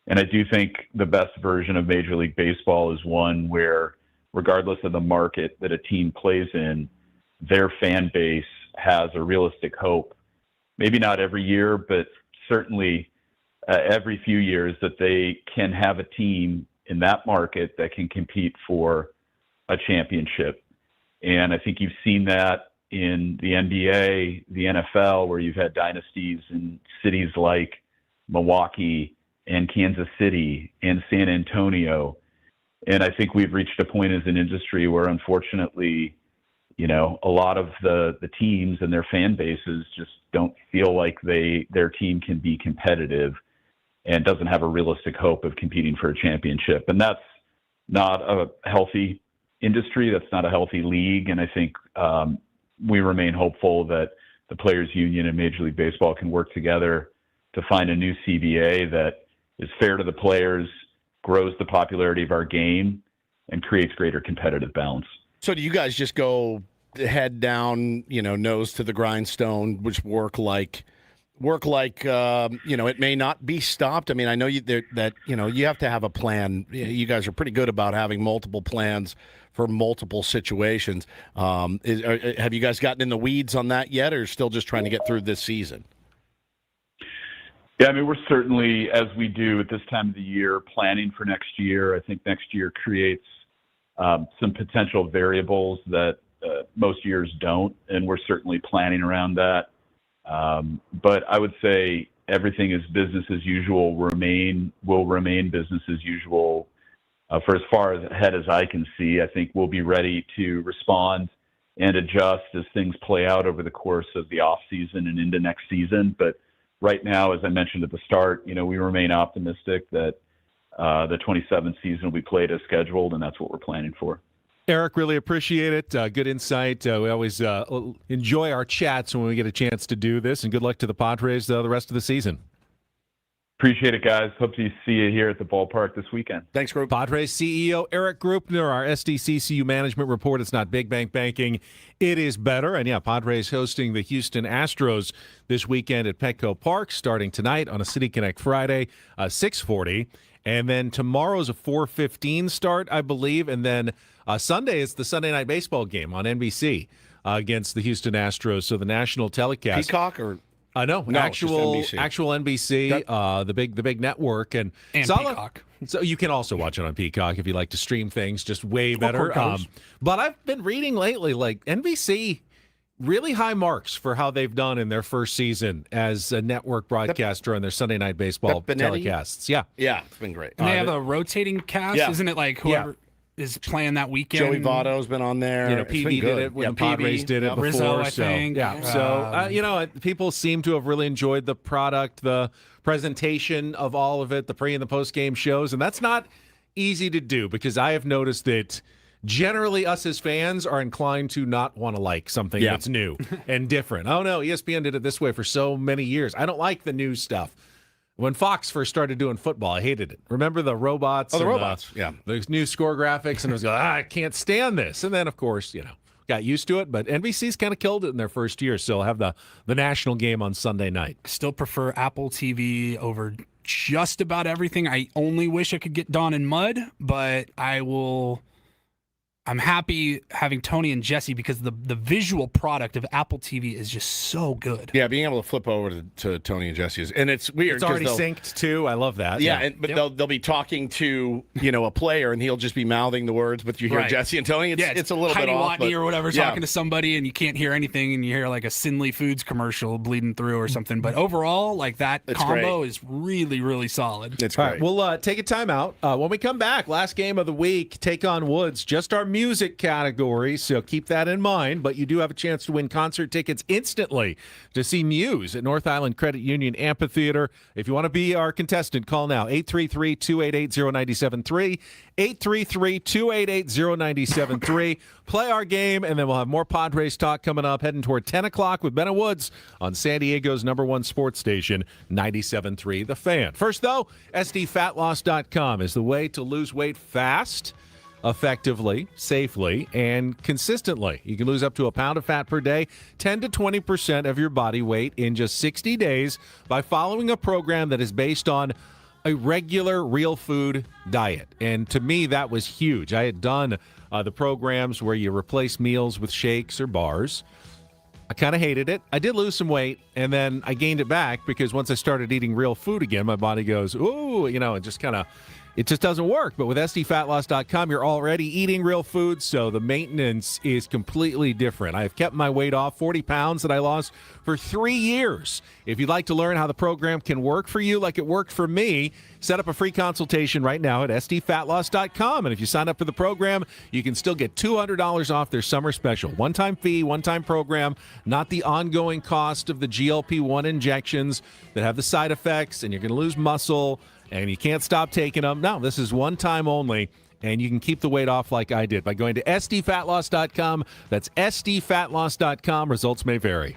And I do think the best version of Major League Baseball is one where, regardless of the market that a team plays in, their fan base has a realistic hope. Maybe not every year, but certainly every few years, that they can have a team in that market that can compete for a championship. And I think you've seen that in the NBA, the NFL, where you've had dynasties in cities like Milwaukee and Kansas City and San Antonio. And I think we've reached a point as an industry where, unfortunately, a lot of the teams and their fan bases just don't feel like their team can be competitive and doesn't have a realistic hope of competing for a championship. And that's not a healthy industry. That's not a healthy league. And I think we remain hopeful that the Players Union and Major League Baseball can work together to find a new CBA that is fair to the players, grows the popularity of our game, and creates greater competitive balance. So do you guys just go head down, nose to the grindstone, which work like it may not be stopped? I mean, I know you have to have a plan. You guys are pretty good about having multiple plans for multiple situations. Have you guys gotten in the weeds on that yet, or still just trying to get through this season? Yeah, I mean, we're certainly, as we do at this time of the year, planning for next year. I think next year creates some potential variables that most years don't, and we're certainly planning around that. But I would say everything is business as usual, will remain business as usual for as far ahead as I can see. I think we'll be ready to respond and adjust as things play out over the course of the off season and into next season. But right now, as I mentioned at the start, we remain optimistic that the 27th season will be played as scheduled, and that's what we're planning for. Erik, really appreciate it. Good insight. We always enjoy our chats when we get a chance to do this, and good luck to the Padres the rest of the season. Appreciate it, guys. Hope to see you here at the ballpark this weekend. Thanks, Group. Padres CEO Erik Greupner, our SDCCU management report. It's not big bank banking, it is better. And yeah, Padres hosting the Houston Astros this weekend at Petco Park, starting tonight on a City Connect Friday, 6:40. And then tomorrow's a 4:15 start, I believe. And then Sunday is the Sunday Night Baseball game on NBC against the Houston Astros. So the national telecast. Peacock or? No, actual NBC, the big network, and Peacock. So you can also watch it on Peacock if you like to stream things, just way better. But I've been reading lately, like NBC, really high marks for how they've done in their first season as a network broadcaster on their Sunday Night Baseball telecasts. Yeah, it's been great. And they have a rotating cast, isn't it? Like whoever is playing that weekend. Joey Votto's been on there. PV did it when the Padres did it before. Rizzo, I think. So, people seem to have really enjoyed the product, the presentation of all of it, the pre and the post game shows, and that's not easy to do because I have noticed that generally us as fans are inclined to not want to like something that's new and different. Oh, no, ESPN did it this way for so many years. I don't like the new stuff. When Fox first started doing football, I hated it. Remember the robots? Oh, the robots, The new score graphics, and I was like, I can't stand this. And then, of course, got used to it. But NBC's kind of killed it in their first year, so I'll have the national game on Sunday night. Still prefer Apple TV over just about everything. I only wish I could get Dawn and Mud, but I'm happy having Tony and Jesse because the visual product of Apple TV is just so good. Yeah, being able to flip over to Tony and Jesse's, and it's weird. It's already synced too. I love that. Yeah, but they'll be talking to a player, and he'll just be mouthing the words, but you hear Jesse and Tony. It's a little Heidi bit off, Watney or whatever yeah. talking to somebody, and you can't hear anything, and you hear like a Sinley Foods commercial bleeding through or something. But overall, like that combo is really, really solid. It's great. All right, we'll take a timeout. When we come back, last game of the week, take on Woods. Just our music category. So keep that in mind, but you do have a chance to win concert tickets instantly to see Muse at North Island Credit Union Amphitheater. If you want to be our contestant, call now, 833-288-0973, 833-288-0973. Play our game, and then we'll have more Padres talk coming up, heading toward 10 o'clock with Ben and Woods on San Diego's #1 sports station, 97.3 The Fan. First, though, SDFatLoss.com is the way to lose weight fast, effectively, safely, and consistently. You can lose up to a pound of fat per day, 10 to 20% of your body weight in just 60 days by following a program that is based on a regular real food diet. And to me, that was huge. I had done the programs where you replace meals with shakes or bars. I kind of hated it. I did lose some weight, and then I gained it back because once I started eating real food again, my body goes, ooh, it just doesn't work. But with SDFatLoss.com, you're already eating real food, so the maintenance is completely different. I have kept my weight off, 40 pounds that I lost for 3 years. If you'd like to learn how the program can work for you like it worked for me, set up a free consultation right now at SDFatLoss.com. And if you sign up for the program, you can still get $200 off their summer special. One-time fee, one-time program, not the ongoing cost of the GLP-1 injections that have the side effects, and you're going to lose muscle, and you can't stop taking them. No, this is one time only, and you can keep the weight off like I did by going to SDFatLoss.com. That's SDFatLoss.com. Results may vary.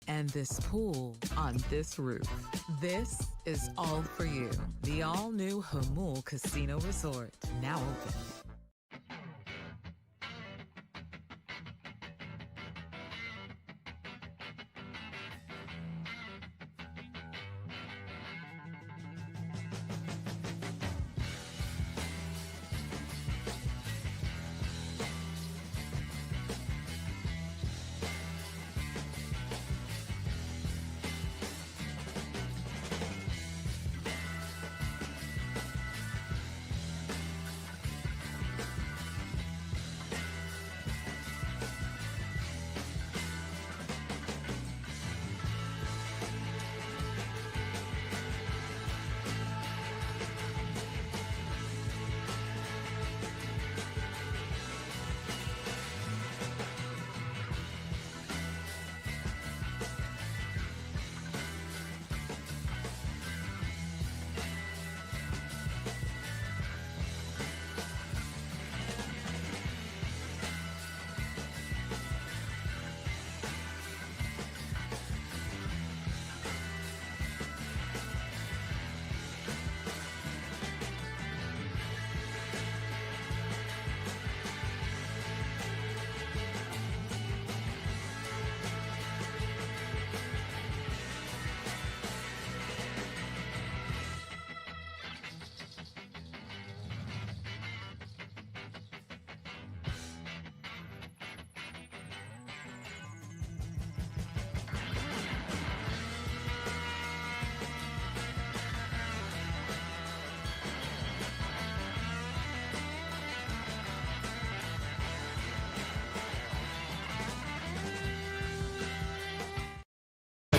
and this pool on this roof. This is all for you. The all-new Hamul Casino Resort, now open.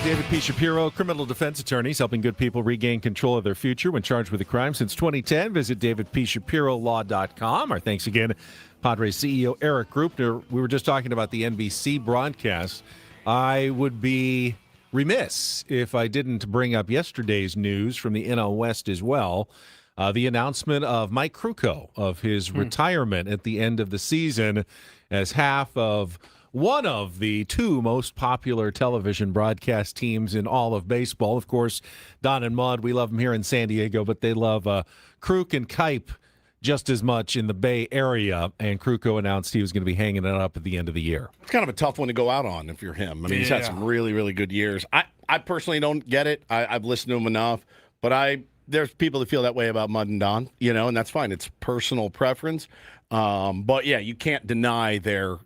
David P. Shapiro, criminal defense attorneys helping good people regain control of their future when charged with a crime since 2010. Visit davidpshapirolaw.com. Our thanks again, Padres CEO Erik Greupner. We were just talking about the NBC broadcast. I would be remiss if I didn't bring up yesterday's news from the NL West as well. The announcement of Mike Krukow of his retirement at the end of the season as half of one of the two most popular television broadcast teams in all of baseball. Of course, Don and Mud, we love them here in San Diego, but they love Kruk and Kipe just as much in the Bay Area, and Krukow announced he was going to be hanging it up at the end of the year. It's kind of a tough one to go out on if you're him. I mean, he's had some really, really good years. I personally don't get it. I've listened to him enough, but there's people that feel that way about Mud and Don, and that's fine. It's personal preference. But yeah, you can't deny the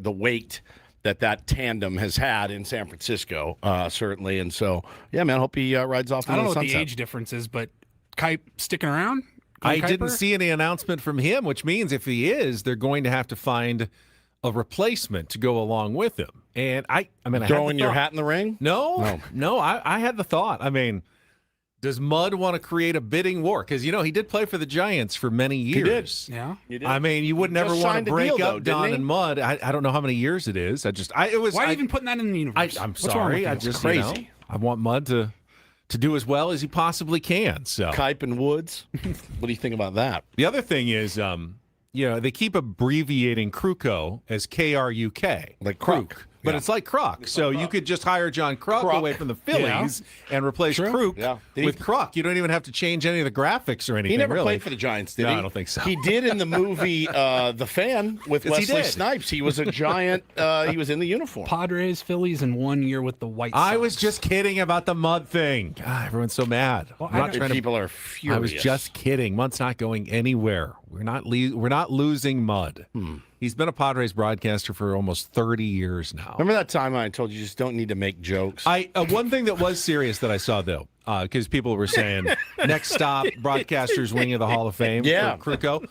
weight that tandem has had in San Francisco, certainly. And so, yeah, man, I hope he rides off. I don't know what the age difference is, but Kipe sticking around? I didn't see any announcement from him, which means if he is, they're going to have to find a replacement to go along with him. And I mean, throwing your hat in the ring? No. I had the thought. I mean, does Mud want to create a bidding war? Because, he did play for the Giants for many years. He did. Yeah. You did. I mean, you would never want to break up Don and Mud. I don't know how many years it is. Why are you even putting that in the universe? I'm sorry. I just, crazy. I want Mud to do as well as he possibly can. So Kipe and Woods. What do you think about that? The other thing is, they keep abbreviating Krukow as Kruk. Like Kruk. But it's like Kruk. So you could just hire John Kruk away from the Phillies and replace Kruk with Kruk. You don't even have to change any of the graphics or anything. He never really played for the Giants, did he? No, I don't think so. He did in the movie The Fan with Wesley Snipes. He was a giant. He was in the uniform. Padres, Phillies, in 1 year with the White Sox. I was just kidding about the Mud thing. God, everyone's so mad. Well, people are furious. I was just kidding. Mud's not going anywhere. We're not losing Mud. He's been a Padres broadcaster for almost 30 years now. Remember that time I told you just don't need to make jokes? One thing that was serious that I saw, though, because people were saying, next stop, broadcaster's wing of the Hall of Fame for Krukow.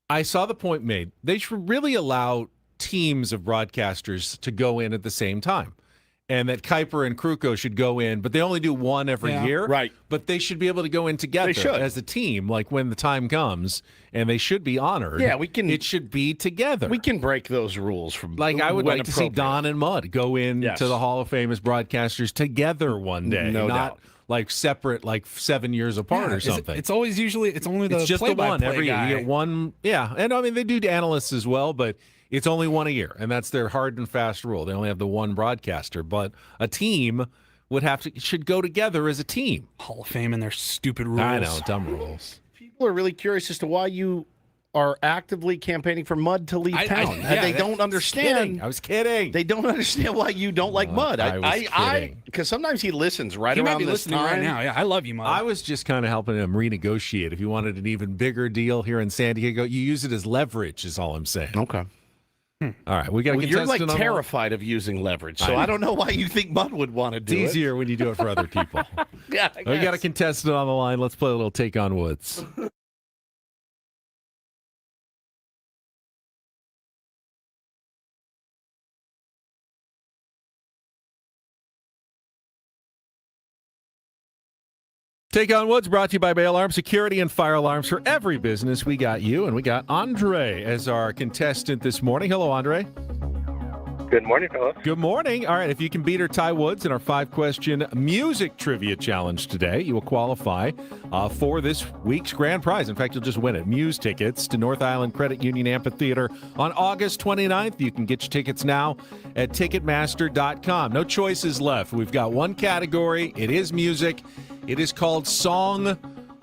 I saw the point made. They should really allow teams of broadcasters to go in at the same time. And that Kuiper and Krukow should go in, but they only do one every year. Right. But they should be able to go in together as a team, like when the time comes, and they should be honored. Yeah, we can. It should be together. We can break those rules from. Like I would like to see Don and Mud go in to the Hall of Fame as broadcasters together one day, no not doubt. like separate, like 7 years apart or something. It's always only the it's just the one every guy. you get one. Yeah, and I mean they do analysts as well, but It's only one a year, and that's their hard and fast rule. They only have the one broadcaster, but a team should go together as a team. Hall of Fame and their stupid rules. I know, dumb rules. People are really curious as to why you are actively campaigning for Mud to leave town. They don't understand. I was kidding. They don't understand why you don't like Mud. I was kidding. Because sometimes he listens right He might around be this listening time. right now. Yeah, I love you, Mud. I was just kind of helping him renegotiate. If you wanted an even bigger deal here in San Diego, you use it as leverage, is all I'm saying. Okay. All right, we got to You're like terrified of using leverage, so I don't know why you think Mud would want to do it. It's easier when you do it for other people. Yeah, We got a contestant on the line. Let's play a little Take on Woods. Take on Woods brought to you by Bay Alarm Security and Fire Alarms. For every business, we got you, and we got Andre as our contestant this morning. Hello, Andre. Good morning, fellas. Good morning. All right, if you can beat or tie Woods in our 5-question music trivia challenge today, you will qualify for this week's grand prize. In fact, you'll just win it. Muse tickets to North Island Credit Union Amphitheater on August 29th. You can get your tickets now at Ticketmaster.com. No choices left. We've got one category. It is music. It is called Song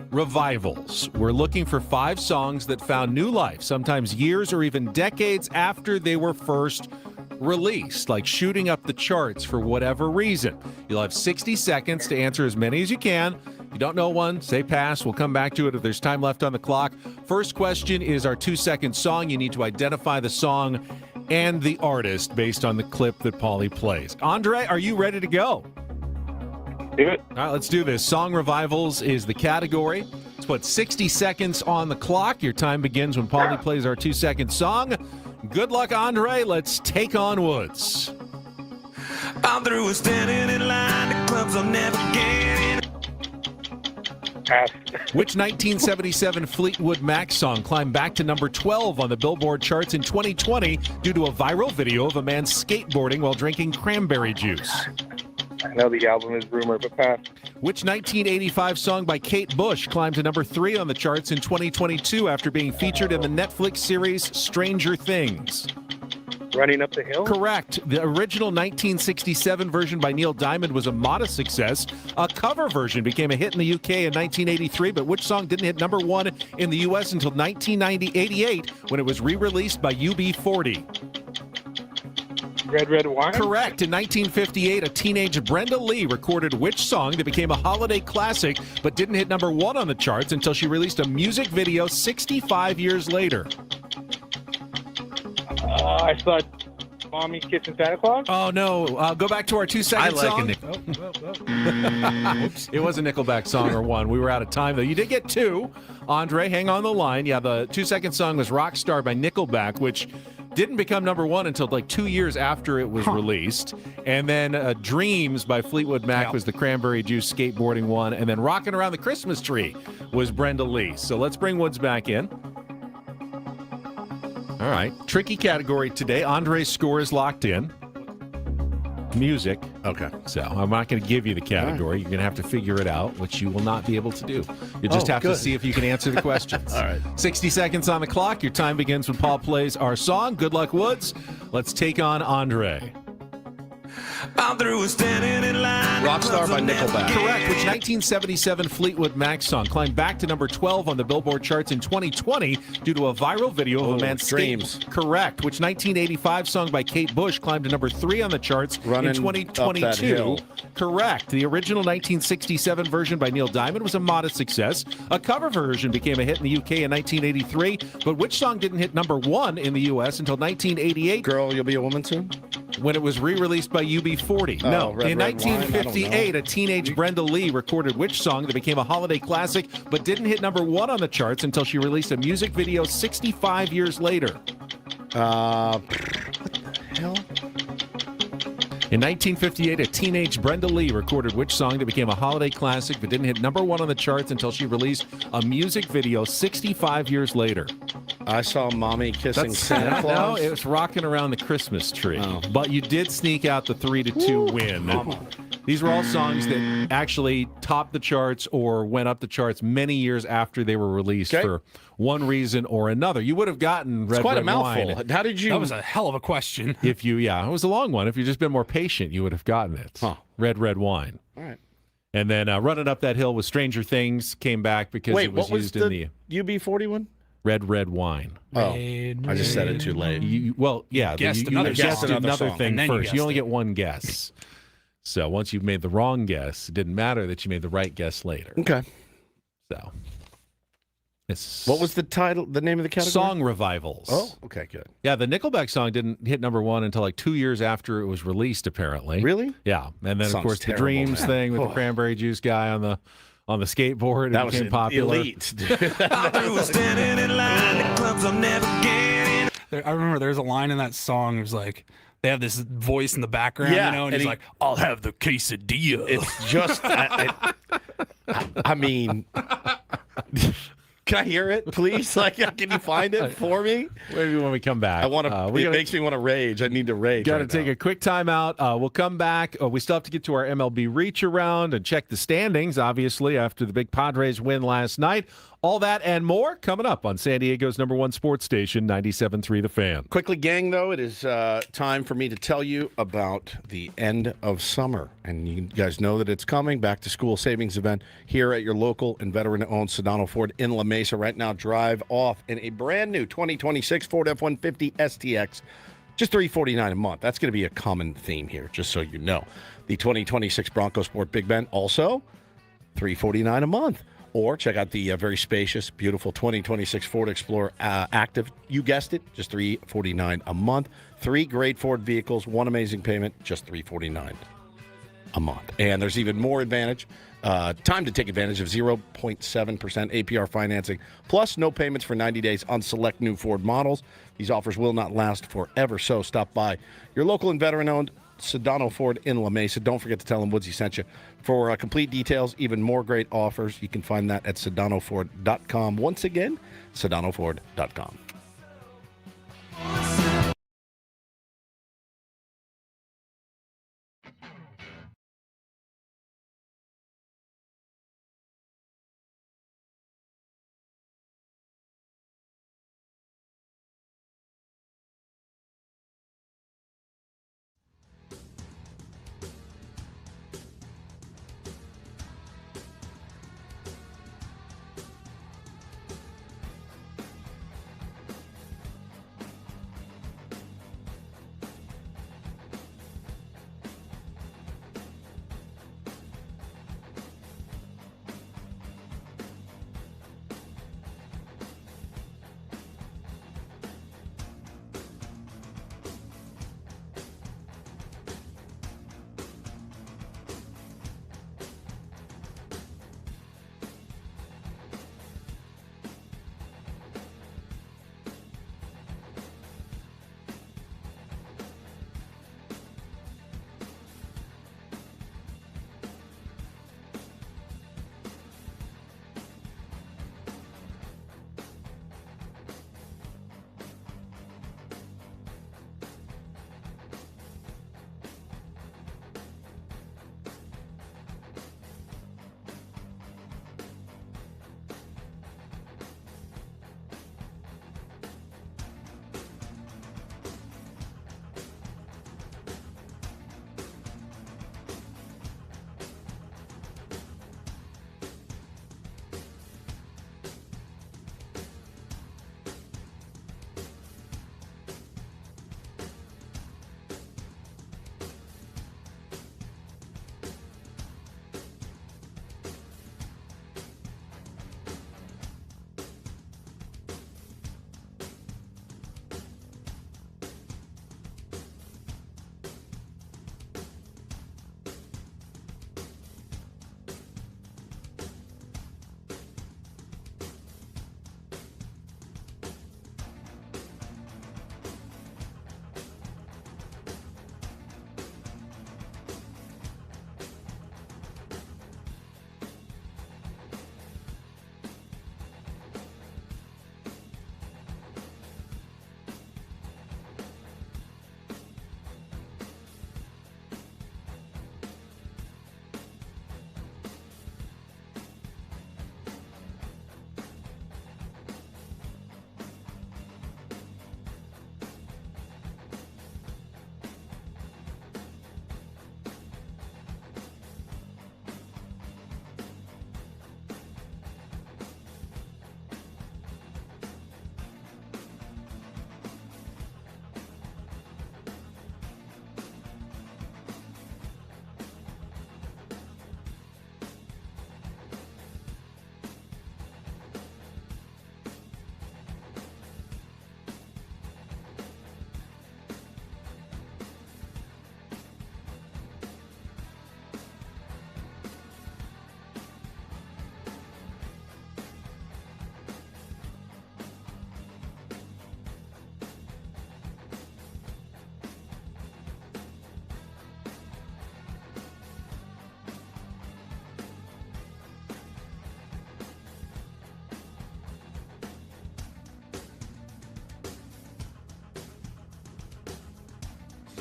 Revivals. We're looking for 5 songs that found new life, sometimes years or even decades after they were first released, like shooting up the charts for whatever reason. You'll have 60 seconds to answer as many as you can. If you don't know one, say pass. We'll come back to it if there's time left on the clock. First question is our 2-second song. You need to identify the song and the artist based on the clip that Paulie plays. Andre, are you ready to go? Do it. All right, let's do this. Song Revivals is the category. Let's put 60 seconds on the clock. Your time begins when Paulie plays our 2-second song. Good luck, Andre. Let's take on Woods. I'm through with standing in line. The clubs I'll never get in. Pass. Which 1977 Fleetwood Mac song climbed back to number 12 on the Billboard charts in 2020 due to a viral video of a man skateboarding while drinking cranberry juice? I know the album is Rumor, but pass. Which 1985 song by Kate Bush climbed to number 3 on the charts in 2022 after being featured in the Netflix series Stranger Things? Running Up the Hill? Correct. The original 1967 version by Neil Diamond was a modest success. A cover version became a hit in the UK in 1983, but which song didn't hit number 1 in the US until 1988 when it was re-released by UB40? Red Wine? Correct. In 1958, a teenage Brenda Lee recorded which song that became a holiday classic but didn't hit number 1 on the charts until she released a music video 65 years later? I saw Mommy Kissing Santa Claus. Oh, no. Go back to our 2-second song. It was a Nickelback song or one. We were out of time, though. You did get 2. Andre, hang on the line. Yeah, the 2-second song was Rockstar by Nickelback, which didn't become number 1 until like 2 years after it was released. And then Dreams by Fleetwood Mac was the cranberry juice skateboarding one. And then Rockin' Around the Christmas Tree was Brenda Lee. So let's bring Woods back in. All right. Tricky category today. Andre's score is locked in. Music. Okay. So I'm not going to give you the category. You're going to have to figure it out, which you will not be able to do. You just have to see if you can answer the questions. All right. 60 seconds on the clock. Your time begins when Paul plays our song. Good luck, Woods. Let's take on Andre. I'm through with standing in line. Rockstar by Nickelback. Correct. Which 1977 Fleetwood Mac song climbed back to number 12 on the Billboard charts in 2020 due to a viral video of a man's Dreams. Correct. Which 1985 song by Kate Bush climbed to number 3 on the charts Running in 2022? Correct. The original 1967 version by Neil Diamond was a modest success. A cover version became a hit in the UK in 1983, but which song didn't hit number 1 in the US until 1988? Girl, You'll Be a Woman Soon? When it was re-released by UB40. No. In 1958, a teenage Brenda Lee recorded which song that became a holiday classic but didn't hit number 1 on the charts until she released a music video 65 years later? What the hell? In 1958, a teenage Brenda Lee recorded which song that became a holiday classic but didn't hit number 1 on the charts until she released a music video 65 years later? I saw Mommy Kissing Santa Claus. No, it was Rockin' Around the Christmas Tree. Oh. But you did sneak out the 3-2 win. These were all songs that actually topped the charts or went up the charts many years after they were released for one reason or another. You would have gotten Red, It's quite Red a mouthful. Wine. How did you? That was a hell of a question. If you, it was a long one. If you'd just been more patient, you would have gotten it. Huh. Red, Red Wine. All right. And then Running Up That Hill with Stranger Things came back because it was used in the UB40 one? Red, Red Wine. I just said it too late. You guessed another another song, thing and then you first. You only guessed get one guess. So once you've made the wrong guess, it didn't matter that you made the right guess later. Okay. So it's What was the title, the name of the category? Song Revivals. Oh, okay, good. Yeah, the Nickelback song didn't hit number one until like 2 years after it was released, apparently. Really? Yeah. And then, Song's of course, terrible, the Dreams man. thing with Oh. the cranberry juice guy on the skateboard. That It was became popular. elite. I remember there's a line in that song. It was like, they have this voice in the background, Yeah, and and he's he- like, I'll have the quesadilla. It's just, I mean, can I hear it, please? Like, can you find it for me? Maybe when we come back. I want to. It makes me want to rage. I need to rage. Got to right take now. a quick time out. We'll come back. We still have to get to our MLB Reacharound and check the standings, obviously, after the big Padres win last night. All that and more coming up on San Diego's #1 sports station, 97.3 The Fan. Quickly, gang, though, it is time for me to tell you about the end of summer. And you guys know that it's coming. Back to school savings event here at your local and veteran-owned Sedano Ford in La Mesa. Right now, drive off in a brand new 2026 Ford F-150 STX. Just $349 a month. That's going to be a common theme here, just so you know. The 2026 Bronco Sport Big Ben, also $349 a month. Or check out the very spacious, beautiful 2026 Ford Explorer Active. You guessed it, just $349 a month. 3 great Ford vehicles, 1 amazing payment, just $349 a month. And there's even more advantage. Time to take advantage of 0.7% APR financing, plus no payments for 90 days on select new Ford models. These offers will not last forever, so stop by your local and veteran-owned Sedano Ford in La Mesa. Don't forget to tell them Woodsy sent you. For complete details, even more great offers, you can find that at sedanoford.com. Once again, sedanoford.com.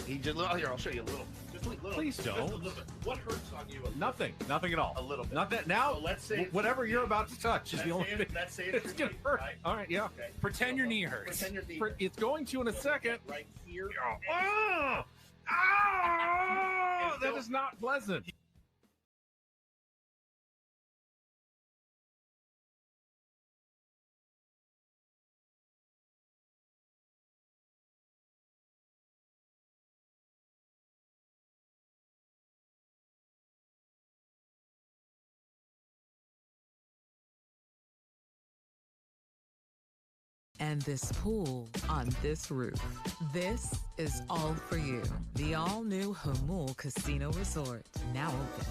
He just, oh, here, I'll show you a little. Just a little. Please don't. Just a little bit. What hurts on you? Nothing at all. A little bit. Not that now. So let's say whatever you're about to touch is the only thing. Let's say it's gonna hurt. Right? All right, yeah. Okay. Pretend your knee hurts. Pretend your knee hurts. It's going to in a second. Right here. Oh, that is not pleasant. And this pool on this roof. This is all for you. The all-new Hamul Casino Resort, now open.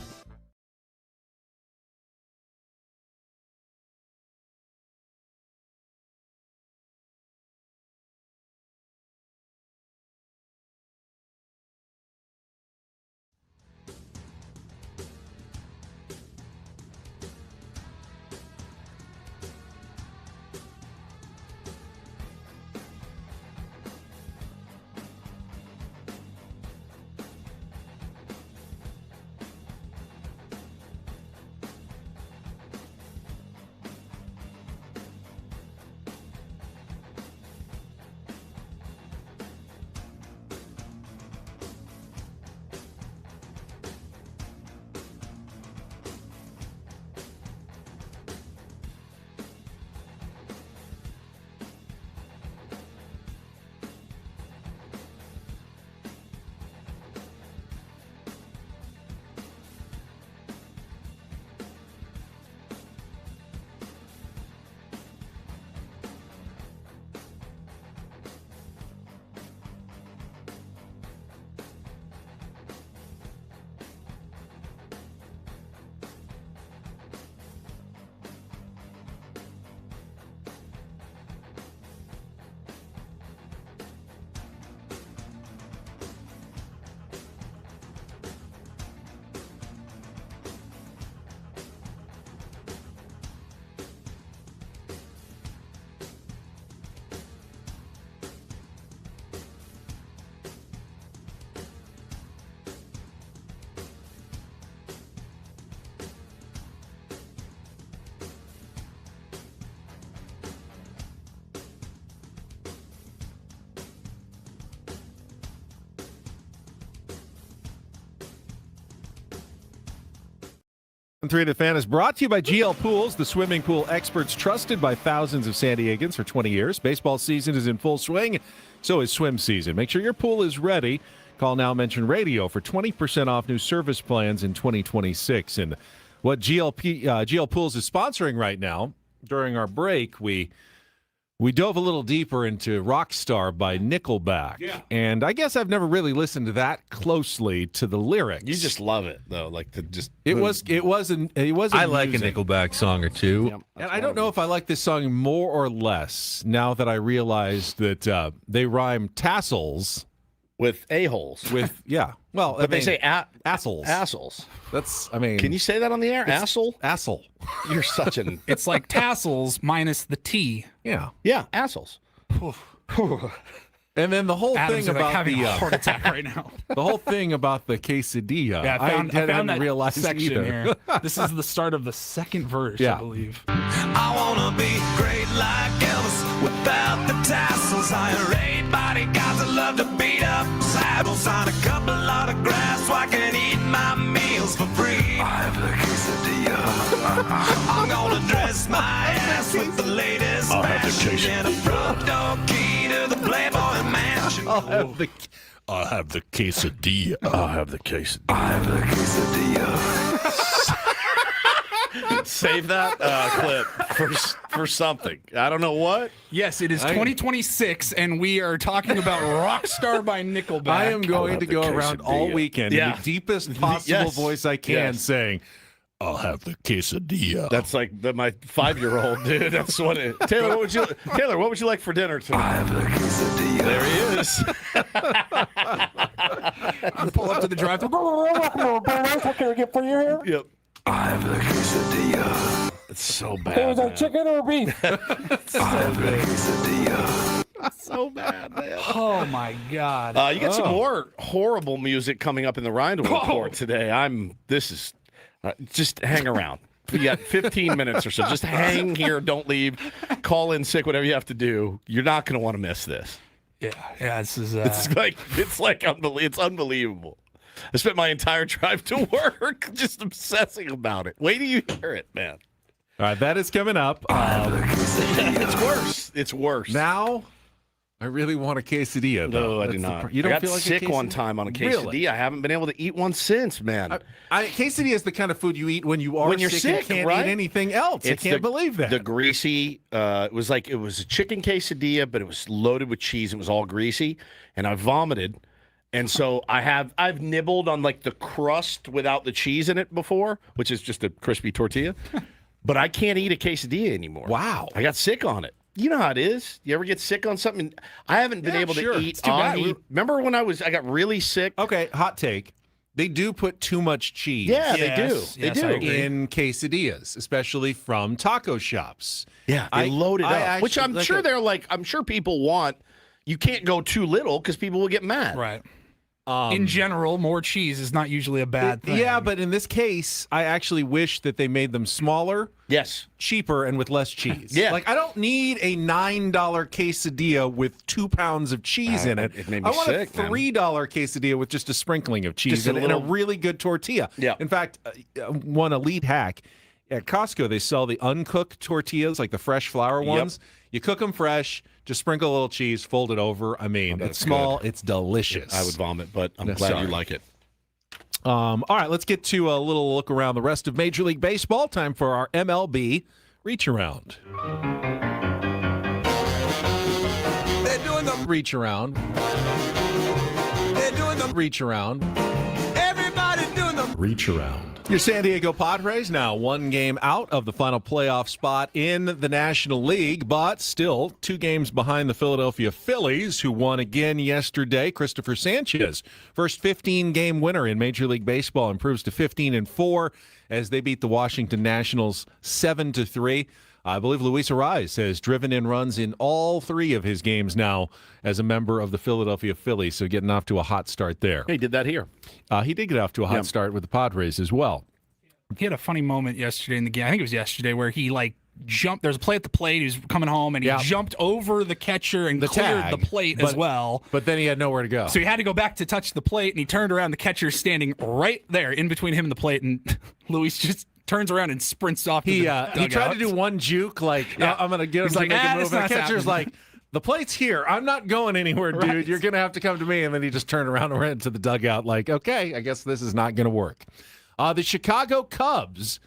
Three to Fan is brought to you by GL Pools, the swimming pool experts trusted by thousands of San Diegans for 20 years. Baseball season is in full swing, so is swim season. Make sure your pool is ready. Call now, mention radio for 20% off new service plans in 2026. And what GL Pools is sponsoring right now, during our break, we dove a little deeper into Rockstar by Nickelback. Yeah. And I guess I've never really listened that closely to the lyrics. You just love it, though. Like, It was I like a Nickelback song or two. Yep, and I don't know if I like this song more or less now that I realized that they rhyme tassels with a-holes. With, yeah. Well, but they say assholes. Assholes. That's, I mean. Can you say that on the air? Asshole? Asshole. You're such an. It's like tassels minus the T. Yeah. Yeah, assholes. And then the whole Adam's thing like about having the a heart attack right now. The whole thing about the quesadilla. Yeah, I found that realized section either. here. This is the start of the second verse, Yeah. I believe. I wanna be great like Elvis without the tassels. Hire 8 bodyguards that love to beat up saddles. Sign a couple autographs so I can eat my meals for free. I have the quesadilla. I'm gonna dress my ass with the latest fashion and a front door key to the Playboy Mansion. I'll have the quesadilla. I'll have the quesadilla. I have the quesadilla. Save that clip for something. I don't know what. Yes, it is 2026, and we are talking about Rockstar by Nickelback. I am going to go around all weekend in Yeah. the deepest possible Yes. voice I can Yes. saying, I'll have the quesadilla. That's like my 5-year-old dude. That's what it. Taylor, what would you like for dinner tonight? I have the quesadilla. There he is. You pull up to the drive-thru. What can I get for you here? Yep. I have the quesadilla. It's so bad. Chicken or beef? I have the quesadilla. so bad, man. Oh my God! You got some more horrible music coming up in the Reindl Report today. Just hang around. You got 15 minutes or so. Just hang here. Don't leave. Call in sick. Whatever you have to do. You're not going to want to miss this. Yeah. This is. It's unbelievable. I spent my entire drive to work just obsessing about it. Wait till you hear it, man. All right, that is coming up. It's worse. It's worse. Now, I really want a quesadilla, though. No, I do not. You don't I got feel like sick one time on a quesadilla. Really? I haven't been able to eat one since, man. Quesadilla is the kind of food you eat when you are when you're sick and can't right? eat anything else. I can't believe that. The greasy, it was a chicken quesadilla, but it was loaded with cheese. It was all greasy, and I vomited. And so I've nibbled on like the crust without the cheese in it before, which is just a crispy tortilla. But I can't eat a quesadilla anymore. Wow. I got sick on it. You know how it is. You ever get sick on something? I haven't been able to eat. It's too bad. Remember when I got really sick? Okay, hot take. They do put too much cheese. Yeah, they do. They do. In quesadillas, especially from taco shops. Yeah, they load it up. Which I'm sure I'm sure people want. You can't go too little because people will get mad. Right. In general, more cheese is not usually a bad thing. Yeah, but in this case, I actually wish that they made them smaller, yes, cheaper, and with less cheese. Yeah. Like, I don't need a $9 quesadilla with 2 pounds of cheese in it. It made me I want sick, a $3 quesadilla with just a sprinkling of cheese and a really good tortilla. Yeah. In fact, one elite hack, at Costco, they sell the uncooked tortillas, like the fresh flour ones. You cook them fresh, just sprinkle a little cheese, fold it over. I mean, it's small, it's delicious. I would vomit, but I'm glad you like it. All right, let's get to a little look around the rest of Major League Baseball. Time for our MLB Reacharound. They're doing the Reacharound. They're doing the Reacharound. Everybody's doing the Reacharound. Your San Diego Padres now 1 game out of the final playoff spot in the National League, but still 2 games behind the Philadelphia Phillies, who won again yesterday. Christopher Sanchez, first 15-game winner in Major League Baseball, improves to 15-4 as they beat the Washington Nationals 7-3. I believe Luis Arraez has driven in runs in all 3 of his games now as a member of the Philadelphia Phillies, so getting off to a hot start there. He did that here. He did get off to a hot start with the Padres as well. He had a funny moment yesterday in the game. I think it was yesterday where he jumped. There's a play at the plate. He was coming home and he jumped over the catcher and cleared the plate as well. But then he had nowhere to go. So he had to go back to touch the plate, and he turned around. The catcher's standing right there in between him and the plate, and Luis just turns around and sprints off. He tried to do one juke, like, I'm going to get him to make a move. And the catcher's like, the plate's here. I'm not going anywhere, dude. Right. You're going to have to come to me. And then he just turned around and ran into the dugout like, okay, I guess this is not going to work. The Chicago Cubs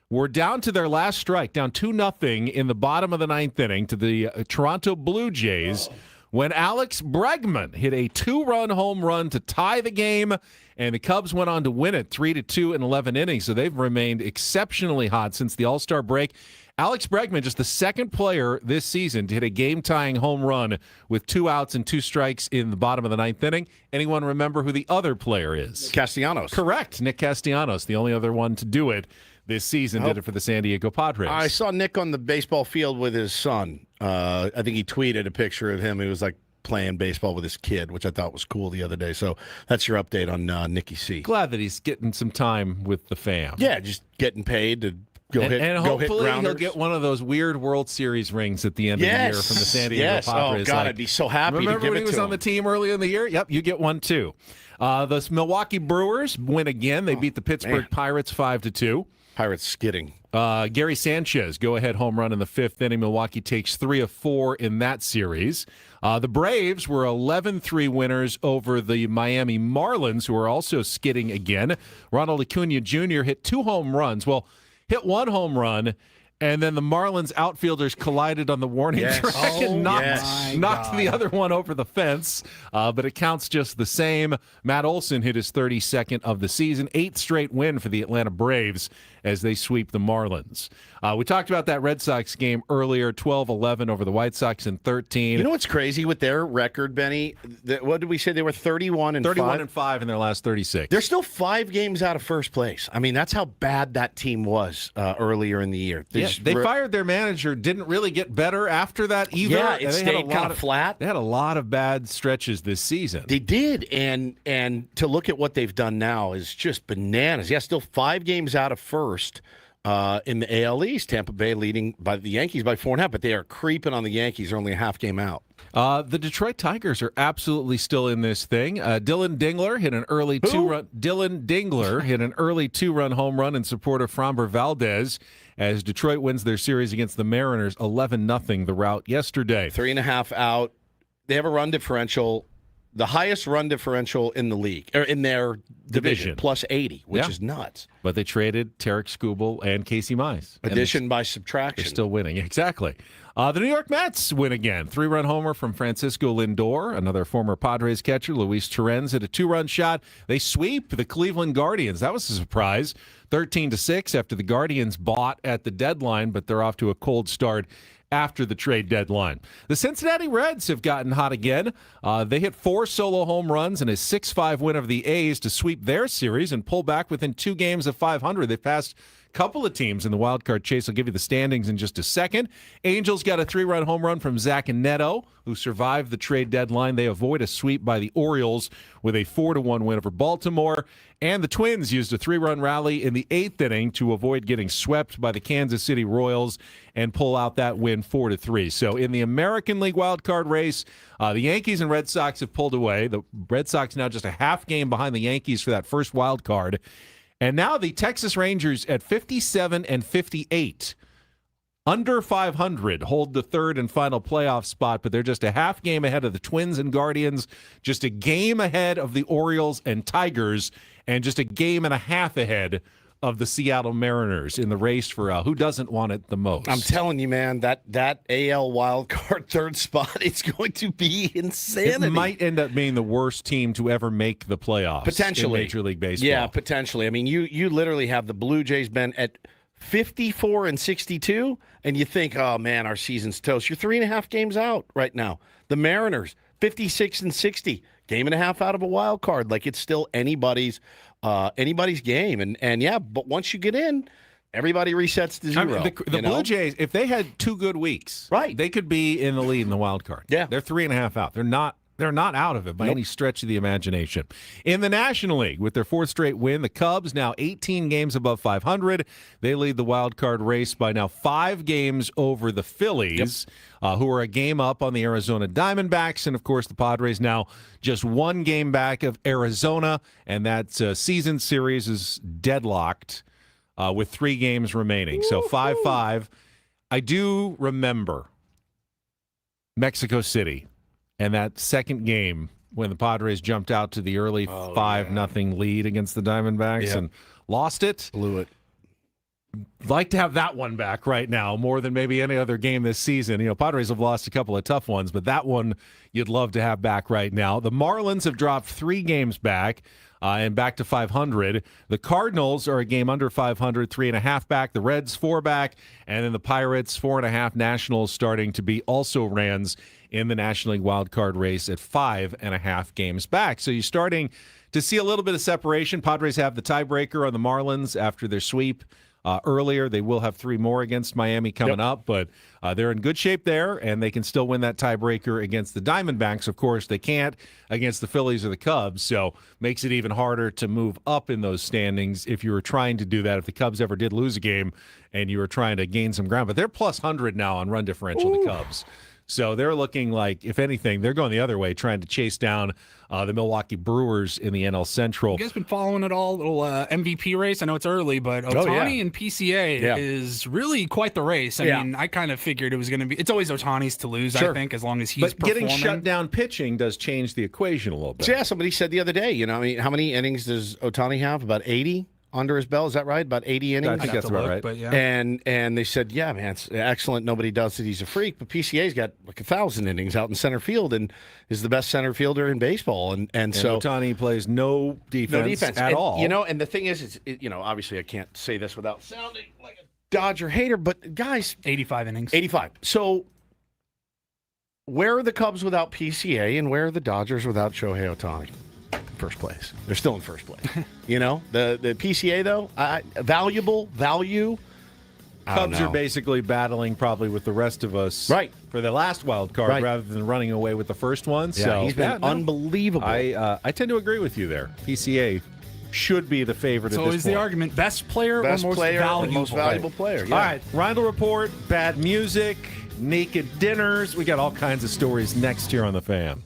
were down to their last strike, down 2-0 in the bottom of the 9th inning to the Toronto Blue Jays when Alex Bregman hit a 2-run home run to tie the game, and the Cubs went on to win it 3-2 in 11 innings. So they've remained exceptionally hot since the All-Star break. Alex Bregman, just the second player this season to hit a game-tying home run with 2 outs and 2 strikes in the bottom of the 9th inning. Anyone remember who the other player is? Castellanos. Correct. Nick Castellanos, the only other one to do it this season, did it for the San Diego Padres. I saw Nick on the baseball field with his son. I think he tweeted a picture of him. He was like playing baseball with his kid, which I thought was cool the other day. So that's your update on Nicky C. Glad that he's getting some time with the fam. Yeah, just getting paid to and hopefully he'll get one of those weird World Series rings at the end of the year from the San Diego Padres. Oh, God, I'd be so happy to give it to him. Remember when he was on the team earlier in the year? Yep, you get one too. The Milwaukee Brewers win again. They beat the Pittsburgh Pirates 5-2. Pirates skidding. Gary Sanchez, go-ahead home run in the 5th inning. Milwaukee takes 3 of 4 in that series. The Braves were 11-3 winners over the Miami Marlins, who are also skidding again. Ronald Acuna Jr. hit 2 home runs. Well, hit 1 home run, and then the Marlins outfielders collided on the warning track and knocked the other one over the fence, but it counts just the same. Matt Olson hit his 32nd of the season, 8th straight win for the Atlanta Braves as they sweep the Marlins. We talked about that Red Sox game earlier, 12-11 over the White Sox in 13. You know what's crazy with their record, Benny? What did we say? They were 31 and 31 5? and 5 in their last 36. They're still 5 games out of first place. I mean, that's how bad that team was earlier in the year. They fired their manager, didn't really get better after that either. Yeah, it stayed kind of flat. They had a lot of bad stretches this season. They did, and to look at what they've done now is just bananas. Yeah, still 5 games out of first in the AL East. Tampa Bay leading by the Yankees by 4.5, but they are creeping on the Yankees. They're only a half game out. The Detroit Tigers are absolutely still in this thing. Dylan Dingler hit an early two-run home run in support of Framber Valdez as Detroit wins their series against the Mariners 11-0 the rout yesterday. 3.5 out. They have a run differential, the highest run differential in the league, or in their division. Plus 80, which is nuts. But they traded Tarek Skubal and Casey Mize. Addition by subtraction. They're still winning. Exactly. The New York Mets win again. 3-run homer from Francisco Lindor. Another former Padres catcher, Luis Torrens, hit a 2-run shot. They sweep the Cleveland Guardians. That was a surprise. 13-6 after the Guardians bought at the deadline, but they're off to a cold start after the trade deadline. The Cincinnati Reds have gotten hot again. They hit 4 solo home runs and a 6-5 win over the A's to sweep their series and pull back within 2 games of 500. They passed couple of teams in the wild card chase. I'll give you the standings in just a second. Angels got a 3-run home run from Zach Neto, who survived the trade deadline. They avoid a sweep by the Orioles with a 4-1 win over Baltimore. And the Twins used a 3-run rally in the 8th inning to avoid getting swept by the Kansas City Royals and pull out that win 4-3. So in the American League wild card race, the Yankees and Red Sox have pulled away. The Red Sox now just a half game behind the Yankees for that first wild card. And now the Texas Rangers at 57-58, under 500, hold the third and final playoff spot, but they're just a half game ahead of the Twins and Guardians, just a game ahead of the Orioles and Tigers, and just a game and a half ahead of the Seattle Mariners in the race for who doesn't want it the most. I'm telling you, man, that AL wild card third spot is going to be insanity. It might end up being the worst team to ever make the playoffs. Potentially. In Major League Baseball. Yeah, potentially. I mean, you literally have the Blue Jays been at 54-62, and you think, oh, man, our season's toast. You're 3.5 games out right now. The Mariners, 56-60, game and a half out of a wild card. Like, it's still anybody's game. And yeah, but once you get in, everybody resets to 0. I mean, the Blue Jays, if they had 2 good weeks, right, they could be in the lead in the wild card. Yeah. They're 3.5 out. They're not out of it by any stretch of the imagination. In the National League, with their 4th straight win, the Cubs now 18 games above 500. They lead the wild card race by now 5 games over the Phillies, who are a game up on the Arizona Diamondbacks. And, of course, the Padres now just 1 game back of Arizona, and that season series is deadlocked with 3 games remaining. So 5-5. I do remember Mexico City. And that second game when the Padres jumped out to the early 5-0 lead against the Diamondbacks and lost it. Blew it. Like to have that one back right now more than maybe any other game this season. You know, Padres have lost a couple of tough ones, but that one you'd love to have back right now. The Marlins have dropped 3 games back and back to 500. The Cardinals are a game under 500, 3.5 back. The Reds 4 back, and then the Pirates 4.5. Nationals starting to be also Rans in the National League wild card race at 5.5 games back. So you're starting to see a little bit of separation. Padres have the tiebreaker on the Marlins after their sweep earlier. They will have 3 more against Miami coming up, but they're in good shape there, and they can still win that tiebreaker against the Diamondbacks. Of course, they can't against the Phillies or the Cubs, so makes it even harder to move up in those standings if you were trying to do that, if the Cubs ever did lose a game and you were trying to gain some ground. But they're plus 100 now on run differential, the Cubs. So they're looking like, if anything, they're going the other way, trying to chase down the Milwaukee Brewers in the NL Central. You guys been following it all? Little MVP race. I know it's early, but Ohtani and PCA is really quite the race. I mean, I kind of figured it was going to be. It's always Ohtani's to lose, I think, as long as he's performing. Getting shut down pitching does change the equation a little bit. So, yeah, somebody said the other day, you know, I mean, how many innings does Ohtani have? About 80 under his belt. Is that right? About 80 innings? I think that's about right. But yeah. And they said, yeah, man, it's excellent. Nobody does it. He's a freak. But PCA's got like 1,000 innings out in center field and is the best center fielder in baseball. And so Ohtani plays no defense at and, all. You know, and the thing is, obviously I can't say this without sounding like a Dodger hater, but guys, 85 innings. 85. So where are the Cubs without PCA and where are the Dodgers without Shohei Ohtani? First place. They're still in first place. The PCA though, value. Cubs are basically battling probably with the rest of us, right, for the last wild card right, rather than running away with the first one. Yeah, so he's been unbelievable. I tend to agree with you there. PCA should be the favorite It's at this always point. the argument: best player or most valuable player. Yeah. All right, Reindl Report, bad music, naked dinners. We got all kinds of stories next here on The Fan.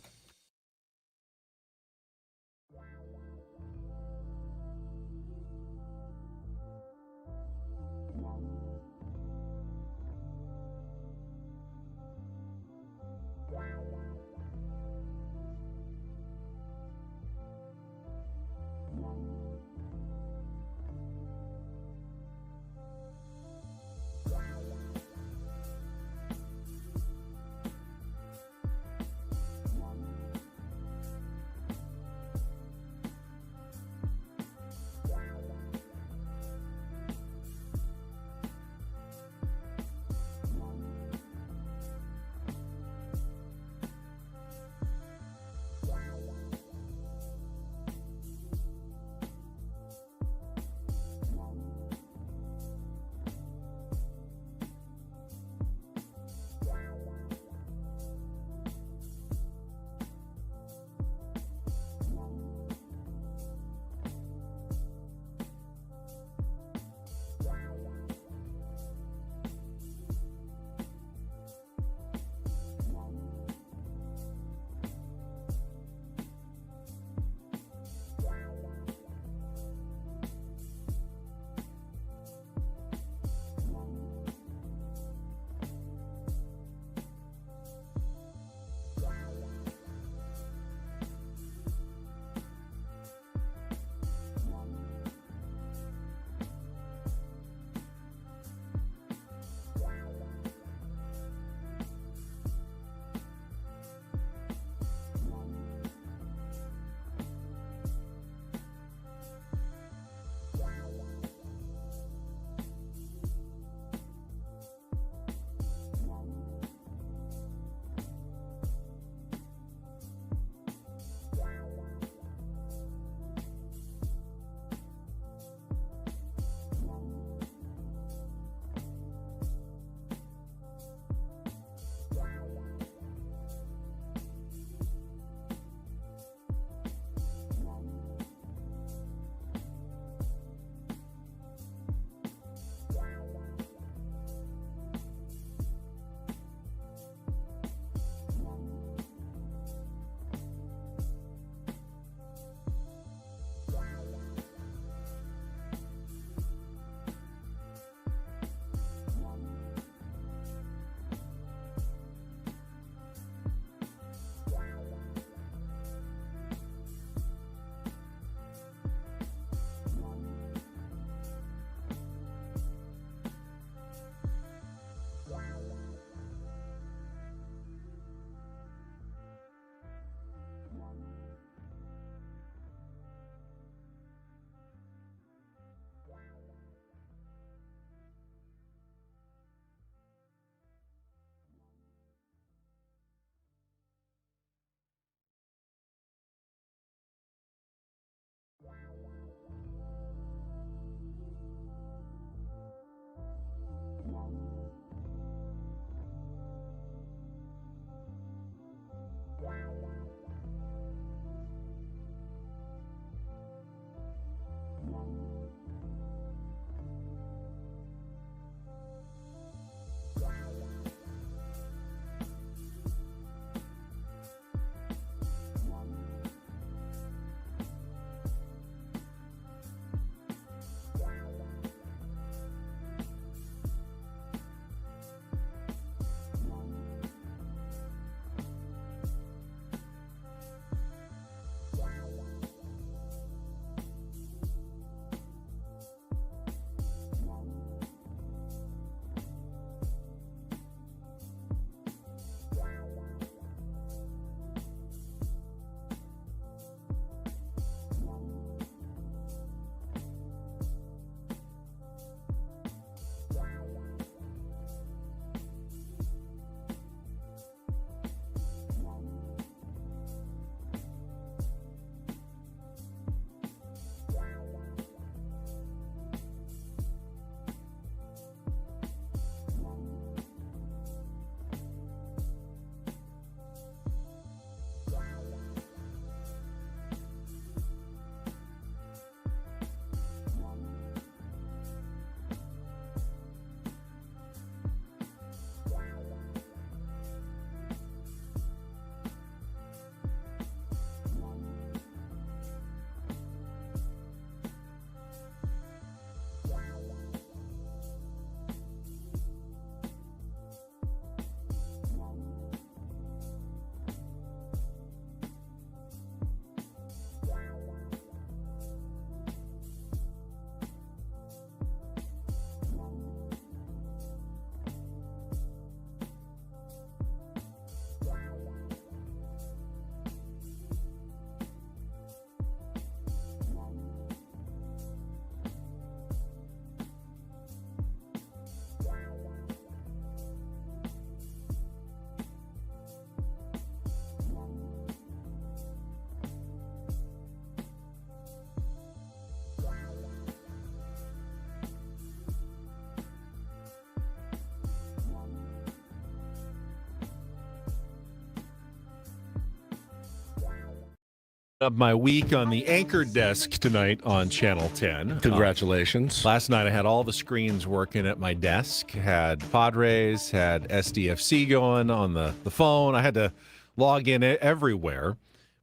Of my week on the anchor desk tonight on Channel 10. Congratulations. Last night I had all the screens working at my desk. Had Padres, had SDFC going on the phone. I had to log in everywhere.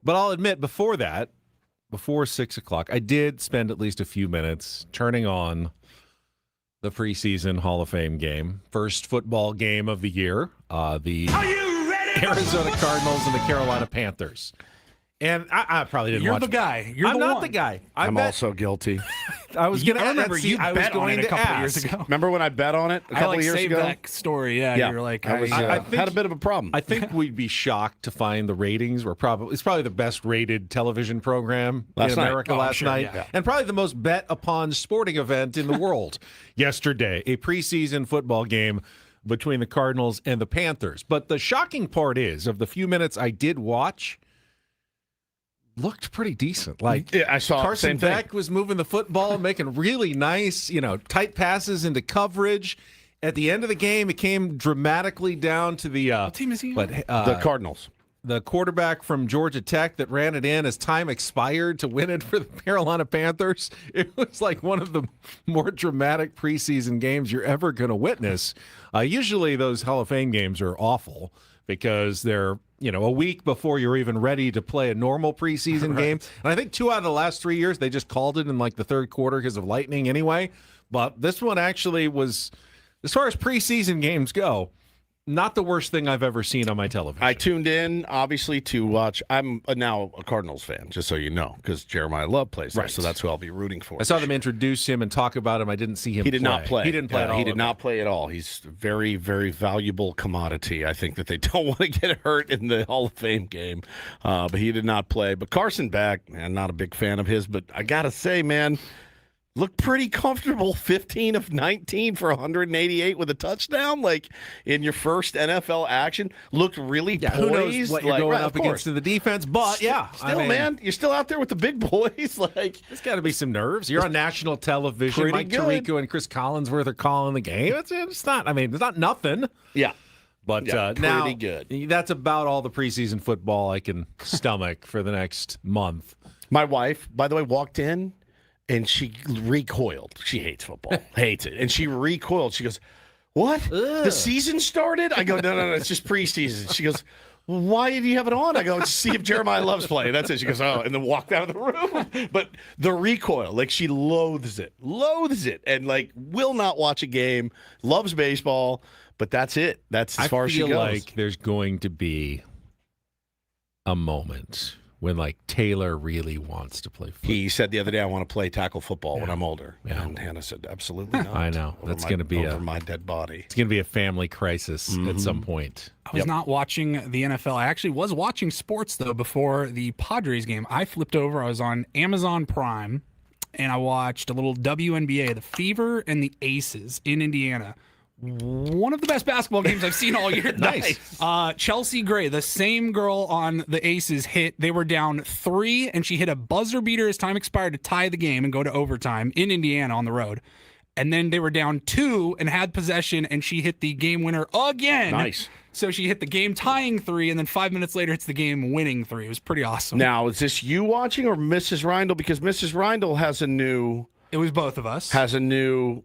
But I'll admit, before that, before 6 o'clock, I did spend at least a few minutes turning on the preseason Hall of Fame game. First football game of the year. The Arizona Cardinals and the Carolina Panthers. And I probably didn't watch. You're the guy. You're I'm the not one. the guy. I'm also guilty. I was going to remember you bet on it a couple of years ago. Remember when I bet on it a couple of years saved ago? that story. Yeah, you were like, I had a bit of a problem. I think we'd be shocked to find the ratings were it's probably the best rated television program in America last night, and probably the most bet upon sporting event in the world yesterday. A preseason football game between the Cardinals and the Panthers. But the shocking part is, of the few minutes I did watch, looked pretty decent. Like, I saw Carson same thing. Beck was moving the football, making really nice, tight passes into coverage. At the end of the game, it came dramatically down to the what team is he on? The Cardinals. The quarterback from Georgia Tech that ran it in as time expired to win it for the Carolina Panthers. It was like one of the more dramatic preseason games you're ever going to witness. Usually those Hall of Fame games are awful because they're a week before you're even ready to play a normal preseason game. And I think 2 out of the last 3 years, they just called it in like the third quarter because of lightning anyway. But this one actually was, as far as preseason games go, not the worst thing I've ever seen on my television. I tuned in, obviously, to watch. I'm now a Cardinals fan, just so you know, because Jeremiah Love plays there, so that's who I'll be rooting for. I saw them introduce him and talk about him. I didn't see him play. He did not play. He didn't play at all. He did not play at all. He's a very, very valuable commodity. I think that they don't want to get hurt in the Hall of Fame game, but he did not play. But Carson Beck, man, not a big fan of his, but I got to say, man, looked pretty comfortable, 15 of 19 for 188 with a touchdown, like in your first NFL action. Looked really poised. Who knows what you're going up against in the defense, but Still, man, you're still out there with the big boys. Like, there's got to be some nerves. You're on national television. Pretty Mike good. Tirico and Chris Collinsworth are calling the game. It's not. I mean, it's not nothing. Yeah. But pretty now, good. That's about all the preseason football I can stomach for the next month. My wife, by the way, walked in. And she recoiled. She hates football, hates it. And she recoiled. She goes, "What? The season started?" I go, no, it's just preseason. She goes, "Well, why do you have it on?" I go, "To see if Jeremiah Love's playing." That's it. She goes, "Oh," and then walked out of the room. But the recoil, like she loathes it, and like will not watch a game. Loves baseball, but that's it. That's as far as she goes. I feel like there's going to be a moment when like Taylor really wants to play football. He said the other day, "I want to play tackle football when I'm older." Yeah. And Hannah said, "Absolutely not." I know. That's going to be over my dead body. It's going to be a family crisis at some point. I was not watching the NFL. I actually was watching sports, though, before the Padres game. I flipped over. I was on Amazon Prime, and I watched a little WNBA, the Fever and the Aces in Indiana. One of the best basketball games I've seen all year. Nice. Chelsea Gray, the same girl on the Aces, they were down 3, and she hit a buzzer beater as time expired to tie the game and go to overtime in Indiana on the road. And then they were down 2 and had possession, and she hit the game winner again. Nice. So she hit the game tying 3, and then 5 minutes later, it's the game winning 3. It was pretty awesome. Now, is this you watching or Mrs. Reindl? Because Mrs. Reindl has a new... It was both of us. Has a new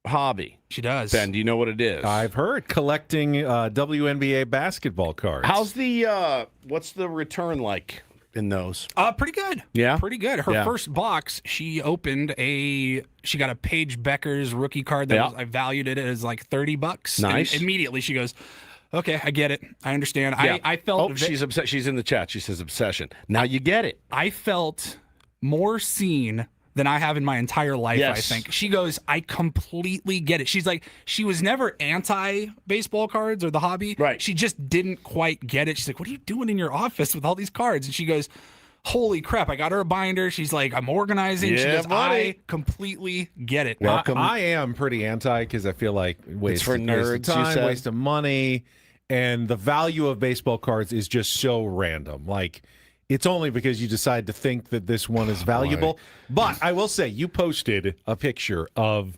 hobby. She does. Ben, do you know what it is? I've heard collecting WNBA basketball cards. How's the what's the return like in those? Pretty good. Yeah? Pretty good. Her first box, she opened she got a Paige Becker's rookie card that I valued it as like $30. Nice. And immediately she goes, "Okay, I get it. I understand." Yeah. I felt she's upset. She's in the chat. She says obsession. Now you get it. I felt more seen than I have in my entire life, I think. She goes, "I completely get it." She's like, she was never anti-baseball cards or the hobby. Right. She just didn't quite get it. She's like, "What are you doing in your office with all these cards?" And she goes, "Holy crap, I got her a binder." She's like, "I'm organizing." Yeah, she goes, buddy. "I completely get it." Welcome. I am pretty anti because I feel like waste for nerds, waste of time, you said. waste of money, and the value of baseball cards is just so random. Like, it's only because you decide to think that this one is valuable. But I will say, you posted a picture of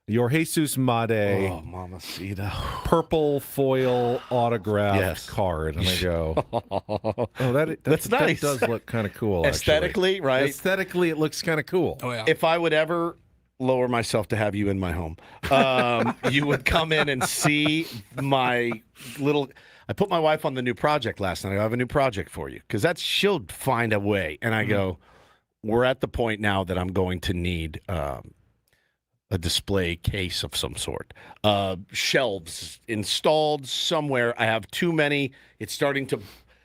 Your Jesus Made Mamacita. purple foil autographed card. And I go, that's nice. That does look kind of cool, Aesthetically, actually. right? Aesthetically, it looks kind of cool. Oh, yeah. If I would ever lower myself to have you in my home, you would come in and see my little... I put my wife on the new project last night. I have a new project for you because she'll find a way. And I go, we're at the point now that I'm going to need a display case of some sort. Shelves installed somewhere. I have too many. It's starting to...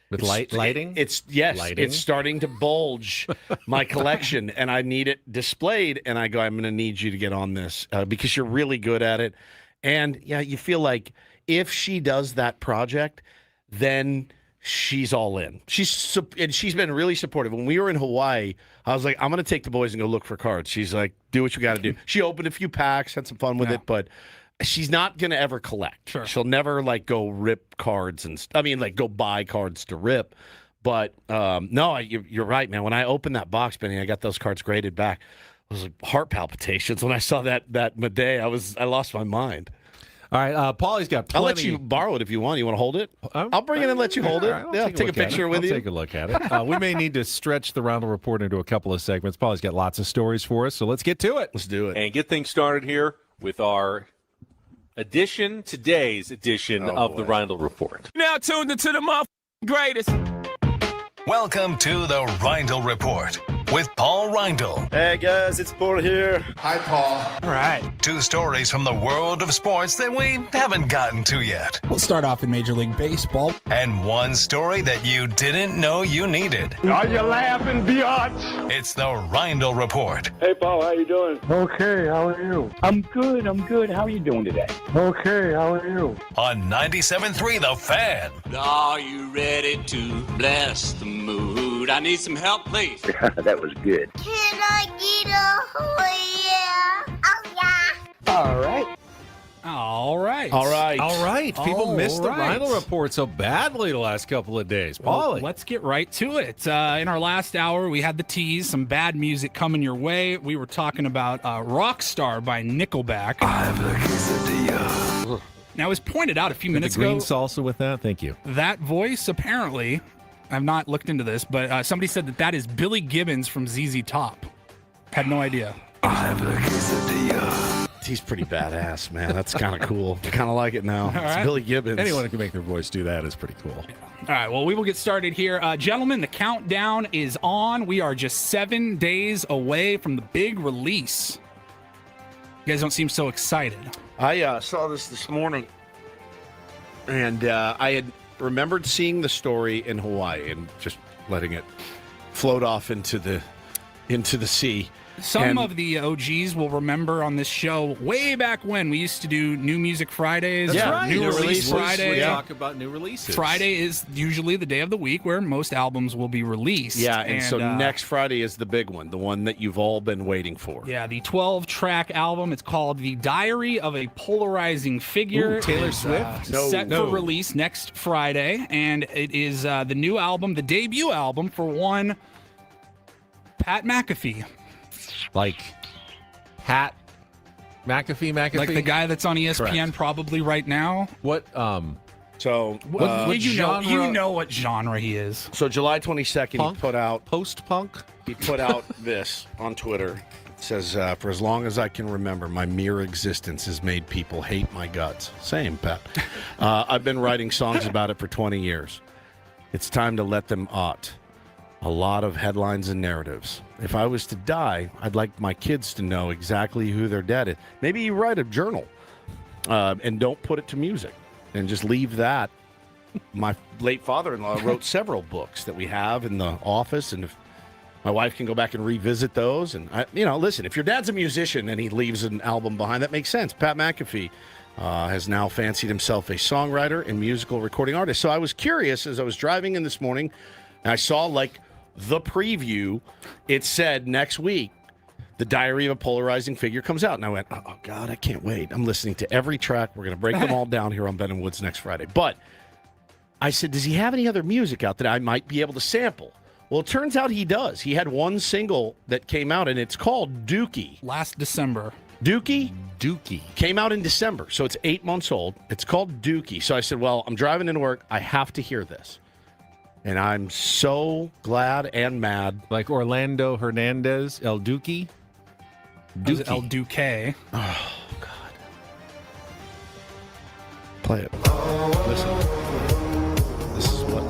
With lighting? Lighting? It's starting to bulge my collection, and I need it displayed. And I go, I'm going to need you to get on this because you're really good at it. And, yeah, you feel like if she does that project, then she's all in. She's been really supportive. When we were in Hawaii, I was like, I'm going to take the boys and go look for cards. She's like, do what you got to do. She opened a few packs, had some fun with it, but she's not going to ever collect. Sure. She'll never go rip cards go buy cards to rip. But no, you're right, man. When I opened that box, Benny, I got those cards graded back. It was like heart palpitations when I saw that Madea. I lost my mind. All right, Paulie's got plenty. I'll let you borrow it if you want. You want to hold it? I'll bring it and let you hold it. Right, yeah, take a picture with you. Take a look at it. We may need to stretch the Reindl Report into a couple of segments. Paulie's got lots of stories for us, so let's get to it. Let's do it. And get things started here with our today's edition of the Reindl Report. Now tuned into the greatest. Welcome to the Reindl Report with Paul Reindl. Hey guys, it's Paul here. Hi, Paul. All right. 2 stories from the world of sports that we haven't gotten to yet. We'll start off in Major League Baseball. And 1 story that you didn't know you needed. Are you laughing, biatch? It's the Reindl Report. Hey Paul, how you doing? Okay, how are you? I'm good. How are you doing today? Okay, how are you? On 97.3 The Fan. Are you ready to bless the mood? I need some help, please. That was good. Can I get a All right. All right. All right. People missed the right. Reindl Report so badly the last couple of days. Paulie. Well, let's get right to it. In our last hour, we had the tease, some bad music coming your way. We were talking about Rockstar by Nickelback. I have a quesadilla. Now, it was pointed out a few minutes green ago. salsa with that? Thank you. That voice, apparently, I've not looked into this, but somebody said that is Billy Gibbons from ZZ Top. Had no idea. I have a quesadilla. He's pretty badass, man. That's kind of cool. I kind of like it now. It's right. Billy Gibbons. Anyone who can make their voice do that is pretty cool. All right, well, we will get started here. Gentlemen, the countdown is on. We are just 7 days away from the big release. You guys don't seem so excited. I saw this morning, and I had remembered seeing the story in Hawaii and just letting it float off into the sea. Some of the OGs will remember on this show way back when we used to do New Music Fridays. That's right. New Release Friday. We talk about new releases. Friday is usually the day of the week where most albums will be released. Yeah, and so next Friday is the big one, the one that you've all been waiting for. Yeah, the 12-track album. It's called The Diary of a Polarizing Figure. Ooh, Taylor Swift? Set for release next Friday, and it is the new album, the debut album for one Pat McAfee. Like Pat McAfee? Like the guy that's on ESPN Correct. probably right now. What? What genre? You know what genre he is. So July 22nd, Punk? he put out Post-punk? He put out this on Twitter. It says, for as long as I can remember, my mere existence has made people hate my guts. Same, Pat. I've been writing songs about it for 20 years. It's time to let them out. A lot of headlines and narratives. If I was to die, I'd like my kids to know exactly who their dad is. Maybe you write a journal and don't put it to music and just leave that. My late father-in-law wrote several books that we have in the office, and if my wife can go back and revisit those. And, listen, if your dad's a musician and he leaves an album behind, that makes sense. Pat McAfee has now fancied himself a songwriter and musical recording artist. So I was curious as I was driving in this morning, and I saw, the preview, it said next week, The Diary of a Polarizing Figure comes out. And I went, oh, God, I can't wait. I'm listening to every track. We're going to break them all down here on Ben and Woods next Friday. But I said, does he have any other music out that I might be able to sample? Well, it turns out he does. He had one single that came out, and it's called Dookie. Last December. Dookie? Dookie. Came out in December, so it's 8 months old. It's called Dookie. So I said, well, I'm driving into work. I have to hear this. And I'm so glad and mad. Like Orlando Hernandez, El Dookie? Dookie. El Duque. Oh, God. Play it. Listen. This is what...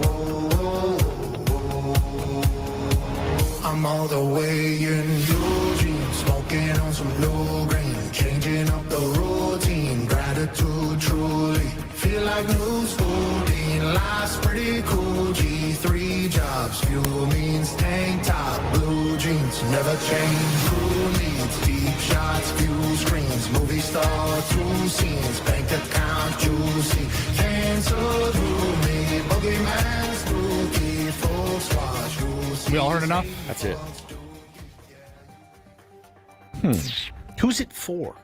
I'm all the way in blue jeans, smoking on some low green, changing up the routine, gratitude truly, feel like new school, being life's pretty cool, G3 jobs, fuel means tank top, blue jeans, never change, crew needs, deep shots, fuel screens, movie star, 2 scenes, bank account juicy, cancel through me, boogeyman spooky, folks watch, We all heard enough? That's it. Who's it for?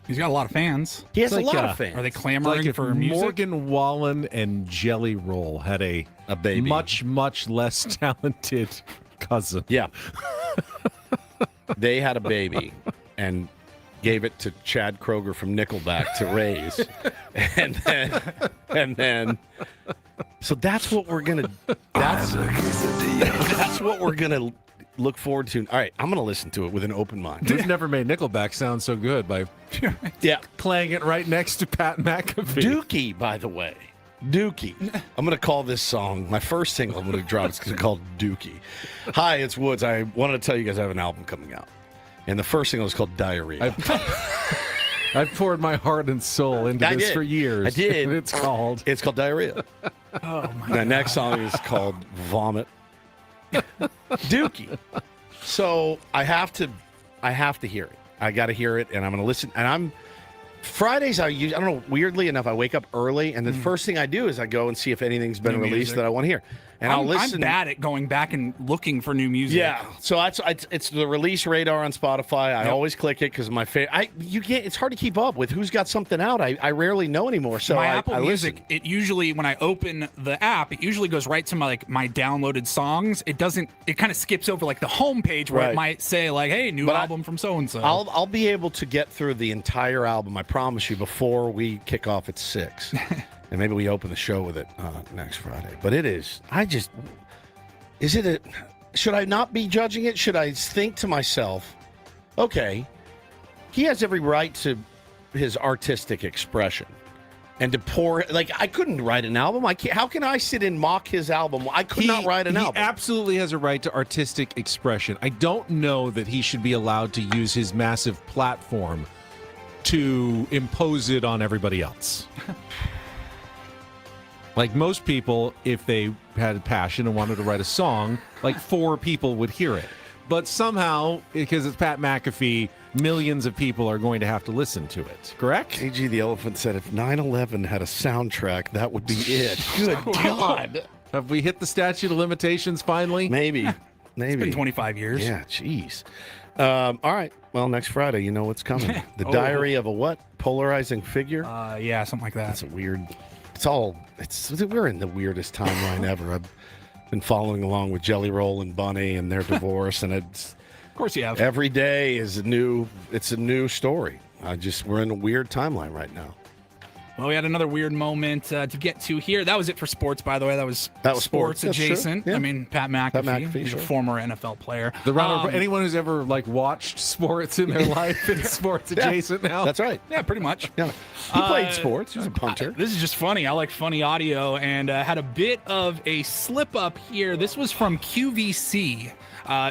He's got a lot of fans. He has It's a like, lot of fans. Are they It's clamoring like if for music? Morgan Wallen and Jelly Roll had a baby. much, much less talented cousin. Yeah. They had a baby and gave it to Chad Kroger from Nickelback to raise. and then so that's what we're gonna that's what we're gonna look forward to. All right, I'm gonna listen to it with an open mind. We've never made Nickelback sound so good by playing it right next to Pat McAfee. Dookie, by the way. Dookie. I'm going to call this song, my first single I'm going to drop is called Dookie. Hi, it's Woods. I wanted to tell you guys I have an album coming out. And the first single is called Diarrhea. I've poured my heart and soul into this for years. I did. It's called Diarrhea. Oh, my The next song is called Vomit. Dookie. So I have to hear it. I got to hear it, and I'm going to listen. And Fridays, I don't know, weirdly enough, I wake up early, and the first thing I do is I go and see if anything's been New released music. that I want to hear. And I'll listen. I'm bad at going back and looking for new music. Yeah, so it's the release radar on Spotify. I always click it because my favorite. It's hard to keep up with who's got something out. I rarely know anymore. So my Apple I Music, listen. it usually when I open the app, it usually goes right to my downloaded songs. It doesn't. It kind of skips over like the home page where Right. it might say like, "Hey, new album from so and so." I'll be able to get through the entire album. I promise you before we kick off at 6, and maybe we open the show with it next Friday. But it is. Should I not be judging it? Should I think to myself, okay, he has every right to his artistic expression and to pour, like, I couldn't write an album. How can I sit and mock his album? I could not write an album. He absolutely has a right to artistic expression. I don't know that he should be allowed to use his massive platform to impose it on everybody else. Like most people, if they had a passion and wanted to write a song, like 4 people would hear it. But somehow, because it's Pat McAfee, millions of people are going to have to listen to it. Correct? KG the Elephant said if 9/11 had a soundtrack, that would be it. Good God. Have we hit the statute of limitations finally? Maybe. It's been 25 years. Yeah, jeez. All right. Well, next Friday, you know what's coming. The Diary of a what? Polarizing figure? Yeah, something like that. That's a weird... We're in the weirdest timeline ever. I've been following along with Jelly Roll and Bunny and their divorce, and it's... Of course you have. Every day is a new story. We're in a weird timeline right now. Well, we had another weird moment to get to here. That was it for sports, by the way. That was sports. That's true. adjacent. Yeah. I mean, Pat McAfee, he's a sure. former NFL player. The round of anyone who's ever watched sports in their life is sports adjacent now. That's right. Yeah, pretty much. Yeah. He played sports. He was a punter. This is just funny. I like funny audio and had a bit of a slip up here. This was from QVC.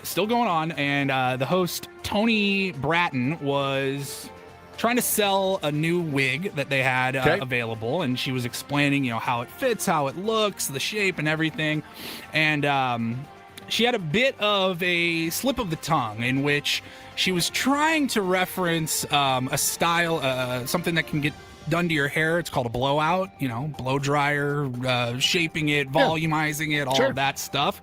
Still going on. And the host, Tony Bratton, was trying to sell a new wig that they had available, and she was explaining, how it fits, how it looks, the shape, and everything. And she had a bit of a slip of the tongue in which she was trying to reference a style, something that can get done to your hair. It's called a blowout, blow dryer, shaping it, volumizing it, all of that stuff.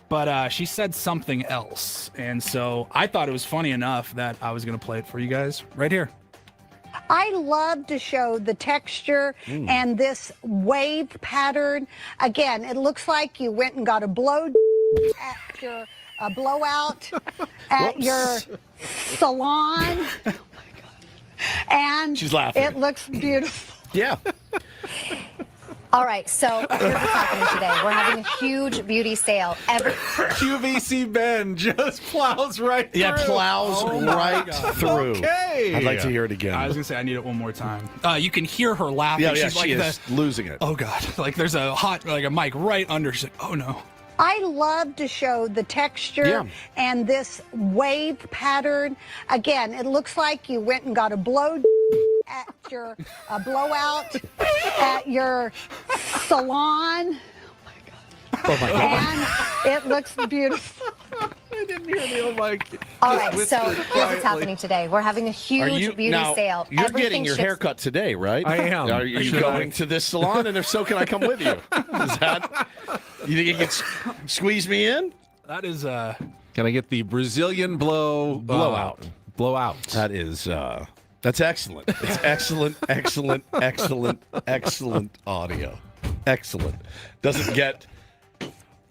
But she said something else. And so I thought it was funny enough that I was going to play it for you guys right here. I love to show the texture and this wave pattern. Again, it looks like you went and got a blow after a blowout at your salon. And she's laughing. It looks beautiful. Yeah. All right, so here's what's happening today. We're having a huge beauty sale. QVC Ben just plows right through. Yeah, plows right through. Okay. I'd like to hear it again. I was gonna say I need it one more time. You can hear her laughing. Yeah, She's she like is losing it. Oh God! Like there's a mic right under. She's like, oh no. I love to show the texture and this wave pattern. Again, it looks like you went and got a blowout at your salon. Oh my God. And it looks beautiful. I didn't hear the old mic. All right, so here's what's happening today. We're having a huge beauty sale. You're Everything getting your ships- haircut today, right? I am. Are you going to this salon? And if so, can I come with you? Is that? You think you can squeeze me in? That is Can I get the Brazilian blowout? Blowout. That is. That's excellent. It's excellent, excellent audio. Excellent. Doesn't get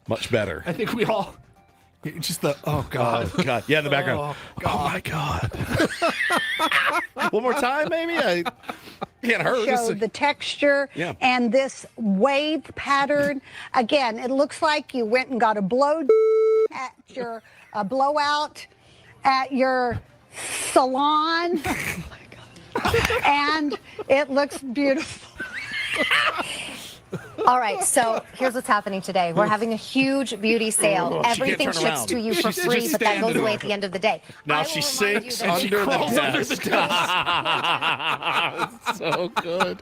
much better. I think we all just the oh God. Oh, God. Yeah, in the background. Oh my God. One more time, maybe? I can't hurt. Show the texture and this wave pattern. Again, it looks like you went and got a blowout at your salon. And it looks beautiful. All right, so here's what's happening today. We're having a huge beauty sale. Everything ships to you for free, but that goes away at the end of the day. Now she sinks under the desk. So good.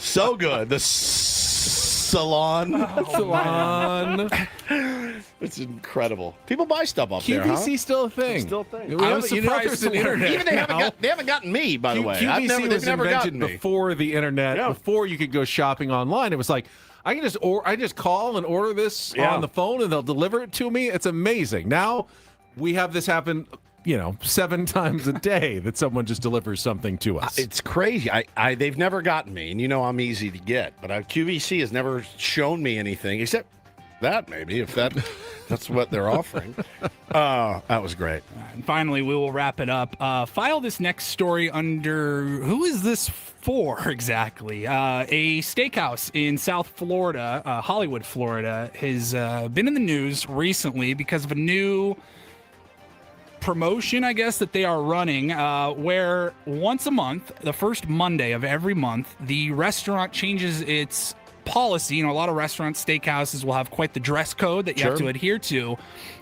So good. The salon. It's incredible. People buy stuff up there, huh? QVC still a thing. Still a thing. I was surprised there's an internet. Even they haven't gotten me, by the way. QVC was never invented gotten me. before the internet, before you could go shopping online. It was like, I just call and order this on the phone and they'll deliver it to me. It's amazing. Now we have this happen, 7 times a day that someone just delivers something to us. It's crazy. They've never gotten me, and I'm easy to get. But QVC has never shown me anything except that maybe if that's what they're offering. That was great. And finally, we will wrap it up. File this next story under who is this for exactly? A steakhouse in South Florida, Hollywood, Florida, has been in the news recently because of a new promotion, I guess, that they are running, where once a month, the first Monday of every month, the restaurant changes its policy. A lot of restaurants, steakhouses will have quite the dress code that you have to adhere to.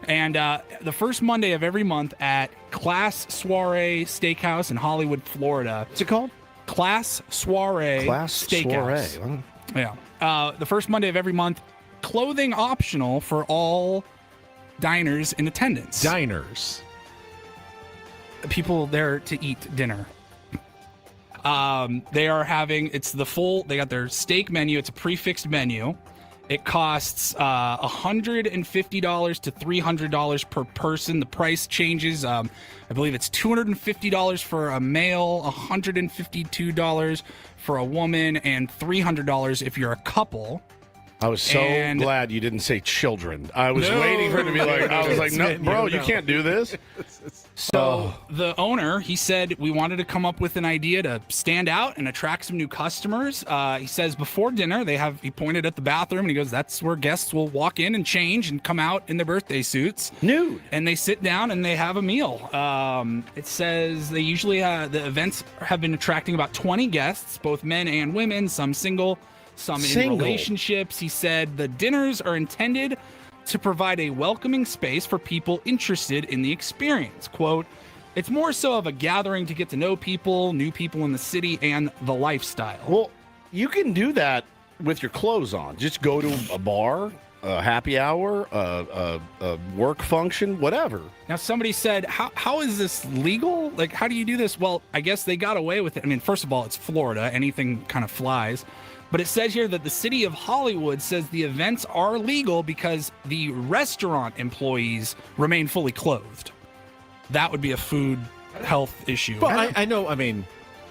And the first Monday of every month at Class Soiree Steakhouse in Hollywood, Florida. What's it called? Class Soiree Steakhouse. Soiree. Yeah. The first Monday of every month, clothing optional for all diners in attendance. Diners. People there to eat dinner. They are having, they got their steak menu. It's a prefixed menu. It costs $150 to $300 per person. The price changes. I believe it's $250 for a male, $152 for a woman, and $300 if you're a couple. I was so glad you didn't say children. I was waiting for it to be like, I was like, no, bro, you can't do this. So the owner, he said, we wanted to come up with an idea to stand out and attract some new customers. He says before dinner, he pointed at the bathroom and he goes, that's where guests will walk in and change and come out in their birthday suits. Nude. And they sit down and they have a meal. It says they usually, the events have been attracting about 20 guests, both men and women, some single, some in relationships. He said the dinners are intended to provide a welcoming space for people interested in the experience. Quote, it's more so of a gathering to get to know people, new people in the city, and the lifestyle. Well, you can do that with your clothes on. Just go to a bar, a happy hour, a work function, whatever. Now, somebody said, how is this legal? Like, how do you do this? Well, I guess they got away with it. I mean, first of all, it's Florida. Anything kind of flies. But it says here that the city of Hollywood says the events are legal because the restaurant employees remain fully clothed. That would be a food health issue. Well, I know,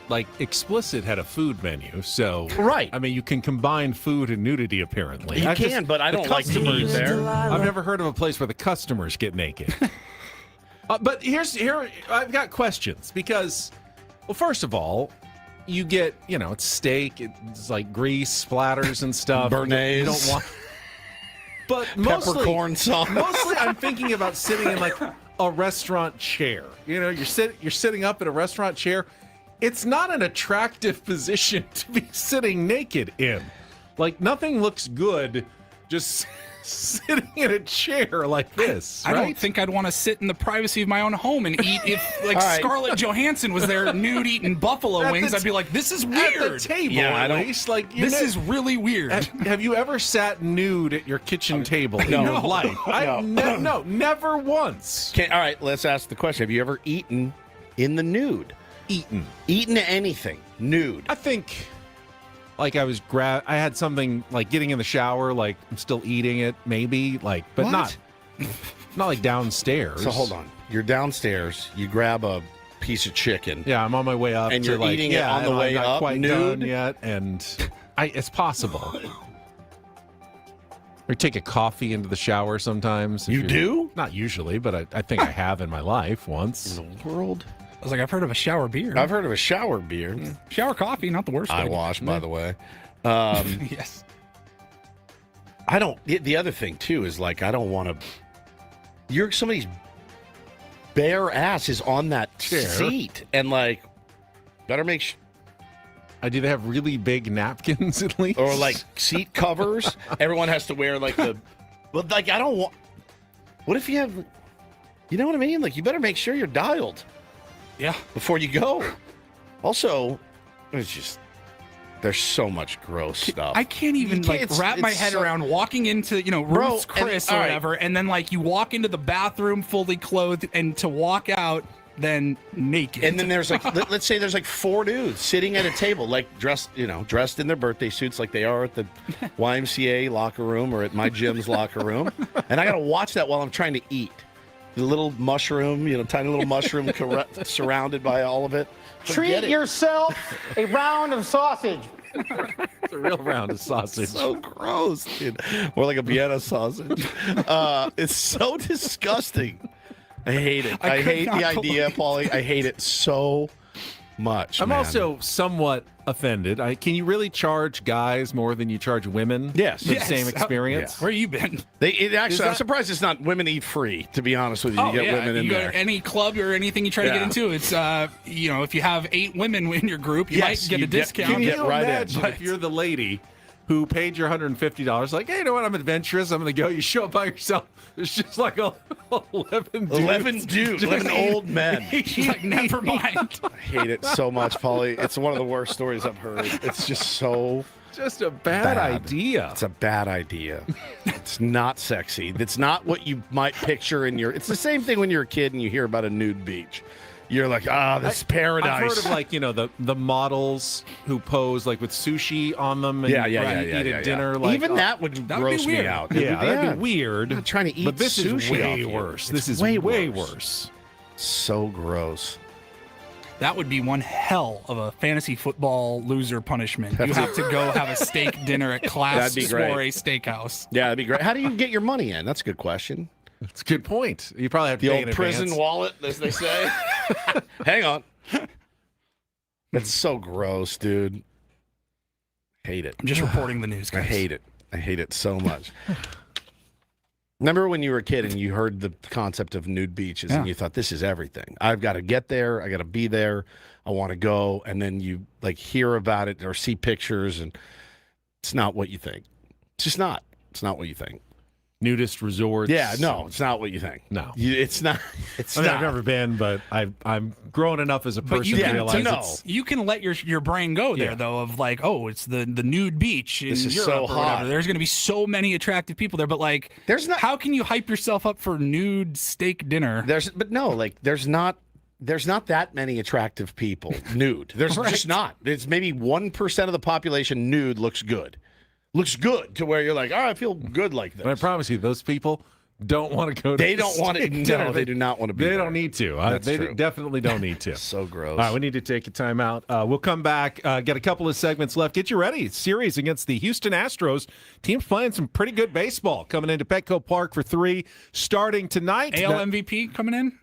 like explicit had a food menu, so Right. I mean, you can combine food and nudity. Apparently, You can, but I the don't like to be customers- there. I've never heard of a place where the customers get naked. But here I've got questions because, well, first of all, you get it's steak, it's like grease splatters and stuff. Béarnaise. You don't want. But mostly, Peppercorn sauce. Mostly, I'm thinking about sitting in like a restaurant chair. You're sitting up in a restaurant chair. It's not an attractive position to be sitting naked in. Like, nothing looks good just sitting in a chair like this. I right? don't think I'd want to sit in the privacy of my own home and eat. If like All right. Scarlett Johansson was there nude eating buffalo At wings, the I'd be like, this is At weird. the table, Yeah, I at don't- least. Like, This is really weird. Have you ever sat nude at your kitchen table in No. your life? No. Never once. Okay, all right, let's ask the question. Have you ever eaten in the nude? Eaten anything nude? I think, like, I had something like getting in the shower, like I'm still eating it, maybe, like, but What? not like downstairs. So hold on. You're downstairs. You grab a piece of chicken. Yeah, I'm on my way up, And to you're like, eating it yeah, on the and way I'm not up, quite nude? done yet, and it's possible. Or take a coffee into the shower sometimes. if You you're- do? Not usually, but I think I have in my life once. In the world? I was like, I've heard of a shower beer. I've heard of a shower beer. Shower coffee, not the worst. I idea. wash, by the way. Yes. I don't. The other thing too is like I don't want to. Somebody's bare ass is on that Chair. seat, and like better make sure. Do they have really big napkins at least? Or like seat covers. Everyone has to wear like the. But like I don't want. What if you have? You know what I mean? Like you better make sure you're dialed. Yeah. Before you go. Also, it's just there's so much gross stuff. I can't even like it's- wrap my it's head so- around walking into Bro, Ruth's Chris and- or all right. whatever, and then like you walk into the bathroom fully clothed, and to walk out then naked. And then there's like, let's say there's like 4 dudes sitting at a table, like dressed in their birthday suits, like they are at the YMCA locker room or at my gym's locker room, and I gotta watch that while I'm trying to eat. The little mushroom, tiny little mushroom surrounded by all of it. Forget it. yourself a round of sausage. It's a real round of sausage. So gross, dude. Or like a Vienna sausage. It's so disgusting. I hate it. I hate the idea, Paulie. I hate it so much. I'm man. also somewhat offended. Can you really charge guys more than you charge women? Yes. For the same experience? Where you been? I'm surprised it's not women eat free, to be honest with you. You get women in you go there. to any club or anything you try to get into, it's if you have 8 women in your group, you might get a discount. Can you right in. imagine if you're the lady who paid your $150, like, hey, you know what? I'm adventurous. I'm going to go. You show up by yourself. There's just like 11 dudes. 11 old men. She's like, never mind. I hate it so much, Paulie. It's one of the worst stories I've heard. It's just so Just a bad idea. It's a bad idea. It's not sexy. It's not what you might picture in your. It's the same thing when you're a kid and you hear about a nude beach. You're like, this is paradise. I've heard of like the models who pose like with sushi on them. And Yeah. eat at dinner. Like, even that would gross me out. That'd be weird. I'm not trying to eat but this sushi is way off you. worse. It's This is way worse. So gross. That would be one hell of a fantasy football loser punishment. You have to go have a steak dinner at Class That'd be great. Soiree Steakhouse. Yeah, that'd be great. How do you get your money in? That's a good question. That's a good point. You probably have to The pay old in prison advance. wallet, as they say. Hang on. That's so gross, dude. Hate it. I'm just reporting the news, guys. I hate it. I hate it so much. Remember when you were a kid and you heard the concept of nude beaches and you thought, this is everything. I've got to get there. I got to be there. I want to go. And then you like hear about it or see pictures and it's not what you think. It's just not. It's not what you think. Nudist resorts. Yeah, no, it's not what you think. No. It's not. It's I mean, not. I've never been, but I'm grown enough as a But person you to realize know. it's You can let your brain go there, Yeah. though, of like, oh, it's the nude beach in This is Europe so or whatever. hot. There's going to be so many attractive people there, but like, There's not. how can you hype yourself up for nude steak dinner? There's not that many attractive people nude. There's just not. It's maybe 1% of the population nude looks good. Looks good to where you're like, I feel good like this. But I promise you, those people, don't want to go to They the don't want to. steak No, dinner. they do not want to be They there. don't need to. That's They true. definitely don't need to. So gross. All right, we need to take a timeout. We'll come back, get a couple of segments left. Get you ready. Series against the Houston Astros. Team's playing some pretty good baseball. Coming into Petco Park for 3, starting tonight. AL MVP coming in?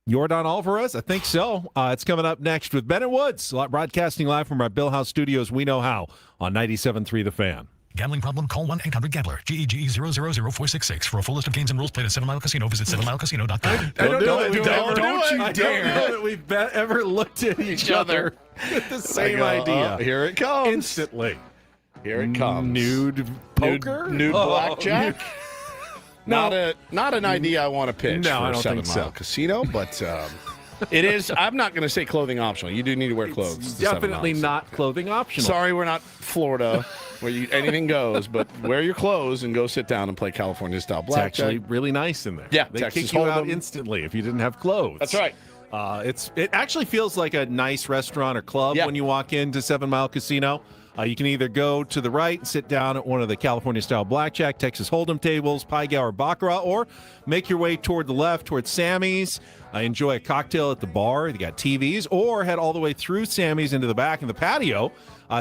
Yordan Alvarez, I think so. It's coming up next with Bennett Woods, broadcasting live from our Bill House studios. We know how on 97.3 The Fan. Gambling problem? Call 1-800-GAMBLER. GEGE 000-466. For a full list of games and rules, play at 7 Mile Casino. Visit 7milecasino.com. Don't do it. Don't you I dare. don't know that we've ever looked at each other with the same idea. Here it comes. Instantly. Here it comes. Nude poker? Nude blackjack? Not an idea I want to pitch No, for I don't 7 think Mile so. Casino, but it is. I'm not going to say clothing optional. You do need to wear clothes. to 7 Definitely Miles. not clothing optional. Sorry, we're not Florida where anything goes, but wear your clothes and go sit down and play California style It's blackjack. actually really nice in there. Yeah, they Texas kick you out Hold'em. instantly if you didn't have clothes. That's right. It actually feels like a nice restaurant or club when you walk into 7 Mile Casino. You can either go to the right and sit down at one of the California-style blackjack, Texas Hold'em tables, Pai Gow or Baccarat, or make your way toward the left, towards Sammy's. Enjoy a cocktail at the bar. They got TVs, or head all the way through Sammy's into the back in the patio.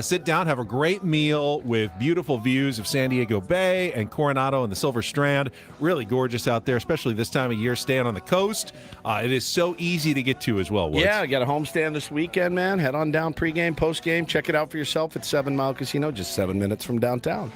Sit down, have a great meal with beautiful views of San Diego Bay and Coronado and the Silver Strand. Really gorgeous out there, especially this time of year, staying on the coast. It is so easy to get to as well, Woods. Yeah, I got a homestand this weekend, man. Head on down pregame, postgame. Check it out for yourself at 7 Mile Casino, just 7 minutes from downtown.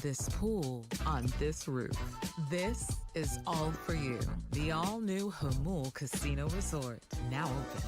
this pool on this roof. This is all for you. The all-new Hamul Casino Resort, now open.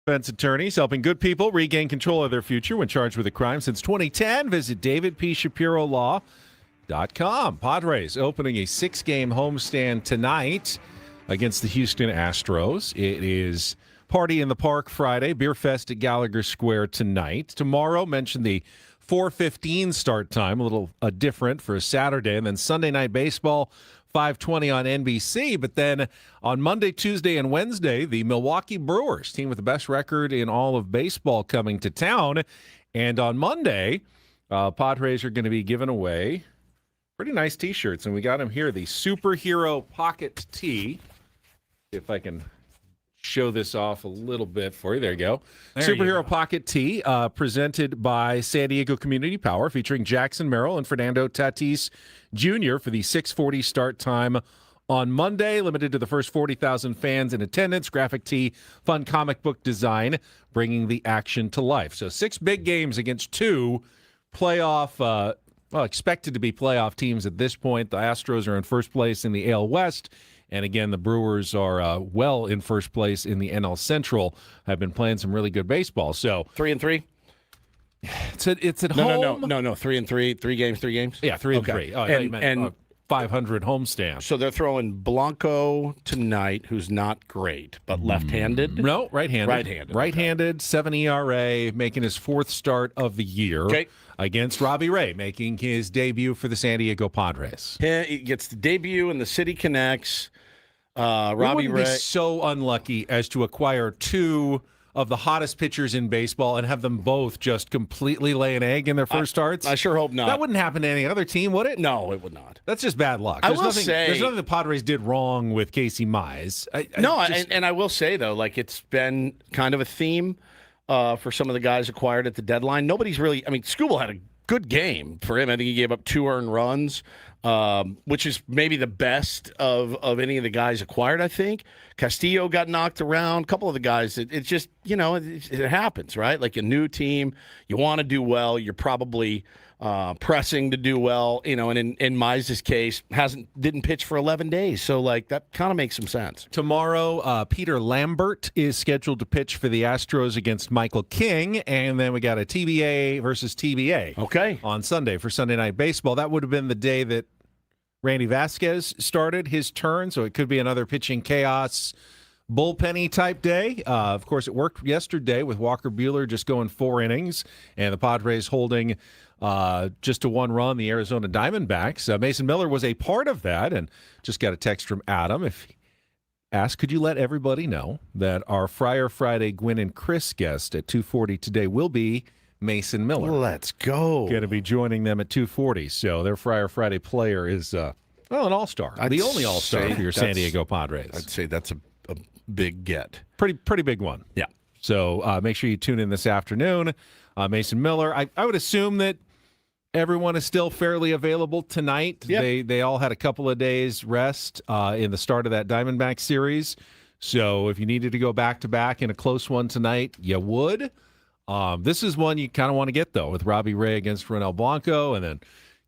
Defense attorneys helping good people regain control of their future when charged with a crime since 2010. Visit davidpshapirolaw.com. Padres opening a 6-game homestand tonight against the Houston Astros. It is Party in the Park Friday, Beer Fest at Gallagher Square tonight. Tomorrow, mentioned the 4:15 start time, a little different for a Saturday. And then Sunday Night Baseball, 5:20 on NBC. But then on Monday, Tuesday, and Wednesday, the Milwaukee Brewers, team with the best record in all of baseball, coming to town. And on Monday, Padres are going to be giving away pretty nice T-shirts. And we got them here, the Superhero Pocket Tee. If I can show this off a little bit for you. There you go. Superhero Pocket Tee, presented by San Diego Community Power, featuring Jackson Merrill and Fernando Tatis Jr. for the 6:40 start time on Monday. Limited to the first 40,000 fans in attendance. Graphic tee, fun comic book design, bringing the action to life. So 6 big games against 2 playoff, expected to be playoff teams at this point. The Astros are in first place in the AL West. And again, the Brewers are well in first place in the NL Central. Have been playing some really good baseball. So 3-3. It's at home. No. 3-3. 3 games. 3 games. Yeah, 3-3. Oh, and 500 homestand. So they're throwing Blanco tonight, who's not great, but left-handed. No, right-handed. Right-handed. Right-handed. 7 ERA, making his 4th start of the year. Okay. Against Robbie Ray, making his debut for the San Diego Padres. Yeah, he gets the debut in the City Connects. Robbie Ray. Be so unlucky as to acquire 2 of the hottest pitchers in baseball and have them both just completely lay an egg in their first starts. I sure hope not. That wouldn't happen to any other team, would it? No, it would not. That's just bad luck. There's nothing the Padres did wrong with Casey Mize. And I will say, though, like, it's been kind of a theme for some of the guys acquired at the deadline. Nobody's really – I mean, Skubal had a good game for him. I think he gave up 2 earned runs, which is maybe the best of any of the guys acquired, I think. Castillo got knocked around. A couple of the guys, it's just, it happens, right? Like a new team, you want to do well. You're probably pressing to do well, and in Mize's case, didn't pitch for 11 days. So, that kind of makes some sense. Tomorrow, Peter Lambert is scheduled to pitch for the Astros against Michael King, and then we got a TBA versus TBA on Sunday for Sunday Night Baseball. That would have been the day that Randy Vasquez started his turn, so it could be another pitching chaos, bullpenny type day. Of course, it worked yesterday with Walker Buehler just going 4 innings, and the Padres holding just to 1 run the Arizona Diamondbacks. Mason Miller was a part of that, and just got a text from Adam. If asked, could you let everybody know that our Friar Friday Gwynn and Chris guest at 2:40 today will be Mason Miller. Let's go. Going to be joining them at 2:40. So their Friar Friday player is, an all-star. The only all-star for your San Diego Padres. I'd say that's a big get. Pretty big one. Yeah. So make sure you tune in this afternoon. Mason Miller, I would assume that everyone is still fairly available tonight. Yep. They all had a couple of days rest in the start of that Diamondback series. So if you needed to go back-to-back in a close one tonight, you would. This is one you kind of want to get, though, with Robbie Ray against Reynel Blanco, and then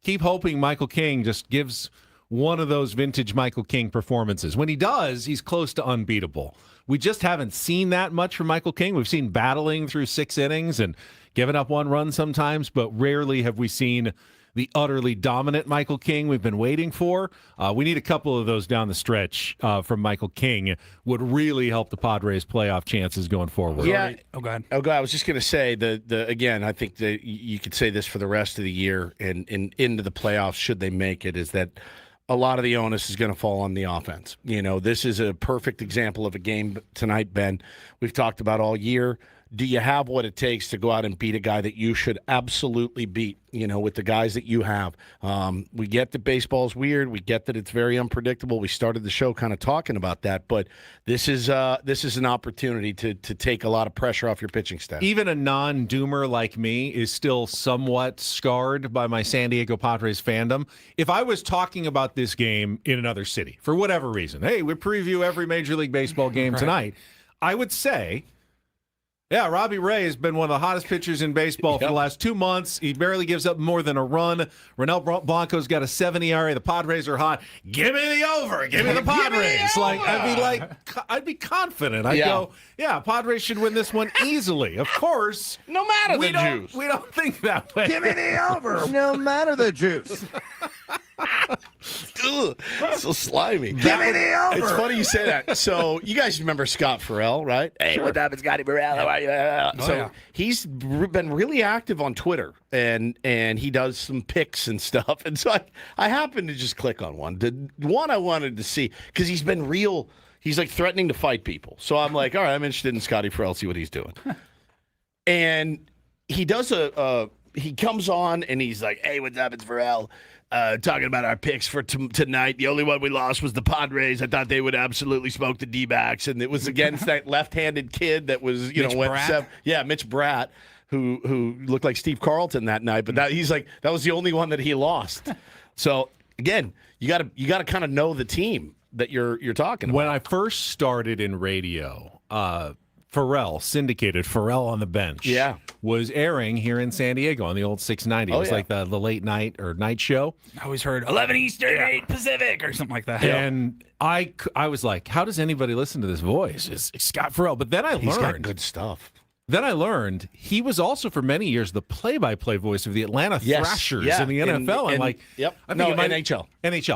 keep hoping Michael King just gives one of those vintage Michael King performances. When he does, he's close to unbeatable. We just haven't seen that much from Michael King. We've seen battling through 6 innings and giving up 1 run sometimes, but rarely have we seen the utterly dominant Michael King we've been waiting for. We need a couple of those down the stretch from Michael King. Would really help the Padres' playoff chances going forward. Yeah. Oh, God. I was just going to say, again, I think that you could say this for the rest of the year and into the playoffs, should they make it, is that a lot of the onus is going to fall on the offense. This is a perfect example of a game tonight, Ben. We've talked about all year. Do you have what it takes to go out and beat a guy that you should absolutely beat, with the guys that you have? We get that baseball's weird. We get that it's very unpredictable. We started the show kind of talking about that, but this is an opportunity to take a lot of pressure off your pitching staff. Even a non-doomer like me is still somewhat scarred by my San Diego Padres fandom. If I was talking about this game in another city, for whatever reason, hey, we preview every Major League Baseball game tonight, I would say, yeah, Robbie Ray has been one of the hottest pitchers in baseball for the last 2 months. He barely gives up more than a run. Reynel Blanco's got a 7 ERA. The Padres are hot. Give me the over. Give me the Padres. I'd be confident. I'd go, yeah, Padres should win this one easily. Of course. No matter the juice. We don't think that way. Give me the over. No matter the juice. Ugh, so slimy. Give me the over. It's funny you say that. So you guys remember Scott Farrell, right? Hey, what's up? It's Scotty Farrell. How are you? He's been really active on Twitter, and he does some picks and stuff. And so I happened to just click on one. The one I wanted to see, because he's been real. He's threatening to fight people. So I'm like, all right, I'm interested in Scotty Farrell, see what he's doing. And he does he comes on and he's like, hey, what's up? It's Farrell. Talking about our picks for tonight. The only one we lost was the Padres. I thought they would absolutely smoke the D-backs, and it was against that left-handed kid that was, Mitch went Bratt? Mitch Bratt, who looked like Steve Carlton that night. But that was the only one that he lost. So again, you got to kind of know the team that you're talking about. When I first started in radio, syndicated Farrell on the Bench, was airing here in San Diego on the old 690. It was like the late night or night show. I always heard 11 Eastern, 8 Pacific, or something like that. And I was like, how does anybody listen to this voice? It's Scott Farrell. But then He's got good stuff. Then I learned he was also for many years the play-by-play voice of the Atlanta Thrashers in the NFL. NHL. NHL. I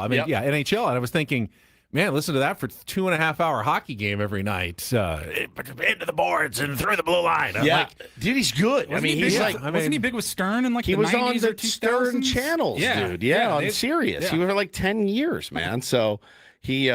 mean, NHL. And I was thinking, man, listen to that for 2.5-hour hockey game every night. Into the boards and through the blue line. Dude, he's good. Wasn't he big with Stern in the 90s he was on the or 2000s? Stern channels, dude. Yeah, on Sirius. He was for 10 years, man. So He's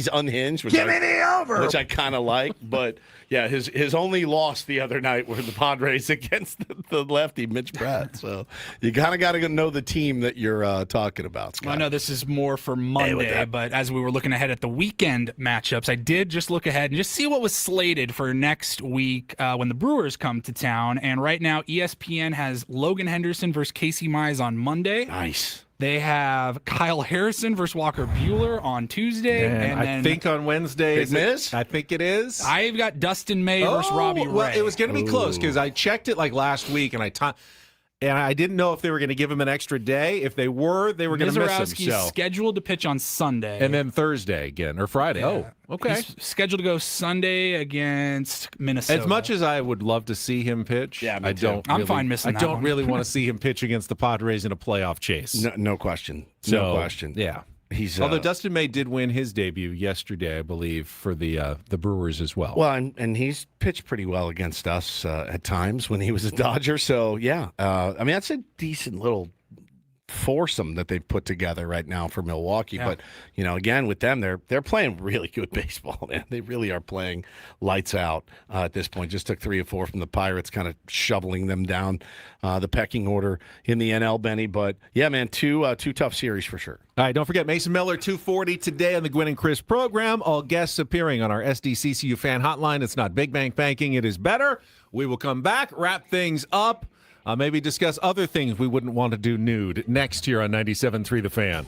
unhinged. Which Give me the over, which I kind of like. But yeah, his only loss the other night were the Padres against the lefty Mitch Pratt. So you kind of got to know the team that you're talking about, Scott. Well, I know this is more for Monday, but as we were looking ahead at the weekend matchups, I did just look ahead and just see what was slated for next week when the Brewers come to town. And right now, ESPN has Logan Henderson versus Casey Mize on Monday. Nice. They have Kyle Harrison versus Walker Buehler on Tuesday. And I then think on Wednesday. I think it is. I've got Dustin May versus Robbie Ray. Well, it was going to be close because I checked it like last week, and I didn't know if they were going to give him an extra day. If they were going to miss him. So. Scheduled to pitch on Sunday. And then Thursday again, or Friday. Yeah. Oh, okay. He's scheduled to go Sunday against Minnesota. As much as I would love to see him pitch, I'm fine missing that I don't one. really want to see him pitch against the Padres in a playoff chase. No question. So, no question. Yeah. Although Dustin May did win his debut yesterday, I believe, for the Brewers as well. Well, and he's pitched pretty well against us at times when he was a Dodger. So, yeah. I mean, that's a decent little foursome that they've put together right now for Milwaukee. Yeah. But, again, with them, they're playing really good baseball, man. They really are playing lights out at this point. Just took 3 or 4 from the Pirates, kind of shoveling them down the pecking order in the NL, Benny. But, yeah, man, two tough series for sure. All right, don't forget Mason Miller, 2:40 today on the Gwynn and Chris program. All guests appearing on our SDCCU fan hotline. It's not big bank banking. It is better. We will come back, wrap things up, maybe discuss other things we wouldn't want to do nude next year on 97.3 The Fan.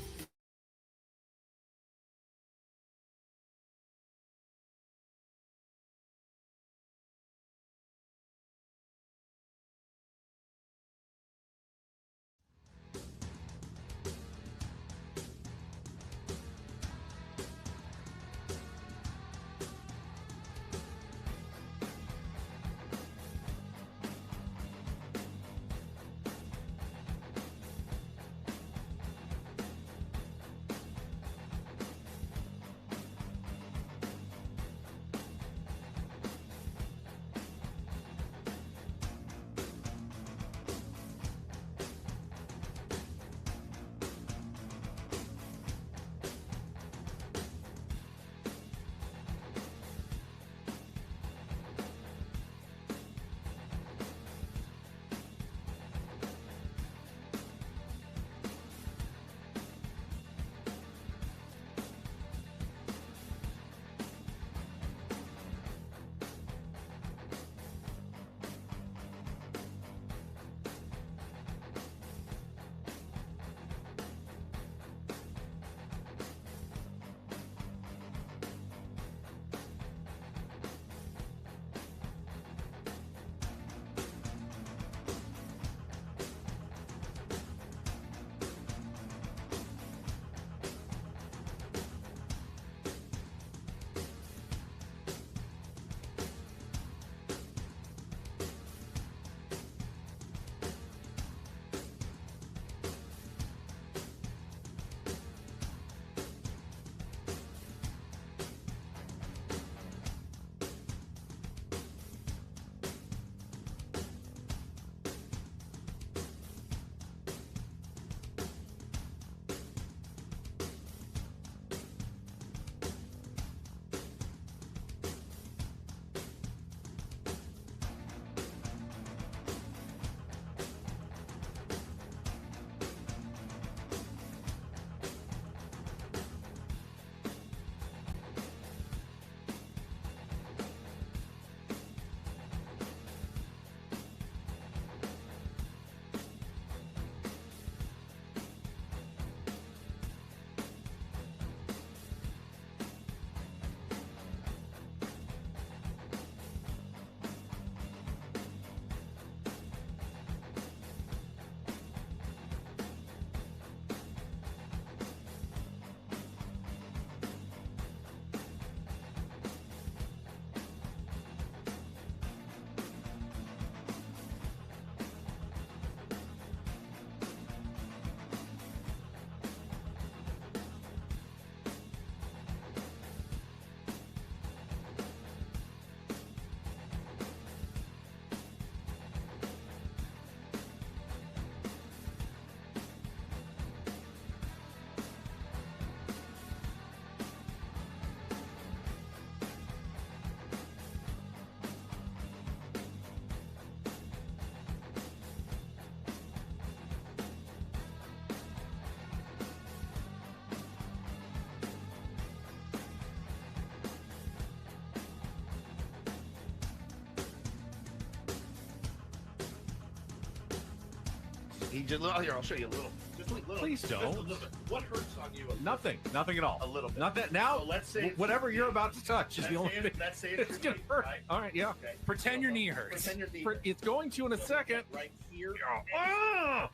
He just, here, I'll show you a little. Just a little. Please don't. Just a little bit. What hurts on you? Nothing at all. A little bit. Not that now. So let's say whatever you're about to touch is the only thing. Let's say It's gonna hurt. Right? All right, yeah. Okay. Pretend your knee hurts. Pretend your knee. It's going to in a second. Right here. Oh,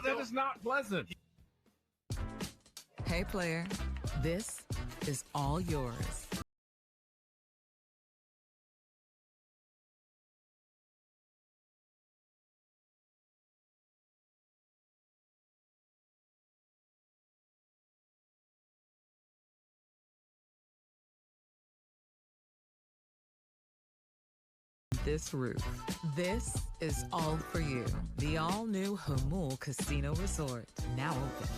that is not pleasant. Hey, player, this is all yours. This roof. This is all for you. The all-new Hamul Casino Resort, now open.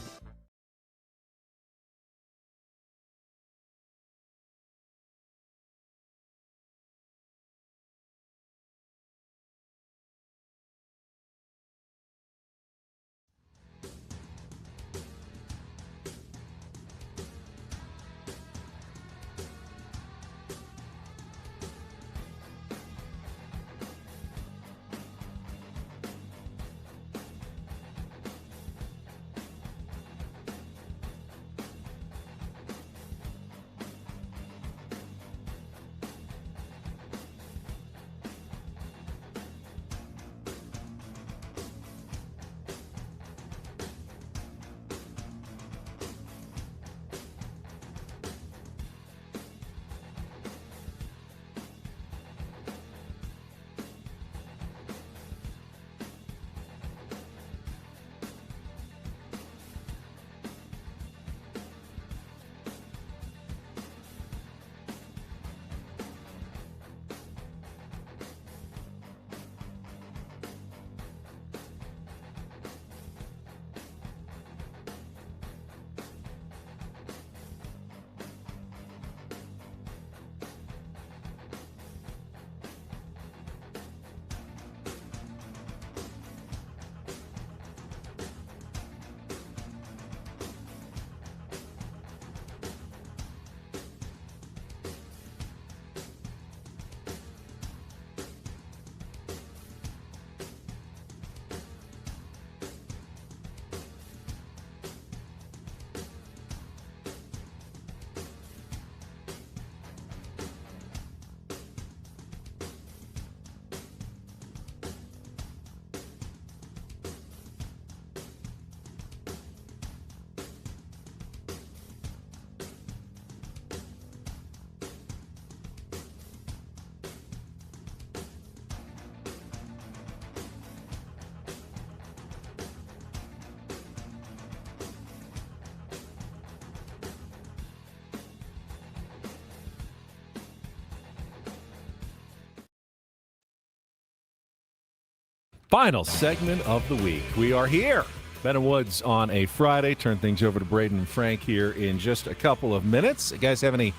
Final segment of the week. We are here. Ben and Woods on a Friday. Turn things over to Braden and Frank here in just a couple of minutes. You guys have any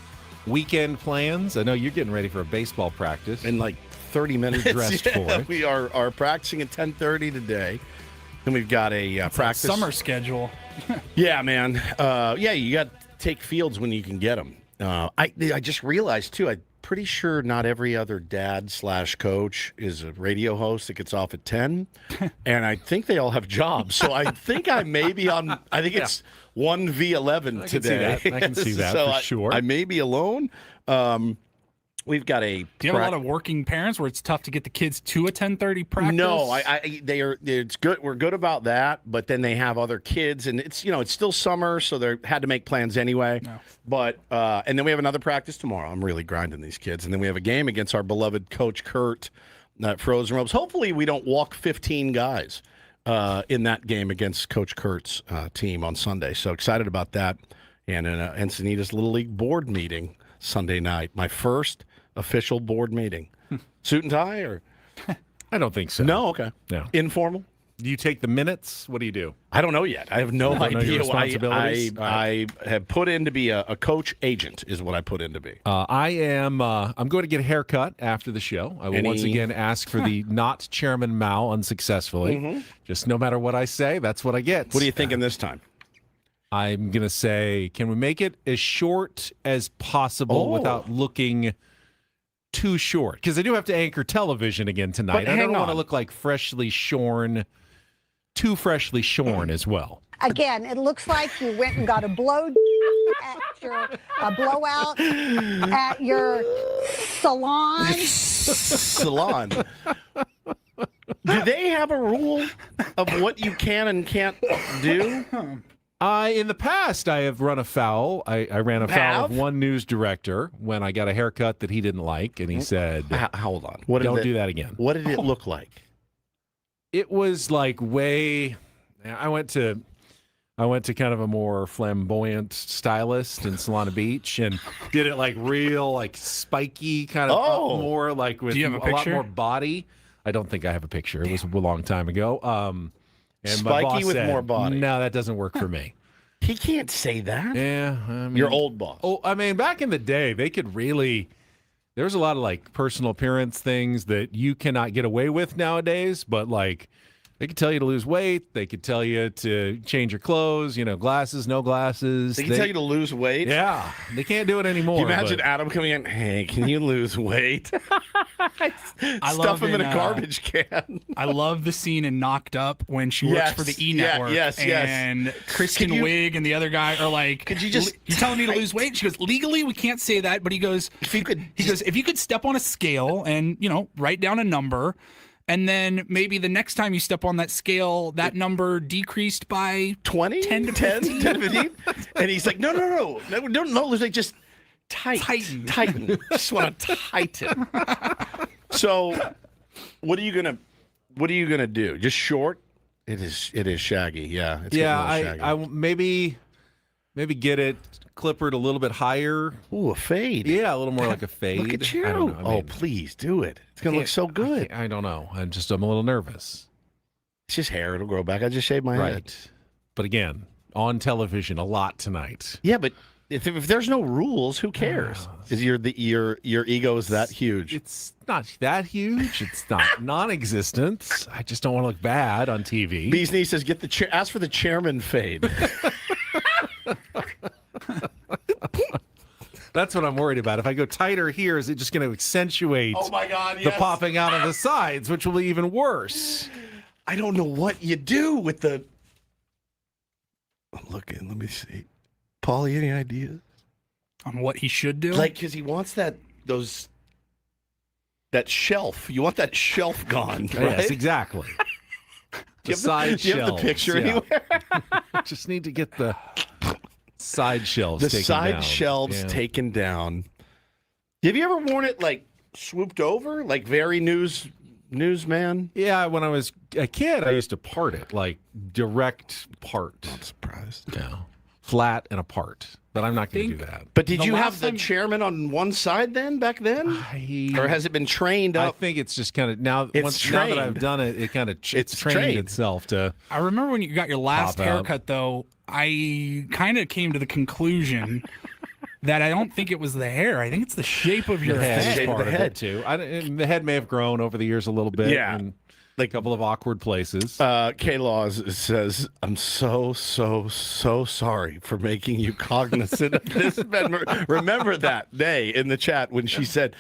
weekend plans? I know you're getting ready for a baseball practice. In like 30 minutes. You're dressed for it. We are practicing at 10:30 today. And we've got a practice. Summer schedule. Yeah, man. Yeah, you got to take fields when you can get them. I just realized, too, I'm pretty sure not every other dad/coach is a radio host that gets off at 10. And I think they all have jobs. So I think I may be on, I think it's 1v11 today. I can see that so for sure. I may be alone. We've got a. Do you have a lot of working parents where it's tough to get the kids to a 10:30 practice? No, they are. It's good. We're good about that. But then they have other kids, and it's still summer, so they had to make plans anyway. No. But and then we have another practice tomorrow. I'm really grinding these kids, and then we have a game against our beloved Coach Kurt at Frozen Ropes. Hopefully, we don't walk 15 guys in that game against Coach Kurt's team on Sunday. So excited about that. And in Encinitas Little League board meeting Sunday night, my first official board meeting. Suit and tie, or? I don't think so. No, okay. No. Informal? Do you take the minutes? What do you do? I don't know yet. I have no Don't know your idea. responsibilities? I have put in to be a coach agent is what I put in to be. I am. I'm going to get a haircut after the show. I will once again ask for the not Chairman Mao unsuccessfully. Mm-hmm. Just no matter what I say, that's what I get. What are you thinking this time? I'm going to say, can we make it as short as possible without looking too short because I do have to anchor television again tonight. But I don't hang want to on. look like freshly shorn, too freshly shorn as well. Again, it looks like you went and got a blowout at your salon. Salon. Do they have a rule of what you can and can't do? In the past, I have run afoul. I ran afoul of Have? one news director when I got a haircut that he didn't like, and he said, Hold on. don't do that again. What did it look like? It was like way. I went to kind of a more flamboyant stylist in Solana Beach and did it like real, like spiky kind of up more, like with Do you have a lot picture? more body. I don't think I have a picture. It was a long time ago. And my Spiky boss with said, more body. No, that doesn't work for me. He can't say that. Yeah, I mean, Your old boss. Oh, I mean, back in the day, they could really. There's a lot of like personal appearance things that you cannot get away with nowadays, but like they could tell you to lose weight. They could tell you to change your clothes, glasses, no glasses. They can tell you to lose weight. Yeah, they can't do it anymore. Can you imagine but- Adam coming in? Hey, can you lose weight? Stuff him in a garbage can. I love the scene in Knocked Up when she works Yes, for the E yeah, Network. yes. And Kristen Could you- Wiig and the other guy are like, Could you just you telling me to lose weight? She goes, legally we can't say that, but he goes, if you could step on a scale and write down a number. And then maybe the next time you step on that scale, that number decreased by 20? 10 to 15. 10 to 15? And he's like, no, like just tighten. Just want to tighten. So, what are you gonna do? Just short? It is shaggy. Yeah. It's Yeah, getting a little shaggy. I maybe get it clippered a little bit higher. Ooh, a fade. Yeah, a little more like a fade. Look at you. I don't know. I mean, Please do it. It's gonna look so good. I don't know. I'm a little nervous. It's just hair. It'll grow back. I just shaved my head. Right. But again, on television a lot tonight. Yeah, but if there's no rules, who cares? Is your ego is that huge? It's not that huge. It's not non-existent. I just don't want to look bad on TV. Bee's knee says, ask for the chairman fade. That's what I'm worried about. If I go tighter here, is it just going to accentuate Oh my God, the yes. popping out of the sides, which will be even worse? I don't know what you do with the. I'm looking. Let me see. Paulie, any ideas on what he should do? Like, because he wants that shelf. You want that shelf gone, right? Yes, exactly. Do you have the picture yeah. anywhere? Just need to get the side shelves The taken side down. shelves Yeah. taken down. Have you ever worn it like swooped over, like very newsman? Yeah, when I was a kid, I used to part it, like direct part. Not surprised. Yeah. Flat and apart. But I'm not going to do that. But did you have the chairman on one side then, back then? Or has it been trained up? I think it's just kind of now. It's now that trained. I've done it, it kind of it's trained trained. itself to. I remember when you got your last Pop out. haircut, though, I kind of came to the conclusion that I don't think it was the hair. I think it's the shape of your head. head. Is part of it too. And the head may have grown over the years a little bit. Yeah. In like a couple of awkward places. K-Laws says, I'm so sorry for making you cognizant of this. Remember that day in the chat when she said,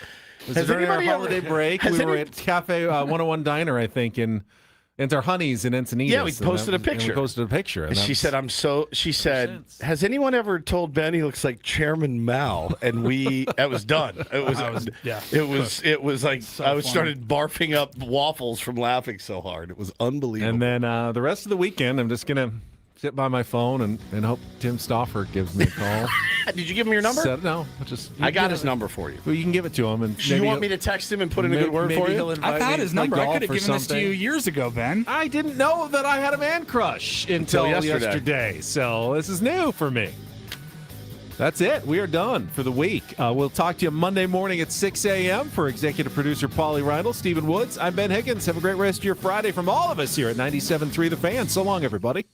Was it during our holiday break? has We were any- at Cafe 101 Diner, I think, in our Honeys in Encinitas. Yeah, we and posted a and we picture. posted a picture. And she that's- said, she said, has anyone ever told Ben he looks like Chairman Mao? And that was done. It was like, I started barfing up waffles from laughing so hard. It was unbelievable. And then the rest of the weekend, I'm just going to sit by my phone and hope Tim Stauffer gives me a call. Did you give him your number? No. I got his number for you. Well, you can give it to him. And You want me to text him and put in a good word for you? I've had his number. I could have given this to you years ago, Ben. I didn't know that I had a man crush until yesterday. So this is new for me. That's it. We are done for the week. We'll talk to you Monday morning at 6 a.m. for executive producer Paulie Reindl, Stephen Woods. I'm Ben Higgins. Have a great rest of your Friday from all of us here at 97.3 The Fan. So long, everybody.